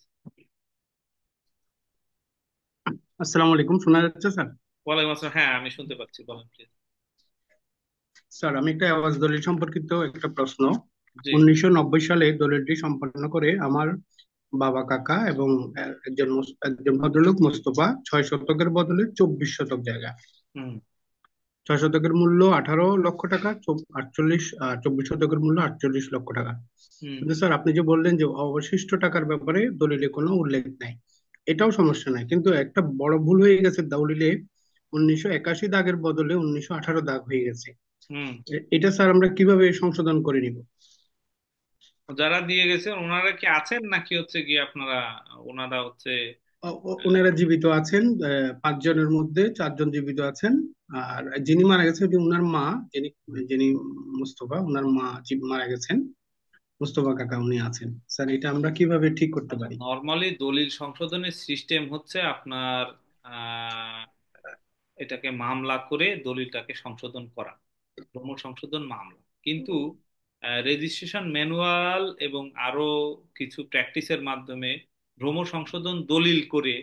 আসসালামু আলাইকুম, শোনা যাচ্ছে স্যার? ওয়ালাইকুম আসসালাম, হ্যাঁ আমি শুনতে পাচ্ছি, বলেন প্লিজ। স্যার, আমি একটা আবাস দলিল সম্পর্কিত একটা প্রশ্ন। জি। 1990 সালে দলিলটি সম্পন্ন করে আমার বাবা কাকা এবং একজন ভদ্রলোক মোস্তফা 6 শতকের বদলে 24 শতক জায়গা। হুম। 6 শতকের মূল্য 18 লক্ষ টাকা, 24 শতকের মূল্য 48 লক্ষ টাকা। হুম। কিন্তু স্যার, আপনি যে বললেন যে অবশিষ্ট টাকার ব্যাপারে দলিলে কোনো উল্লেখ নাই, এটাও সমস্যা নাই, কিন্তু একটা বড় ভুল হয়ে গেছে দলিলে। 1981 দাগের বদলে 1918 দাগ হয়ে গেছে। হুম। এটা স্যার আমরা কিভাবে সংশোধন করে নিব? যারা দিয়ে গেছে ওনারা কি আছেন নাকি হচ্ছে কি আপনারা, ওনারা হচ্ছে ওনারা জীবিত আছেন। 5 জনের মধ্যে 4 জন জীবিত আছেন। আর যিনি মারা গেছেন উনি ওনার মা, যিনি যিনি মুস্তফা, ওনার মা মারা গেছেন। মুস্তফা কাকা উনি আছেন। স্যার, এটা আমরা কিভাবে ঠিক করতে আচ্ছা, পারি? নর্মালি দলিল সংশোধনের সিস্টেম হচ্ছে আপনার এটাকে মামলা করে দলিলটাকে সংশোধন করা, ক্রমসংশোধন মামলা। কিন্তু রেজিস্ট্রেশন ম্যানুয়াল এবং আরো কিছু প্র্যাকটিসের মাধ্যমে ভ্রম সংশোধন দলিল করে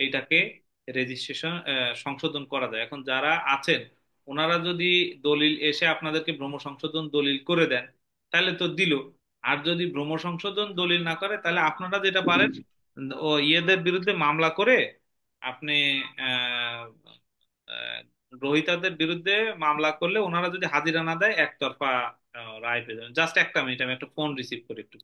এটাকে রেজিস্ট্রেশন সংশোধন করা যায়। এখন যারা আছেন ওনারা যদি দলিল এসে আপনাদেরকে ভ্রম সংশোধন দলিল করে দেন তাহলে তো দিল। আর যদি ভ্রম সংশোধন দলিল না করে তাহলে আপনারা যেটা পারেন, ও ইয়েদের বিরুদ্ধে মামলা করে আপনি আহ আহ, গ্রহীতাদের বিরুদ্ধে মামলা করলে ওনারা যদি হাজিরা না দেয় একতরফা রায় পেয়ে যাবেন। জাস্ট একটা মিনিট, আমি একটা ফোন রিসিভ করি একটু।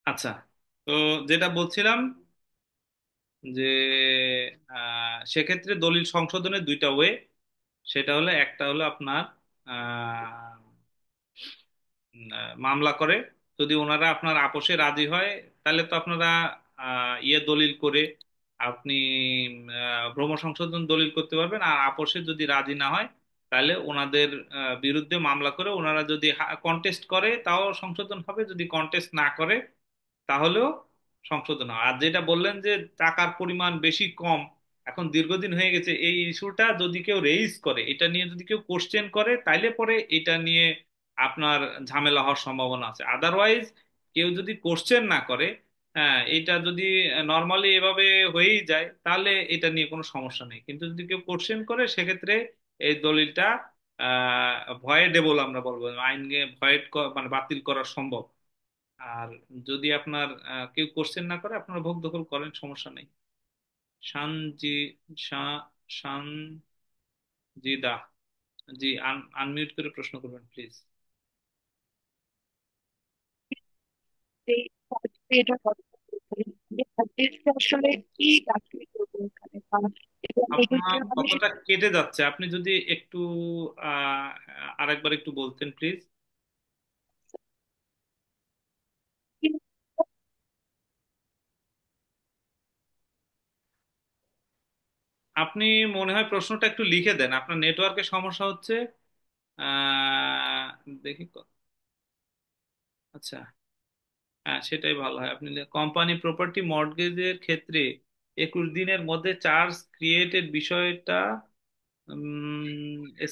আচ্ছা, তো যেটা বলছিলাম যে সেক্ষেত্রে দলিল সংশোধনের দুইটা ওয়ে। সেটা হলো, একটা হলো আপনার আহ, মামলা করে, যদি ওনারা আপনার আপোষে রাজি হয় তাহলে তো আপনারা ইয়ে দলিল করে আপনি ভ্রম সংশোধন দলিল করতে পারবেন। আর আপোষে যদি রাজি না হয় তাহলে ওনাদের বিরুদ্ধে মামলা করে ওনারা যদি কন্টেস্ট করে তাও সংশোধন হবে, যদি কন্টেস্ট না করে তাহলেও সংশোধন হয়। আর যেটা বললেন যে টাকার পরিমাণ বেশি কম, এখন দীর্ঘদিন হয়ে গেছে এই ইস্যুটা, যদি কেউ রেইজ করে এটা নিয়ে, যদি কেউ কোশ্চেন করে তাইলে পরে এটা নিয়ে আপনার ঝামেলা হওয়ার সম্ভাবনা আছে। আদারওয়াইজ কেউ যদি কোশ্চেন না করে, হ্যাঁ, এটা যদি নর্মালি এভাবে হয়েই যায় তাহলে এটা নিয়ে কোনো সমস্যা নেই। কিন্তু যদি কেউ কোশ্চেন করে সেক্ষেত্রে এই দলিলটা ভয়েডেবল আমরা বলবো, আইনকে ভয়েড মানে বাতিল করা সম্ভব। আর যদি আপনার কেউ কোশ্চেন না করে আপনারা ভোগ দখল করেন, সমস্যা নেই। সানজি সা- সানজিদা জি, আনমিউট করে প্রশ্ন করবেন প্লিজ। এই এটা আসলে কি চাকরি করবো এখানে এবং আপনার এক্ষেত্রে আমি কতটা কেটে যাচ্ছে, আপনি যদি একটু আহ আরেকবার একটু বলতেন প্লিজ। আপনি মনে হয় প্রশ্নটা একটু লিখে দেন, আপনার নেটওয়ার্কের সমস্যা হচ্ছে। আহ দেখি আচ্ছা, হ্যাঁ সেটাই ভালো হয়। আপনি কোম্পানি প্রপার্টি মর্টগেজের ক্ষেত্রে 21 দিনের মধ্যে চার্জ ক্রিয়েটেড বিষয়টা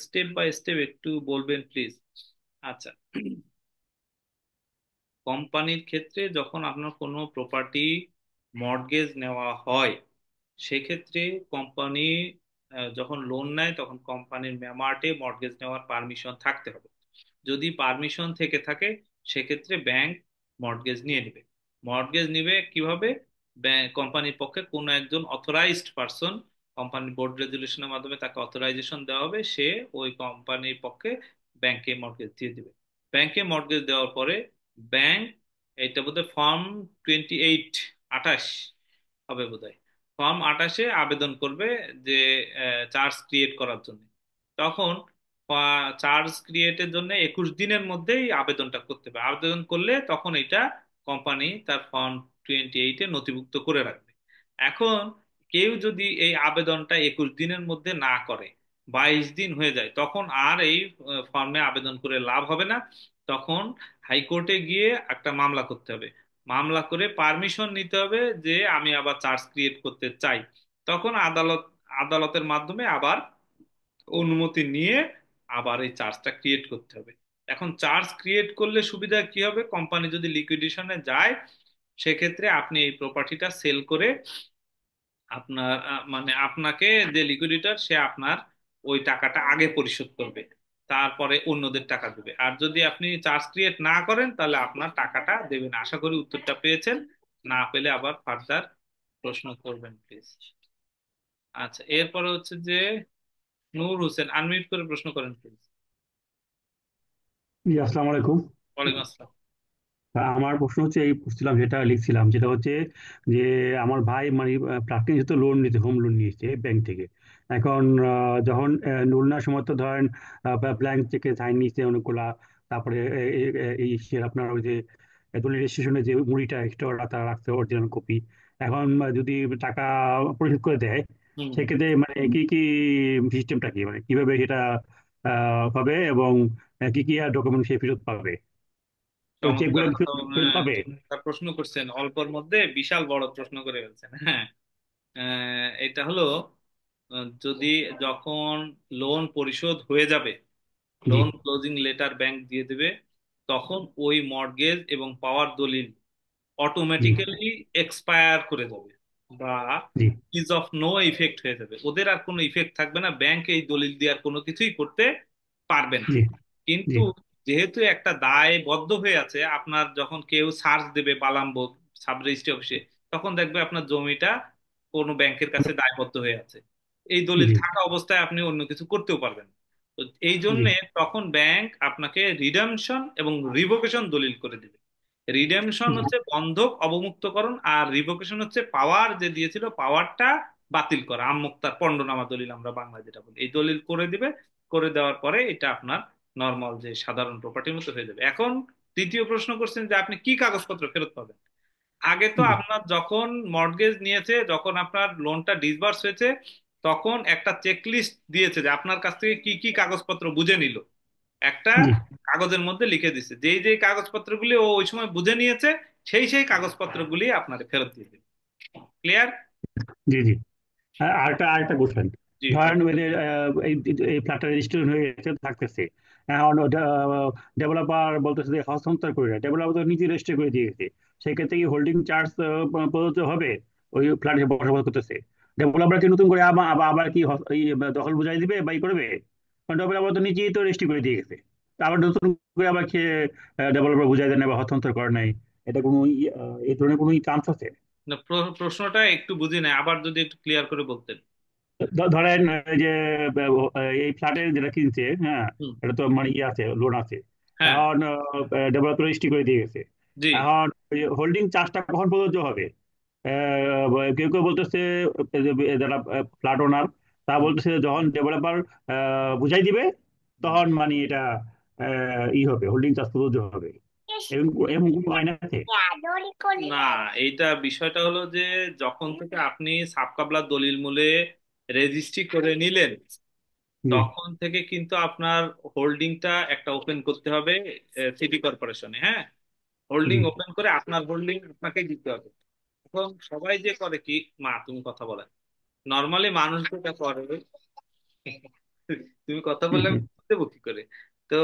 স্টেপ বাই স্টেপ একটু বলবেন প্লিজ। আচ্ছা, কোম্পানির ক্ষেত্রে যখন আপনার কোনো প্রপার্টি মর্টগেজ নেওয়া হয় সেক্ষেত্রে কোম্পানি যখন লোন নেয় তখন কোম্পানির মেমার্টে মর্টগেজ নেওয়ার পারমিশন থাকতে হবে। যদি পারমিশন থেকে থাকে সেক্ষেত্রে ব্যাংক মর্টগেজ নিয়ে নেবে। মর্টগেজ নিবে কিভাবে? কোম্পানির পক্ষে কোনো একজন অথরাইজড পারসন, কোম্পানির বোর্ড রেজুলেশনের মাধ্যমে তাকে অথরাইজেশন দেওয়া হবে, সে ওই কোম্পানির পক্ষে ব্যাংকে মর্টগেজ দিয়ে দিবে। ব্যাংকে মর্টগেজ দেওয়ার পরে ব্যাংক, এটা বোধহয় ফর্ম 28, 28 হবে বোধহয়, ফর্ম 28-এ আবেদন করবে যে চার্জ ক্রিয়েট করার জন্য। তখন চার্জ ক্রিয়েটের জন্য 21 দিনের মধ্যেই আবেদনটা করতে হবে। আবেদন করলে তখন এটা কোম্পানি তার ফর্ম 28-এ নথিভুক্ত করে রাখবে। এখন কেউ যদি এই আবেদনটা 21 দিনের মধ্যে না করে, 22 দিন হয়ে যায়, তখন আর এই ফর্মে আবেদন করে লাভ হবে না। তখন হাইকোর্টে গিয়ে একটা মামলা করতে হবে। মামলা করে পারমিশন নিতে হবে যে আমি আবার চার্জ ক্রিয়েট করতে চাই। তখন আদালতের মাধ্যমে আবার অনুমতি নিয়ে আবার এই চার্জটা ক্রিয়েট করতে হবে। এখন চার্জ ক্রিয়েট করলে সুবিধা কি হবে? কোম্পানি যদি লিকুইডেশনে যায় সেক্ষেত্রে আপনি এই প্রপার্টিটা সেল করে আপনার মানে আপনাকে, যে লিকুইডিটর সে আপনার ওই টাকাটা আগে পরিশোধ করবে, তারপরে অন্যদের টাকা দেবে। আর যদি আপনি চার্জ ক্রিয়েট না করেন তাহলে আপনার টাকাটা দেবে না। আশা করি উত্তরটা পেয়েছেন, না পেলে আবার ফার্দার প্রশ্ন করবেন প্লিজ। আচ্ছা, এরপরে হচ্ছে যে নূর হোসেন, আনমিউট করে প্রশ্ন করেন প্লিজ। জি, আসসালামু আলাইকুম। ওয়ালাইকুম আসসালাম। আমার প্রশ্ন হচ্ছে, এই পড়ছিলাম যেটা লিখছিলাম যেটা হচ্ছে যে আমার ভাই মানে প্রাকৃতিক যেহেতু লোন নিতে, হোম লোন নিয়েছে ব্যাংক থেকে। এখন যখন লোন নেওয়ার সময় তো ধরেন ব্ল্যাঙ্ক চেকে সাইন নিয়েছে অনেকগুলা। তারপরে আপনার ওই যে দলিল রেজিস্ট্রেশনে যে মুড়িটা এক্সট্রা তারা রাখছে অরিজিনাল কপি। এখন যদি টাকা পরিশোধ করে দেয় হুম। সেক্ষেত্রে মানে কি কি সিস্টেমটা কি, মানে কিভাবে সেটা হবে, এবং কি কি ডকুমেন্ট সে ফেরত পাবে, ওই চেকগুলো চমৎকার কি তো, ফেরত পাবে? চমৎকার প্রশ্ন করছেন, অল্পর মধ্যে বিশাল বড় প্রশ্ন করে ফেলছেন। হ্যাঁ, এটা হলো, যদি যখন লোন পরিশোধ হয়ে যাবে, জি লোন ক্লোজিং লেটার ব্যাংক দিয়ে দেবে, তখন ওই মর্টগেজ এবং পাওয়ার দলিল জি অটোমেটিক্যালি এক্সপায়ার করে যাবে, বা জি ইজ অফ নো ইফেক্ট হয়ে যাবে। ওদের আর কোনো ইফেক্ট থাকবে না, ব্যাংক এই দলিল দিয়ে আর কোনো কিছুই করতে পারবে না। জি জি কিন্তু যেহেতু একটা দায়বদ্ধ হয়ে আছে, আপনার যখন কেউ সার্চ দেবে বালামবোগ সাব রেজিস্ট্রি অফিসে, তখন দেখবে আপনার জমিটা কোনো ব্যাংকের কাছে দায়বদ্ধ হয়ে আছে। এই দলিল জি থাকা অবস্থায় আপনি অন্য কিছু করতেও পারবেন না। তো এই জি জন্য তখন ব্যাংক আপনাকে রিডামশন এবং রিভোকেশন দলিল করে দিবে। রিডেমশন জি হচ্ছে বন্ধক অবমুক্তকরণ, আর রিভোকেশন হচ্ছে পাওয়ার যে দিয়েছিল পাওয়ারটা বাতিল করা, আমুক্তার পণ্ডনামা দলিল আমরা বাংলায় যেটা বলি, এই দলিল করে দিবে। করে দেওয়ার পরে এটা আপনার নর্মাল যে সাধারণ প্রপার্টির মতো হয়ে যাবে। এখন তৃতীয় প্রশ্ন করছেন যে আপনি কি কাগজপত্র ফেরত পাবেন। আগে তো জি আপনার যখন মর্টগেজ নিয়েছে, যখন আপনার লোনটা ডিসবার্স হয়েছে, তখন একটা চেকলিস্ট দিয়েছে যে আপনার কাছ থেকে কি কি কাগজপত্র বুঝে নিল, একটা জি কাগজের মধ্যে লিখে দিচ্ছে, যেই যেই কাগজপত্রগুলি ও ওই সময় বুঝে নিয়েছে, সেই সেই কাগজপত্রগুলি আপনাকে ফেরত দিয়ে দেবে। ক্লিয়ার? জি জি আরেকটা আরেকটা কোশ্চেন। জি ধরেন ওদের এই এই ফ্ল্যাটটা রেজিস্ট্রেশন হয়ে গেছে, থাকতেছে। এখন ডেভেলপার বলতেছে যে হস্তান্তর করে, ডেভেলপার তো নিজে রেজিস্ট্রি করে দিয়ে গেছে। সেক্ষেত্রে কি হোল্ডিং চার্জ প্রযোজ্য হবে ওই ফ্ল্যাটে বসবাস করতেছে? ডেভেলপার কি নতুন করে আবার আবার আবার কি এই দখল বুঝাই দিবে বা ই করবে? কারণ ডেভেলপার তো নিজেই তো রেজিস্ট্রি করে দিয়ে গেছে। তা আবার নতুন করে আবার খেয়ে ডেভেলপার বুঝাই দেয় না বা হস্তান্তর করে নাই, এটা কোনো এই ধরনের কোনো চান্স আছে? না, প্রশ্নটা একটু বুঝি নাই, আবার যদি একটু ক্লিয়ার করে বলতেন। ধরেন এই যে এই ফ্ল্যাটের যেটা কিনছে, হ্যাঁ, হুম। এটা তো মানে ইয়ে আছে, লোন আছে। হ্যাঁ। এখন ডেভেলপার রেজিস্ট্রি করে দিয়ে গেছে। জি। এখন হোল্ডিং চার্জটা কখন প্রযোজ্য হবে? কেউ কেউ বলতেছে যারা ফ্ল্যাট ওনার, তা হুম। বলতেছে যখন ডেভেলপার বুঝাই দিবে, হুম। তখন মানে এটা ই হবে, হোল্ডিং চার্জ প্রযোজ্য হবে। এরকম এরকম কোনো আইন আছে? না, এইটা বিষয়টা হলো যে যখন থেকে আপনি সাবকাবলা দলিল মূলে রেজিস্ট্রি করে নিলেন, জি তখন থেকে কিন্তু আপনার হোল্ডিংটা একটা ওপেন করতে হবে সিটি কর্পোরেশনে। হ্যাঁ, হোল্ডিং জি ওপেন করে আপনার হোল্ডিং আপনাকেই দিতে হবে। এখন সবাই যে করে কি, মা তুমি কথা বলেন, নর্মালি মানুষ যেটা করে, তুমি কথা বললে আমি দেবো কি করে? তো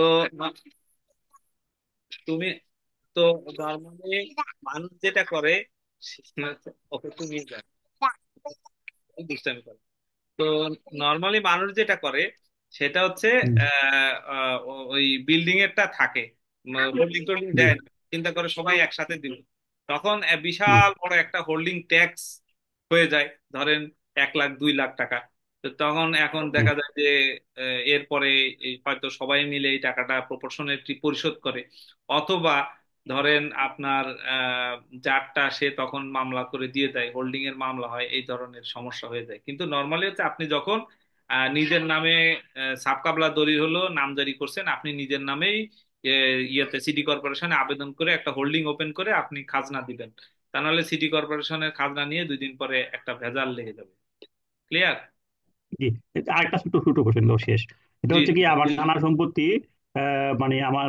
তুমি, তো নর্মালি মানুষ যেটা করে, ওকে তুমি দুষ্টামি করে। তো নর্মালি মানুষ যেটা করে সেটা হচ্ছে হুম, ওই বিল্ডিং এরটা থাকে, হোল্ডিং টোল্ডিং জি দেয় না, চিন্তা করে সবাই একসাথে দিল, তখন জি বিশাল বড় একটা হোল্ডিং ট্যাক্স হয়ে যায়, ধরেন 1 লাখ 2 লাখ টাকা। তো তখন এখন জি দেখা যায় যে এরপরে হয়তো সবাই মিলে এই টাকাটা প্রপোর্শনেটলি পরিশোধ করে, অথবা ধরেন আপনার যারটা সে তখন মামলা করে দিয়ে দেয়, হোল্ডিং এর মামলা হয়, এই ধরনের সমস্যা হয়ে যায়। কিন্তু নর্মালি হচ্ছে আপনি যখন নিজের নামে সাবকাবলা দলিল হলো নামজারি করছেন, আপনি নিজের নামেই ইয়েতে সিটি কর্পোরেশনে আবেদন করে একটা হোল্ডিং ওপেন করে আপনি খাজনা দিবেন। তা নাহলে সিটি কর্পোরেশনের খাজনা নিয়ে 2 দিন পরে একটা ভেজাল লেগে যাবে। ক্লিয়ার? জি এটা আরেকটা ছোট ছোট কোশ্চেন দাও শেষ। এটা জি। হচ্ছে কি, আমার নানার সম্পত্তি মানে আমার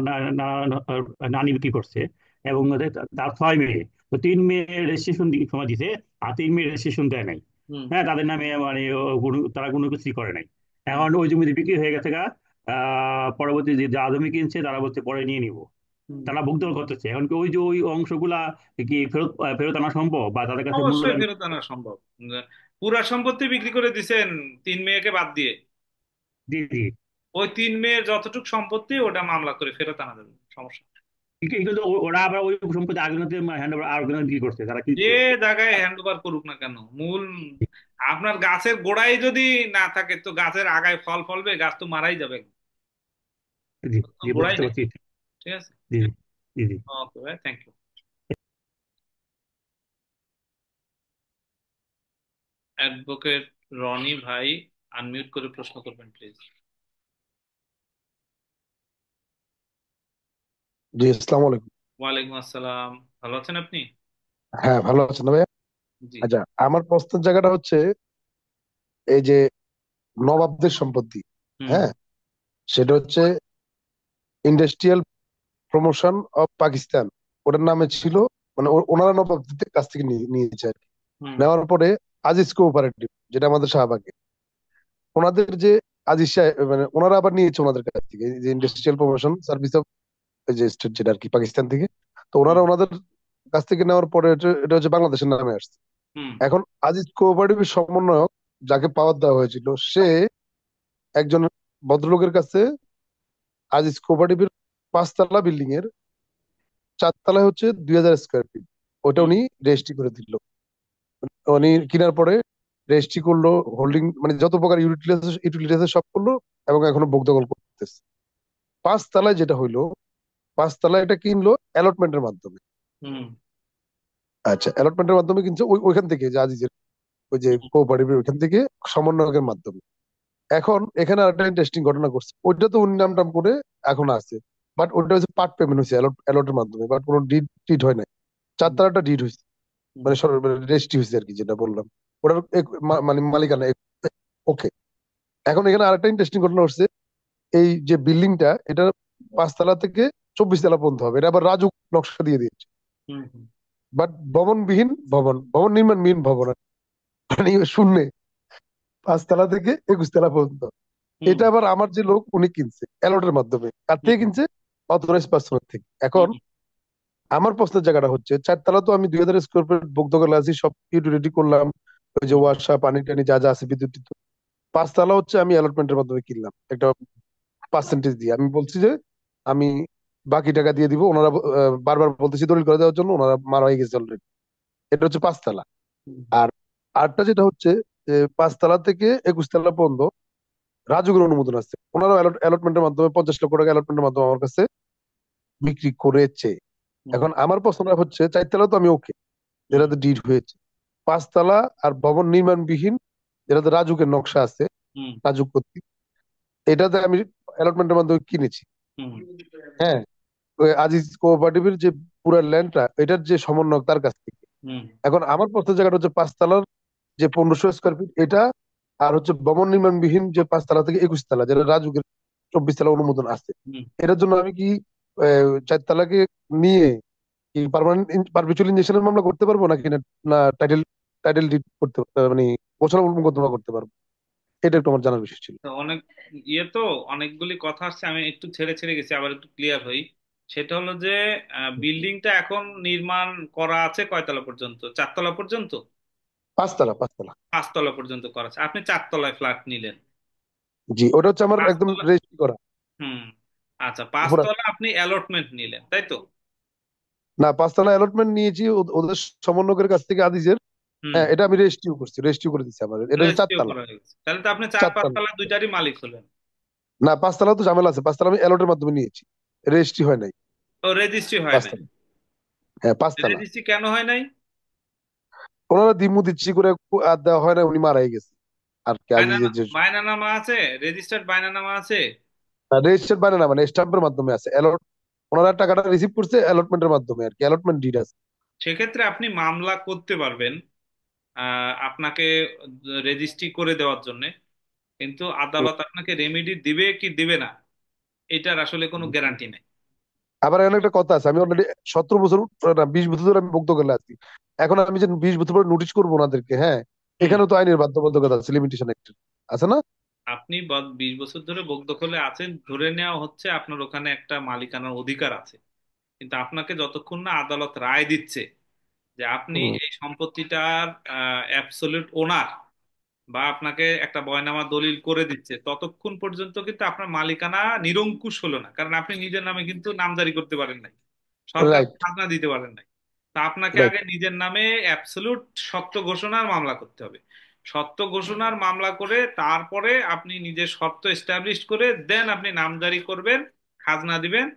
নানি বিক্রি করছে, এবং তার 6 মেয়ে। তো 3 মেয়ে রেজিস্ট্রেশন সময় দিছে, আর 3 মেয়ে রেজিস্ট্রেশন দেয় নাই। হুম। হ্যাঁ, তাদের নামে মানে তারা কোনো কিছুই করে নাই। হুম। এখন ওই জমিতে বিক্রি হয়ে গেছে গা। পরবর্তী যে যা জমি কিনছে তারা বলছে পরে নিয়ে নিব। হুম। তারা ভুগদল করতেছে। এখন কি ওই যে ওই অংশগুলা কি ফেরত ফেরত আনা সম্ভব, বা তাদের কাছে অবশ্যই মূল্যবান? ফেরত আনা সম্ভব। পুরা সম্পত্তি বিক্রি করে দিছেন 3 মেয়েকে বাদ দিয়ে, জি জি ওই 3 মেয়ের যতটুকু সম্পত্তি ওটা মামলা করে ফেরত আনা যাবে, সমস্যা নেই। কিন্তু ওরা আবার ওই সম্পত্তি আগে হ্যান্ড ওভার আর বিক্রি করছে, যারা যে কিনছে। জায়গায় হ্যান্ড ওভার করুক না কেন, মূল আপনার গাছের গোড়ায় যদি না থাকে, তো গাছের আগায় ফল ফলবে, গাছ তো মারাই যাবে, জি জি গোড়াই বুঝতে নেই। পারছি। ঠিক আছে। জি জি জি ওকে ভাই, থ্যাংক ইউ। অ্যাডভোকেট রনি ভাই, আনমিউট করে প্রশ্ন করবেন প্লিজ। জি, আসসালামু আলাইকুম। ওয়ালাইকুম আসসালাম। ভালো আছেন আপনি? হ্যাঁ, ভালো আছেন না ভাইয়া? জি। আচ্ছা, আমার প্রশ্নের জায়গাটা হচ্ছে এই যে নবাবদের সম্পত্তি, হুম হ্যাঁ, সেটা হচ্ছে ইন্ডাস্ট্রিয়াল প্রমোশন অফ পাকিস্তান, ওটার নামে ছিল। মানে ওনারা নবাবদের কাছ থেকে নিয়েছে আর কি। হুম নেওয়ার পরে আজিজ কোঅপারেটিভ, যেটা আমাদের শাহবাগে, ওনাদের যে আজিজ সাহেব, মানে ওনারা আবার নিয়েছে ওনাদের কাছ থেকে এই যে হুম ইন্ডাস্ট্রিয়াল প্রমোশন সার্ভিস অফ, যে স্টেট, যেটা আর কি পাকিস্তান থেকে। তো হুম ওনারা ওনাদের কাছ থেকে নেওয়ার পরে এটা হচ্ছে বাংলাদেশের নামে আসছে। হুম এখন আজিজ কোঅপারেটিভের সমন্বয়ক যাকে পাওয়ার দেওয়া হয়েছিল, সে একজন ভদ্রলোকের কাছে আজিজ কোঅপারেটিভের 5 তলা বিল্ডিং এর 4 তলায় হচ্ছে 2,000 স্কোয়ার ফিট, ওটা হুম উনি রেজিস্ট্রি করে দিল। উনি কেনার পরে রেজিস্ট্রি করলো, হোল্ডিং মানে যত প্রকার ইউটিলিটি ইউটিলিটি সব করলো, এবং এখনো ভোগ দখল করতেছে। 5 তলায় যেটা হইলো, 5 তলায় এটা কিনলো অ্যালটমেন্টের মাধ্যমে। হুম আচ্ছা, অ্যালটমেন্টের মাধ্যমে কিনছে ওইখান থেকে, যে আজিজের ওই যে কোঅপারেটিভ, ওইখান থেকে সমন্বয়কের মাধ্যমে। এখন এখানে আরেকটা ইন্টারেস্টিং ঘটনা ঘটছে, ওইটা তো উনি নাম টাম করে এখন আছে, বাট ওইটা হচ্ছে পার্ট পেমেন্ট হয়েছে অ্যালটের মাধ্যমে, বাট কোনো ডিড টিড হয় নাই। হুম 4 তলাটা ডিড হয়েছে, হুম মানে রেজিস্ট্রি হয়েছে আর কি, যেটা বললাম। ওটার মানে মালিকানা ওকে। এখন এখানে আরেকটা ইন্টারেস্টিং ঘটনা ঘটছে, এই যে বিল্ডিংটা, এটা 5 তলা থেকে 24 তলা পর্যন্ত হবে, এটা আবার রাজুক নকশা দিয়ে দিয়েছে। হুম হুম বাট ভবনবিহীন ভবন, ভবন নির্মাণবিহীন ভবন আর কি। মানে শূন্যে 5 তলা থেকে 21 তলা পর্যন্ত। হুম এটা আবার আমার যে লোক, উনি কিনছে অ্যালটের মাধ্যমে, কার থেকে হুম কিনছে? অথরাইজ পার্সনের থেকে। এখন হুম আমার প্রশ্নের জায়গাটা হচ্ছে, 4 তলা তো আমি 2,000 স্কোয়ার ফিট ভোগ করে আছি, সব ইউটিলিটি করলাম, ওই যে হুম ওয়াসা পানি টানি যা যা আছে, বিদ্যুৎ টিদ্যুৎ। 5 তলা হচ্ছে আমি অ্যালটমেন্টের মাধ্যমে কিনলাম একটা পার্সেন্টেজ দিয়ে। আমি বলছি যে আমি বাকি টাকা দিয়ে দিব, ওনারা বারবার বলতেছি দলিল করে দেওয়ার জন্য, ওনারা মারা হয়ে গেছে অলরেডি। এটা হচ্ছে 5 তলা। হুম আর আরটা যেটা হচ্ছে, যে 5 তলা থেকে 21 তলা পর্যন্ত রাজুকের অনুমোদন আছে, ওনারা অ্যালটমেন্টের মাধ্যমে 50 লক্ষ টাকা অ্যালটমেন্টের মাধ্যমে আমার কাছে বিক্রি করেছে। হুম এখন আমার প্রশ্নটা হচ্ছে, 4 তলা তো আমি ওকে, হুম যেটাতে ডিড হয়েছে। 5 তলা আর ভবন নির্মাণবিহীন, যেটাতে রাজুকের নকশা আছে, হুম রাজুক কর্তৃক, এটাতে আমি অ্যালটমেন্টের মাধ্যমে কিনেছি। হুম হ্যাঁ, ওই আজিজ কোঅপারেটিভের যে পুরো ল্যান্ডটা, এটার যে সমন্বয়ক, তার কাছ থেকে। হুম এখন আমার প্রশ্নের জায়গাটা হচ্ছে, 5 তলার যে 1,500 স্কোয়ার ফিট এটা, আর হচ্ছে ভবন নির্মাণবিহীন যে 5 তলা থেকে 21 তলা, যেটা রাজুকের 24 তলা অনুমোদন আছে, হুম এটার জন্য আমি কি 4 তলাকে নিয়ে কি পার্মানেন্ট পারপিচুয়াল ইনজেকশনের মামলা করতে পারবো, নাকি না, না টাইটেল টাইটেল ডিড করতে মানে ঘোষণা মোকদ্দমা করতে পারবো? এটা একটু আমার জানার বিষয় ছিল। তো অনেক তো অনেকগুলি কথা আসছে, আমি একটু ছেড়ে ছেড়ে গেছি, আবার একটু ক্লিয়ার হই। সেটা হলো যে বিল্ডিংটা এখন নির্মাণ করা আছে কয়তলা পর্যন্ত? 4 তলা পর্যন্ত? 5 তলা, 5 তলা। 5 তলা পর্যন্ত করা আছে, আপনি 4 তলায় ফ্ল্যাট নিলেন। জি, ওটা হচ্ছে আমার একদম 5 তলা। রেজিস্ট্রি করা। হুম। আচ্ছা, উপর 5 তলা আপনি অ্যালটমেন্ট নিলেন, তাই তো? না, 5 তলা অ্যালটমেন্ট নিয়েছি ওদের সমন্বয়কের কাছ থেকে, আদিজের। হুম। হ্যাঁ, এটা আমি রেজিস্ট্রিও করছি, রেজিস্ট্রিও করে দিচ্ছি আমার, এটা হচ্ছে রেজিস্ট্রিও 4 তলা। করা হয়ে গেছে, তাহলে তো আপনি চার পাঁচ 4 তলা তলা দুইটারই মালিক হলেন। না, 5 তলা তো ঝামেলা আছে, 5 তলা আমি অ্যালটের মাধ্যমে নিয়েছি, রেজিস্ট্রি হয় নাই। তো রেজিস্ট্রি হয় নাই? 5 তলা, হ্যাঁ 5 তলা। রেজিস্ট্রি কেন হয় নাই? ওনারা দিমু দিচ্ছি করে আর দেওয়া হয় না, উনি মারাই গেছে আর কি, আজিজের যে বায়নানামা আছে? রেজিস্টার্ড বায়নানামা আছে? রেজিস্টার্ড মানে না, মানে স্টাম্পের মাধ্যমে আছে অ্যালট। ওনারা টাকাটা রিসিভ করছে অ্যালটমেন্টের মাধ্যমে আর কি, অ্যালটমেন্ট ডিড আছে। সেক্ষেত্রে আপনি মামলা করতে পারবেন আপনাকে রেজিস্ট্রি করে দেওয়ার জন্য, কিন্তু হুম। আদালত আপনাকে রেমেডি দিবে কি দিবে না এটার আসলে কোনো গ্যারান্টি নেই। আবার এখানে একটা কথা আছে, আমি অলরেডি 17 বছর, না 20 বছর ধরে আমি ভুক্ত করলে আছি। এখন আমি যে 20 বছর পরে নোটিশ করবো ওনাদেরকে, হ্যাঁ, হুম। এখানেও তো আইনের বাধ্যবাধকতা আছে, লিমিটেশন একটা আছে না? আপনি 20 বছর ধরে ভোগ দখলে আছেন, ধরে নেওয়া হচ্ছে আপনার ওখানে একটা মালিকানার অধিকার আছে, কিন্তু আপনাকে যতক্ষণ না আদালত রায় দিচ্ছে যে আপনি হুম। এই সম্পত্তিটার অ্যাবসলিউট ওনার, বা আপনাকে একটা বয়নামা দলিল করে দিচ্ছে, ততক্ষণ পর্যন্ত কিন্তু আপনার মালিকানা নিরঙ্কুশ হলো না, কারণ আপনি নিজের নামে কিন্তু নামজারি করতে পারেন নাই, সরকার রাইট, খাজনা দিতে পারেন নাই। তা আপনাকে রাইট। আগে নিজের নামে অ্যাবসলিউট সত্য ঘোষণার মামলা করতে হবে। সত্য ঘোষণার মামলা করে তারপরে আপনি নিজের সত্য এস্টাবলিশ করে দেন আপনি নামজারি করবেন, খাজনা দিবেন,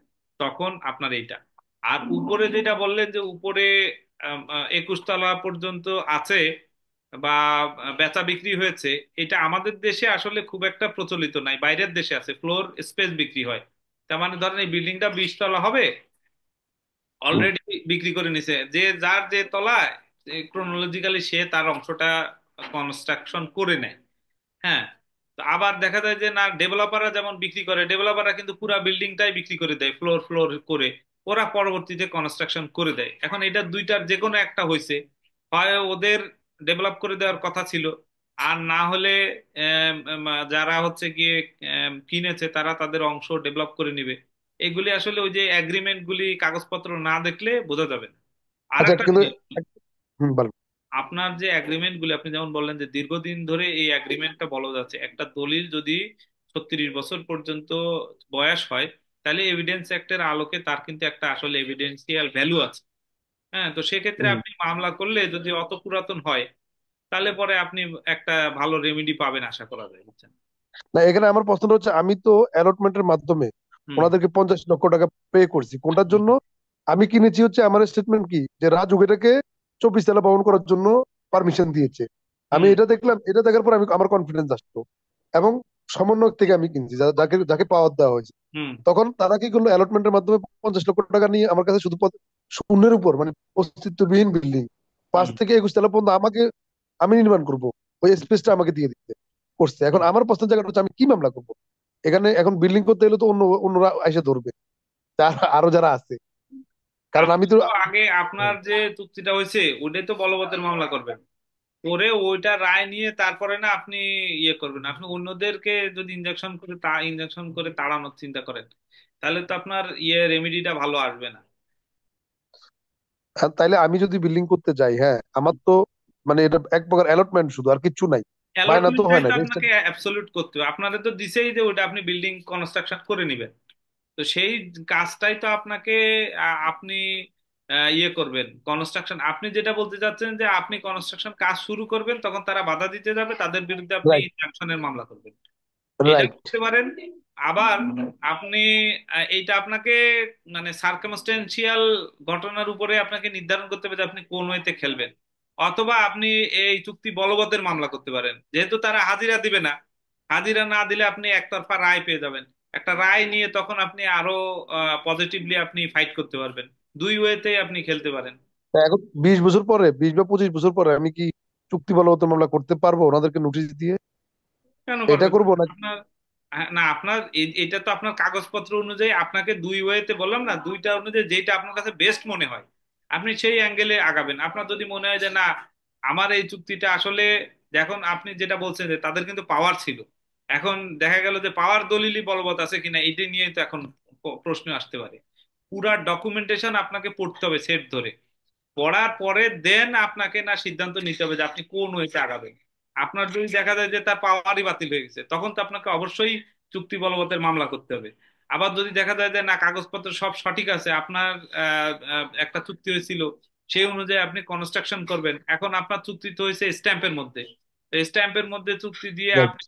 তখন আপনার এইটা। আর উপরে যেটা বললেন যে উপরে 21 তলা পর্যন্ত আছে বা বেচা বিক্রি হয়েছে, এটা আমাদের দেশে আসলে খুব একটা প্রচলিত নাই, বাইরের দেশে আছে, ফ্লোর স্পেস বিক্রি হয়। তার মানে ধরেন এই বিল্ডিংটা 20 তলা হবে, হুম। অলরেডি বিক্রি করে নিছে যে যার যে তলায়, ক্রোনোলজিক্যালি সে তার অংশটা কনস্ট্রাকশন করে নেয়। হ্যাঁ, তো আবার দেখা যায় যে না, ডেভেলপাররা যেমন বিক্রি করে, ডেভেলপাররা কিন্তু পুরো বিল্ডিংটাই বিক্রি করে দেয় ফ্লোর ফ্লোর করে, ওরা পরবর্তীতে কনস্ট্রাকশন করে দেয়। এখন এটা দুইটার যে কোনো একটা হয়েছে, হয় ওদের ডেভেলপ করে দেওয়ার কথা ছিল, আর না হলে যারা হচ্ছে গিয়ে কিনেছে তারা তাদের অংশ ডেভেলপ করে নিবে। এগুলি আসলে ওই যে এগ্রিমেন্ট গুলি কাগজপত্র না দেখলে বোঝা যাবে না। আর আচ্ছা একটা কিন্তু জিনিস, বলেন। আপনার যে এগ্রিমেন্ট গুলি আপনি যেমন বললেন যে দীর্ঘদিন ধরে এই এগ্রিমেন্টটা বলা যাচ্ছে, একটা দলিল যদি 36 বছর পর্যন্ত বয়স হয়, তাহলে এভিডেন্স অ্যাক্টের আলোকে তার কিন্তু একটা আসলে এভিডেন্সিয়াল ভ্যালু আছে। হ্যাঁ, তো সেক্ষেত্রে হুম। আপনি মামলা করলে যদি অত পুরাতন হয়, তাহলে পরে আপনি একটা ভালো রেমেডি পাবেন আশা করা যায়, বুঝছেন? না, এখানে আমার প্রশ্নটা হচ্ছে আমি তো অ্যালটমেন্টের মাধ্যমে হুম ওনাদেরকে 50 লক্ষ টাকা পে করছি কোনটার হুম জন্য? আমি কিনেছি হচ্ছে আমার স্টেটমেন্ট কি যে রাজু এটাকে 24 তলা ভবন করার জন্য পারমিশন দিয়েছে। আমি হুম এটা দেখলাম, এটা দেখার পর আমি আমার কনফিডেন্স আসলো এবং সমন্বয়ক থেকে আমি কিনছি, যাকে যাকে পাওয়ার দেওয়া হয়েছে। হুম তখন তারা কি করলো, অ্যালটমেন্টের মাধ্যমে 50 লক্ষ টাকা নিয়ে আমার কাছে শুধু শূন্যের উপর মানে অস্তিত্ববিহীন বিল্ডিং হুম 5 থেকে 21 তলা পর্যন্ত আমাকে, আমি নির্মাণ করব, ওই স্পেসটা আমাকে দিয়ে দিতে করছে। এখন হুম। আমার প্রশ্নের জায়গাটা হচ্ছে আমি কি মামলা করব এখানে? এখন বিল্ডিং করতে গেলে তো অন্যরা এসে ধরবে, আরো যারা আছে, কারণ আমি আপনি তো তো আগে আপনার যে চুক্তিটা হয়েছে ওটাই তো বলবতের মামলা করবেন, করে ওইটা রায় নিয়ে তারপরে না আপনি ইয়ে করবেন। আপনি অন্যদেরকে যদি ইনজেকশন করে তাড়ানোর চিন্তা করেন, তাহলে তো আপনার ইয়ে রেমেডিটা ভালো আসবে না। তাইলে আমি যদি বিল্ডিং করতে যাই, হ্যাঁ আমার তো মানে এটা এক প্রকার অ্যালটমেন্ট শুধু, আর কিচ্ছু নাই, বায়না তো অ্যালটমেন্টটাই হয় না তো রেজিস্টার। আপনাকে অ্যাবসলিউট করতে হবে, আপনাদের তো দিছেই যে ওটা আপনি বিল্ডিং কনস্ট্রাকশন করে নেবেন। তো সেই কাজটাই তো আপনাকে আপনি ইয়ে করবেন কনস্ট্রাকশন। আপনি যেটা বলতে চাচ্ছেন যে আপনি কনস্ট্রাকশন কাজ শুরু করবেন, তখন তারা বাধা দিতে যাবে, তাদের বিরুদ্ধে আপনি রাইট, ইনজাংশনের মামলা করবেন, এটা রাইট। করতে পারেন। আবার আপনি এইটা আপনাকে মানে সার্কামস্টেন্সিয়াল ঘটনার উপরে আপনাকে নির্ধারণ করতে হবে যে আপনি কোন ওয়েতে খেলবেন। অথবা আপনি এই চুক্তি বলবতের মামলা করতে পারেন, যেহেতু তারা হাজিরা দিবে না। হাজিরা না দিলে আপনি একতরফা রায় পেয়ে যাবেন, একটা রায় নিয়ে তখন আপনি আরো পজিটিভলি আপনি ফাইট করতে পারবেন। দুই ওয়েতেই আপনি খেলতে পারেন। এখন 20 বছর পরে, 20 বা 25 বছর পরে আমি কি চুক্তি বলবৎ মামলা করতে পারবো ওনাদেরকে নোটিশ দিয়ে? কেন এটা পারবেন না? করবো না? আপনার না, আপনার এটা তো আপনার কাগজপত্র অনুযায়ী আপনাকে দুই ওয়েতে বললাম না, দুইটা অনুযায়ী যেটা আপনার কাছে বেস্ট মনে হয় আপনি সেই অ্যাঙ্গেলে আগাবেন। আপনার যদি মনে হয় যে না, আমার এই চুক্তিটা আসলে, দেখুন আপনি যেটা বলছেন যে তাদের কিন্তু পাওয়ার ছিল, এখন দেখা গেল যে পাওয়ার দলিলই বলবৎ আছে কিনা এটা নিয়ে তো এখন প্রশ্ন আসতে পারে। পুরা ডকুমেন্টেশন আপনাকে পড়তে হবে সেট ধরে, পড়ার পরে দেন আপনাকে না সিদ্ধান্ত নিতে হবে যে আপনি কোন ওয়েতে আগাবেন। আপনার যদি দেখা যায় যে তার পাওয়ারই বাতিল হয়ে গেছে, তখন তো আপনাকে অবশ্যই চুক্তি বলবতের মামলা করতে হবে। আবার যদি দেখা যায় যে না, কাগজপত্র সব সঠিক আছে, আপনার একটা চুক্তি হয়েছিল সেই অনুযায়ী আপনি কনস্ট্রাকশন করবেন, এখন আপনার চুক্তি তো হয়েছে স্ট্যাম্পের মধ্যে, স্ট্যাম্পের মধ্যে চুক্তি দিয়ে রাইট। আপনি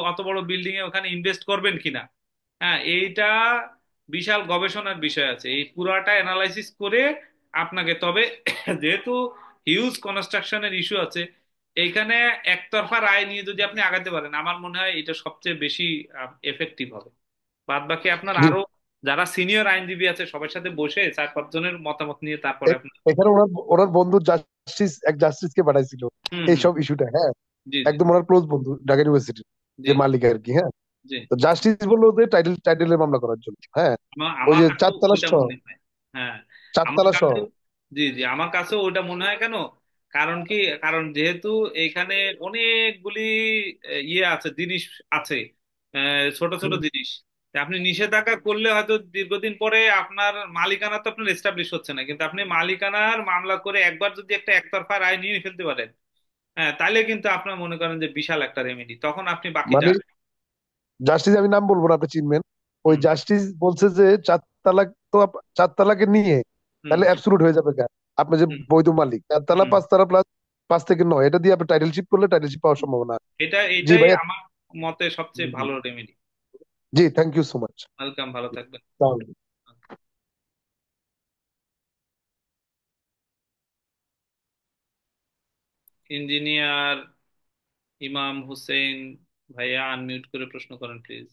অত বড় বিল্ডিং এ ওখানে ইনভেস্ট করবেন কিনা, হ্যাঁ এইটা বিশাল গবেষণার বিষয় আছে। এই পুরাটা অ্যানালাইসিস করে আপনাকে তবে যেহেতু হিউজ কনস্ট্রাকশনের ইস্যু আছে, এইখানে একতরফা রায় নিয়ে যদি আপনি আগাতে পারেন, আমার মনে হয় এটা সবচেয়ে বেশি এফেক্টিভ হবে। বাদ বাকি আপনার জি। আরো যারা সিনিয়র আইনজীবী আছে সবার সাথে বসে 4-5 জনের মতামত নিয়ে তারপরে এ- আপনি। এখানে ওনার ওনার বন্ধু জাস্টিস, এক জাস্টিসকে পাঠাইছিল হুম হুম। এইসব ইস্যুটা, হ্যাঁ জি জি একদম ওনার ক্লোজ বন্ধু, ঢাকা ইউনিভার্সিটির জি যে জি মালিক আর কি। হ্যাঁ, জি। তো জাস্টিস বললো যে টাইটেলের মামলা করার জন্য। হ্যাঁ, ওই আমার যে কাছেও চারতলা ওইটা সহ, মনে হয়। হ্যাঁ, আমার চারতলা সহ। কাছেও, জি জি, আমার কাছেও ওইটা মনে হয়। কেন? কারণ কি, কারণ যেহেতু এইখানে অনেকগুলি ইয়ে আছে, জিনিস আছে, ছোট ছোট হুম। জিনিস। তা আপনি নিষেধাজ্ঞা করলে হয়তো দীর্ঘদিন পরে আপনার মালিকানা তো আপনার এস্টাবলিশ হচ্ছে না, কিন্তু আপনি মালিকানার মামলা করে একবার যদি একটা একতরফা রায় নিয়ে ফেলতে পারেন, হ্যাঁ, তাহলে কিন্তু আপনার মনে করেন যে বিশাল একটা রেমেডি, তখন আপনি বাকিটা। মানে জাস্টিস, আমি নাম বলবো না, আপনি চিনবেন। ওই হুম জাস্টিস বলছে যে 4 তালাক তো 4 তালাকে নিয়ে হুম তাহলে অ্যাবসুলুট হয়ে যাবে কেন? আপনি যে হুম বৈধ মালিক, 4 তালা হুম। 5 তালা প্লাস 5 থেকে 9, এটা দিয়ে আপনি টাইটেলশিপ করলে টাইটেলশিপ পাওয়ার সম্ভাবনা আছে। জি এটাই ভাই। আমার মতে সবচেয়ে ভালো রেমেডি। জি, thank you so much. Welcome, ভালো থাকবেন। ইঞ্জিনিয়ার ইমাম হুসেন ভাইয়া, আনমিউট করে প্রশ্ন করেন প্লিজ।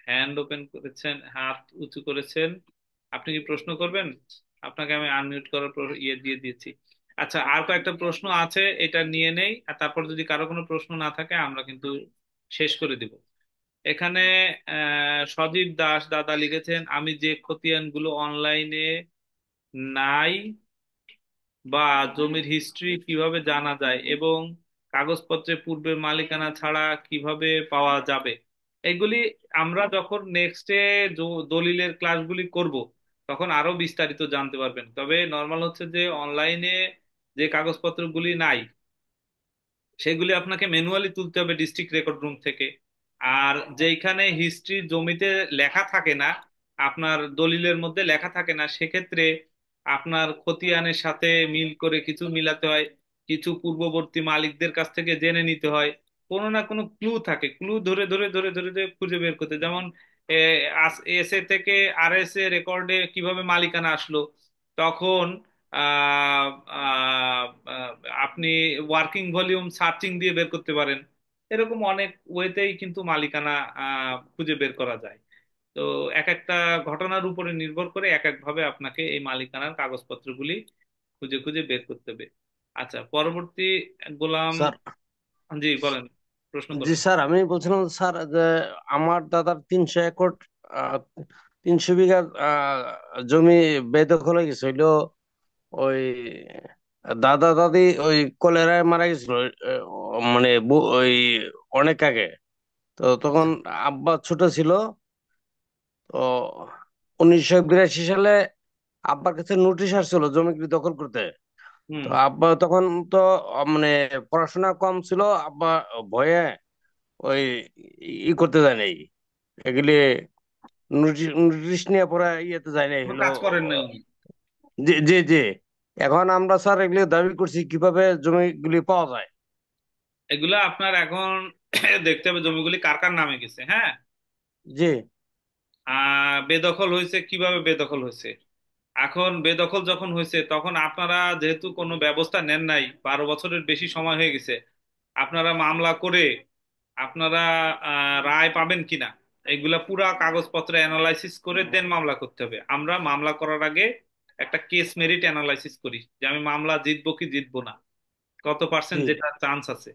হ্যান্ড ওপেন করেছেন, হাত উঁচু করেছেন, আপনি কি প্রশ্ন করবেন? আপনাকে আমি আনমিউট করার ইয়ে দিয়ে দিয়েছি। আচ্ছা, আর কয়েকটা প্রশ্ন আছে, এটা নিয়ে নেই, আর তারপর যদি কারো কোনো প্রশ্ন না থাকে আমরা কিন্তু শেষ করে দিব এখানে। সজীব দাস দাদা লিখেছেন, আমি যে খতিয়ানগুলো অনলাইনে নাই বা জমির হিস্ট্রি কিভাবে জানা যায় এবং কাগজপত্রে পূর্বের মালিকানা ছাড়া কিভাবে পাওয়া যাবে, এগুলি আমরা যখন নেক্সটে দলিলের ক্লাসগুলি করব তখন আরো বিস্তারিত জানতে পারবেন। তবে নর্মাল হচ্ছে যে অনলাইনে যে কাগজপত্রগুলি নাই সেগুলি আপনাকে ম্যানুয়ালি তুলতে হবে ডিস্ট্রিক্ট রেকর্ড রুম থেকে। আর যেখানে হিস্ট্রি জমিতে লেখা থাকে না, আপনার দলিলের মধ্যে লেখা থাকে না, সেক্ষেত্রে আপনার খতিয়ানের সাথে মিল করে কিছু মিলাতে হয়, কিছু পূর্ববর্তী মালিকদের কাছ থেকে জেনে নিতে হয়। কোনো না কোনো ক্লু থাকে, ক্লু ধরে ধরে ধরে ধরে ধরে খুঁজে বের করতে, যেমন এস এ থেকে আর এস এ রেকর্ডে কিভাবে মালিকানা আসলো, তখন আহ, আহ, আহ, আপনি ওয়ার্কিং ভলিউম সার্চিং দিয়ে বের করতে পারেন। এরকম অনেক ওয়েতেই কিন্তু মালিকানা খুঁজে বের করা যায়। তো এক একটা ঘটনার উপরে নির্ভর করে এক এক ভাবে আপনাকে এই মালিকানার কাগজপত্রগুলি খুঁজে খুঁজে বের করতে হবে। আচ্ছা, পরবর্তী গোলাম। স্যার। জি বলেন, প্রশ্ন জি করেন। স্যার, আমি বলছিলাম স্যার যে আমার দাদার 300 একর, 300 বিঘা জমি বেদখল হয়ে গেছে। হইলো ওই দাদা দাদি ওই কলেরায় মারা গেছিল, মানে ওই অনেক আগে। তো তখন আচ্ছা। আব্বা ছোট ছিল। তো 1982 সালে আব্বার কাছে নোটিশ আসছিল জমি দখল করতে। হুম। তো আব্বা তখন তো মানে পড়াশোনা কম ছিল। আব্বা ভয়ে ওই করতে যায় নাই, এগুলি নোটিশ নোটিশ নিয়ে পরে ইয়েতে যায় নাই কোনো হলো। কাজ করেন নাই উনি? জি জি জি। এখন আমরা স্যার এগুলি দাবি করছি কিভাবে জমিগুলি পাওয়া যায়। এগুলা আপনার এখন দেখতে হবে জমিগুলি কার কার নামে গেছে। হ্যাঁ, জি বেদখল হয়েছে, কিভাবে বেদখল হয়েছে। এখন বেদখল যখন হয়েছে তখন আপনারা যেহেতু কোনো ব্যবস্থা নেন নাই, 12 বছরের বেশি সময় হয়ে গেছে, আপনারা মামলা করে আপনারা রায় পাবেন কিনা এগুলা পুরা কাগজপত্র অ্যানালাইসিস করে দেন মামলা করতে হবে। আমরা মামলা করার আগে একটা কেস মেরিট অ্যানালাইসিস করি যে আমি মামলা জিতবো কি জিতবো না, কত জি পার্সেন্ট যেটা চান্স আছে,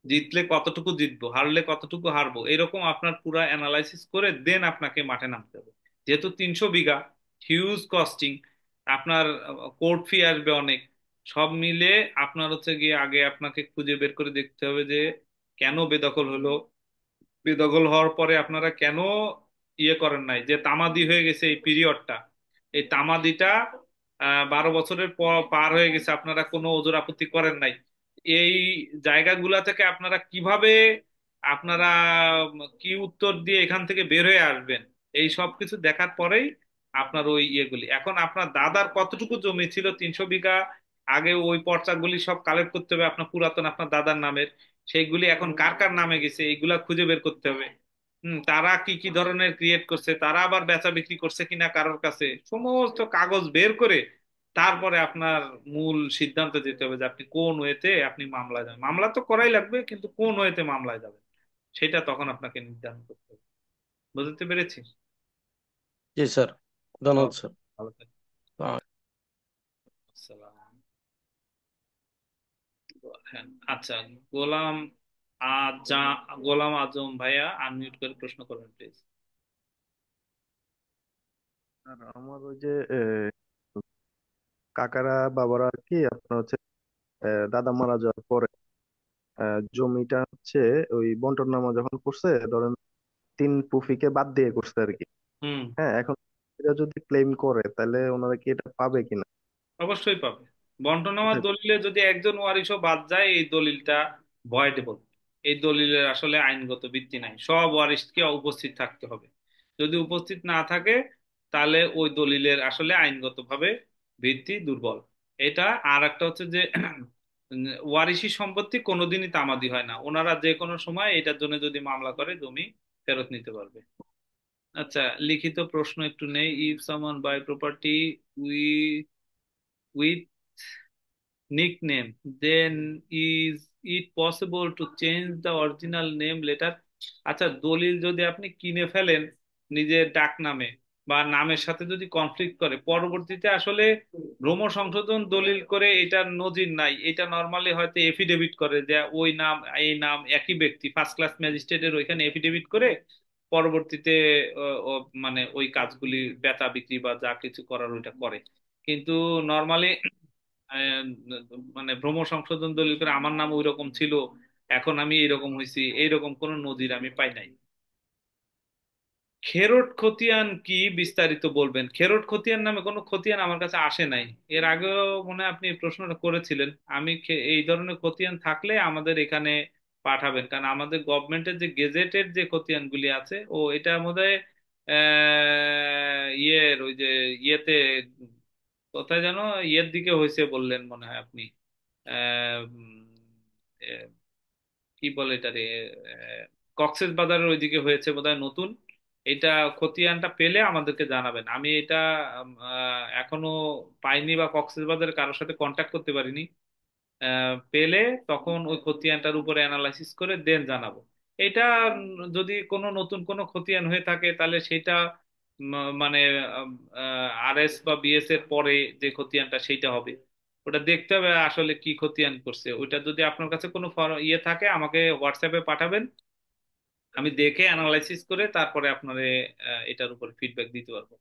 জিতলে কতটুকু জিতবো, হারলে কতটুকু হারবো, এরকম আপনার পুরা অ্যানালাইসিস করে দেন আপনাকে মাঠে নামতে হবে। যেহেতু 300 বিঘা, হিউজ কস্টিং, আপনার কোর্ট ফি আসবে অনেক, সব মিলে আপনার হচ্ছে গিয়ে আগে আপনাকে খুঁজে বের করে দেখতে হবে যে কেন বেদখল হলো, বেদখল হওয়ার পরে আপনারা কেন ইয়ে করেন নাই, যে তামাদি হয়ে গেছে এই পিরিয়ডটা, এই তামাদিটা 12 বছরের পর পার হয়ে গেছে, আপনারা কোনো ওজোর আপত্তি করেন নাই, এই জায়গাগুলা থেকে আপনারা কিভাবে আপনারা কি উত্তর দিয়ে এখান থেকে বের হয়ে আসবেন, এই সব কিছু দেখার পরেই আপনার ওই ইয়েগুলি। এখন আপনার দাদার কতটুকু জমি ছিল 300 বিঘা, আগে ওই পর্চাগুলি সব কালেক্ট করতে হবে আপনার পুরাতন আপনার দাদার নামের, সেইগুলি এখন কার কার নামে গেছে এইগুলা খুঁজে বের করতে হবে। তারা কি কি ধরনের ক্রিয়েট করছে, তারা আবার বেচা বিক্রি করছে কিনা কারোর কাছে, সমস্ত কাগজ বের করে তারপরে আপনার মূল সিদ্ধান্ত যেতে হবে যে আপনি কোন ওয়েতে আপনি মামলায় যাবেন। মামলা তো করাই লাগবে, কিন্তু কোন ওয়েতে মামলায় যাবেন সেটা তখন আপনাকে নির্ধারণ করতে হবে। বুঝতে পেরেছি? জি স্যার, ধন্যবাদ ওকে, স্যার। ভালো থাকবেন। আসসালাম। হ্যাঁ, আচ্ছা, গোলাম আজা গোলাম আজম ভাইয়া আনমিউট করে প্রশ্ন করবেন প্লিজ। আর আমার ওই যে কাকারা বাবারা আর কি আপনার হচ্ছে দাদা মারা যাওয়ার পরে জমিটা হচ্ছে ওই বন্টন নামা যখন করছে, ধরেন তিন পুফিকে বাদ দিয়ে করছে আর কি। হুম। হ্যাঁ, এখন এটা যদি ক্লেম করে তাহলে ওনারা কি এটা পাবে কিনা? অবশ্যই পাবে। বন্টনামা এটা দলিলে যদি একজন ওয়ারিশও বাদ যায় এই দলিলটা ভয়েডেবল, এই দলিলের আসলে আইনগত ভিত্তি নাই, সব ওয়ারিশকে উপস্থিত থাকতে হবে। যদি উপস্থিত না থাকে তাহলে ওই দলিলের আসলে আইনগতভাবে ভিত্তি দুর্বল। এটা। আর একটা হচ্ছে যে ওয়ারিশি সম্পত্তি কোনোদিনই তামাদি হয় না, ওনারা যে কোনো সময় এটার জন্য যদি মামলা করে জমি ফেরত নিতে পারবে। আচ্ছা, লিখিত প্রশ্ন একটু নেই। If someone buy property we with nickname, then is it possible to change the original name later? আচ্ছা, দলিল যদি আপনি কিনে ফেলেন নিজের ডাক নামে, বা নামের সাথে যদি কনফ্লিক্ট করে, পরবর্তীতে আসলে ভ্রম সংশোধন দলিল করে এটার নজির নাই। এটা নর্মালি হয়তো এফিডেভিট করে যে ওই নাম এই নাম একই ব্যক্তি, ফার্স্ট ক্লাস ম্যাজিস্ট্রেটের ওইখানে এফিডেভিট করে পরবর্তীতে মানে ওই কাজগুলি বেচা বিক্রি বা যা কিছু করার ওইটা করে। কিন্তু নর্মালি মানে ভ্রম সংশোধন দলিল করে আমার নাম ওই রকম ছিল, এখন আমি এইরকম হয়েছি, এইরকম কোনো নজির আমি পাই নাই। খেরোট খতিয়ান কি বিস্তারিত বলবেন? খেরোট খতিয়ান নামে কোনো খতিয়ান আমার কাছে আসে নাই। এর আগেও মনে হয় আপনি এই প্রশ্নটা করেছিলেন। এই ধরনের খতিয়ান থাকলে আমাদের এখানে পাঠাবেন, কারণ আমাদের গভর্নমেন্টের যে গেজেটের যে খতিয়ানগুলি আছে, ও এটা বোধহয় ইয়ের ওই যে ইয়েতে কোথায় যেন ইয়ের দিকে হয়েছে বললেন মনে হয় আপনি। আহ, উম, আহ, কি বলে এটা রে, কক্সেস বাজারের ওইদিকে হয়েছে বোধহয় নতুন। এটা খতিয়ানটা পেলে আমাদেরকে জানাবেন। আমি এটা এখনো পাইনি বা কক্সেস বাজারের কারোর সাথে কন্ট্যাক্ট করতে পারিনি। পেলে তখন ওই খতিয়ানটার উপরে অ্যানালাইসিস করে দেন জানাবো। এটা যদি কোনো নতুন কোনো খতিয়ান হয়ে থাকে তাহলে সেটা মানে আরএস বা বিএস এর পরে যে খতিয়ানটা সেইটা হবে। ওটা দেখতে হবে আসলে কি খতিয়ান করছে। ওইটা যদি আপনার কাছে কোনো ইয়ে থাকে আমাকে হোয়াটসঅ্যাপে পাঠাবেন, আমি দেখে অ্যানালাইসিস করে তারপরে আপনারে এটার উপর ফিডব্যাক দিতে পারবো।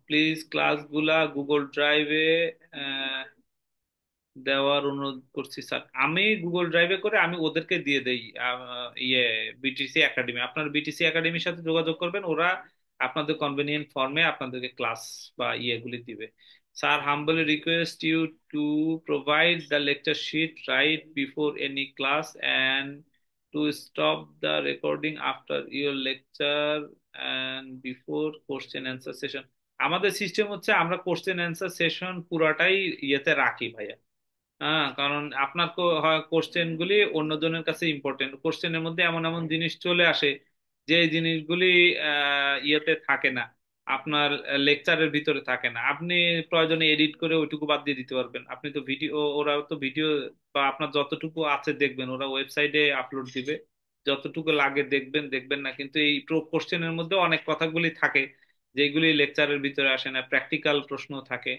প্লিজ ক্লাসগুলা গুগল ড্রাইভে দেওয়ার অনুরোধ করছি স্যার। আমি গুগল ড্রাইভে করে আমি ওদেরকে দিয়ে দেই। ইয়ে বিটিসি একাডেমি, আপনার বিটিসি একাডেমির সাথে যোগাযোগ করবেন, ওরা আপনাদের কনভেনিয়েন্ট ফর্মে আপনাদেরকে ক্লাস বা ইয়েগুলি দিবে। Sir, humbly request you to provide the lecture sheet right before any class and to stop the recording after your lecture and before question answer session. আমাদের সিস্টেম হচ্ছে আমরা কোশ্চেন অ্যান্সার সেশন পুরাটাই ইয়েতে রাখি ভাইয়া। হ্যাঁ, কারণ আপনার কোশ্চেন গুলি অন্যজনের কাছে ইম্পর্টেন্ট। কোশ্চেনের মধ্যে এমন এমন জিনিস চলে আসে যে এই জিনিসগুলি ইয়েতে থাকে না, আপনার লেকচারের ভিতরে থাকে না। আপনি প্রয়োজনে এডিট করে ওইটুকু বাদ দিয়ে দিতে পারবেন। আপনি তো ভিডিও, ওরাও তো ভিডিও বা আপনার যতটুকু আছে দেখবেন, ওরা ওয়েবসাইটে আপলোড দিবে, যতটুকু লাগে দেখবেন, দেখবেন না। কিন্তু এই কোশ্চেনের মধ্যে অনেক কথাগুলি থাকে যেগুলি লেকচারের ভিতরে আসে না, প্র্যাকটিক্যাল প্রশ্ন থাকে,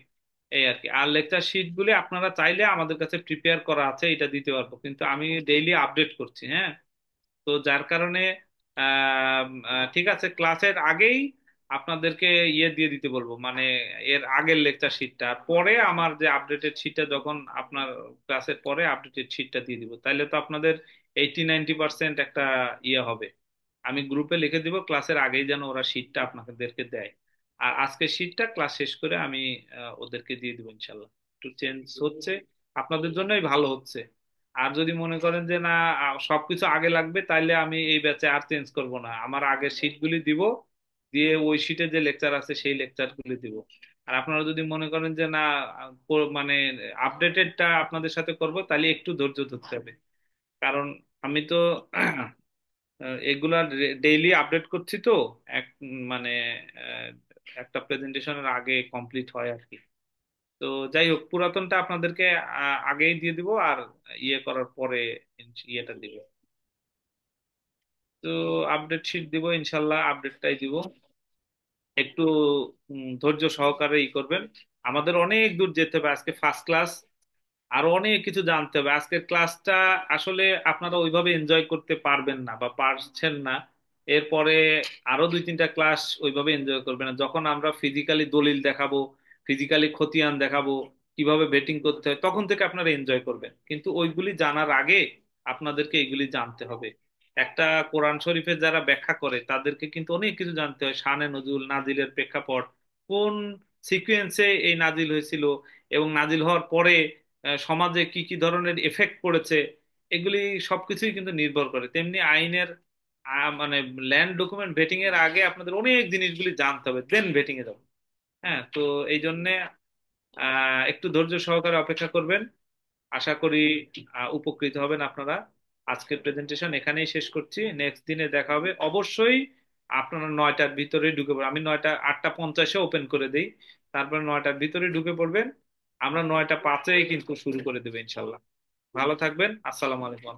এই আর কি। আর লেকচার শিট গুলি আপনারা চাইলে আমাদের কাছে প্রিপেয়ার করা আছে, এটা দিতে পারবো, কিন্তু আমি ডেইলি আপডেট করছি। হ্যাঁ, তো যার কারণে ঠিক আছে, ক্লাসের আগেই আপনাদেরকে ইয়ে দিয়ে দিতে বলবো, মানে এর আগের লেকচার শিটটা, আর পরে আমার যে আপডেটেড শিটটা, যখন আপনার ক্লাসের পরে আপডেটেড শিটটা দিয়ে দিব, তাহলে তো আপনাদের 80-90% একটা ইয়ে হবে। আমি গ্রুপে লিখে দিব ক্লাসের আগেই যেন ওরা শিটটা আপনাদেরকে দেয়। আর আজকে শিটটা ক্লাস শেষ করে আমি ওদেরকে দিয়ে দিব ইনশাল্লাহ। একটু চেঞ্জ হচ্ছে, আপনাদের জন্যই ভালো হচ্ছে। আর যদি মনে করেন যে না সবকিছু আগে লাগবে, তাইলে আমি এই ব্যাচে আর চেঞ্জ করব না, আমার আগের শিটগুলি দিব, দিয়ে ওই শিটে যে লেকচার আছে সেই লেকচার গুলি দিব। আর আপনারা যদি মনে করেন যে না মানে আপডেটেডটা আপনাদের সাথে করব, তাহলে একটু ধৈর্য ধরতে হবে। কারণ আমি তো এগুলা ডেইলি আপডেট করছি তো, এক মানে আহ, একটা প্রেজেন্টেশনের আগে কমপ্লিট হয় আর কি। তো যাই হোক, পুরাতনটা আপনাদেরকে আগেই দিয়ে দিব, আর ইয়ে করার পরে ইয়েটা দিব। তো আপডেট শিট দিব ইনশাল্লাহ, আপডেটটাই দিব। একটু ধৈর্য সহকারে ই করবেন। আমাদের অনেক দূর যেতে হবে, আজকে ফার্স্ট ক্লাস, আরো অনেক কিছু জানতে হবে। আজকের ক্লাসটা আসলে আপনারা ওইভাবে এনজয় করতে পারবেন না বা পারছেন না। এরপরে আরো 2-3টা ক্লাস ওইভাবে এনজয় করবেন না, যখন আমরা ফিজিক্যালি দলিল দেখাবো, ফিজিক্যালি খতিয়ান দেখাবো, কিভাবে বেটিং করতে হয়, তখন থেকে আপনারা এনজয় করবেন। কিন্তু ওইগুলি জানার আগে আপনাদেরকে এগুলি জানতে হবে। একটা কোরআন শরীফের যারা ব্যাখ্যা করে তাদেরকে কিন্তু অনেক কিছু জানতে হয়, শানে নজুল, নাজিলের প্রেক্ষাপট, কোন সিকুয়েন্সে এই নাজিল হয়েছিল, এবং নাজিল হওয়ার পরে সমাজে কি কি ধরনের এফেক্ট পড়েছে, এগুলি সবকিছুই কিন্তু নির্ভর করে। তেমনি আইনের মানে ল্যান্ড ডকুমেন্ট ভেটিং এর আগে আপনাদের অনেক জিনিসগুলি জানতে হবে, দেন ভেটিং এ যাবো। হ্যাঁ, তো এই জন্যে একটু ধৈর্য সহকারে অপেক্ষা করবেন। আশা করি উপকৃত হবেন আপনারা। আজকের প্রেজেন্টেশন এখানেই শেষ করছি, নেক্সট দিনে দেখা হবে অবশ্যই। আপনারা 9টার ভিতরে ঢুকে পড়বেন, আমি 8টা 50-এ ওপেন করে দেই, তারপরে 9টার ভিতরে ঢুকে পড়বেন। আমরা 9টা 5-এই কিন্তু শুরু করে দেবো ইনশাল্লাহ। ভালো থাকবেন, আসসালামু আলাইকুম।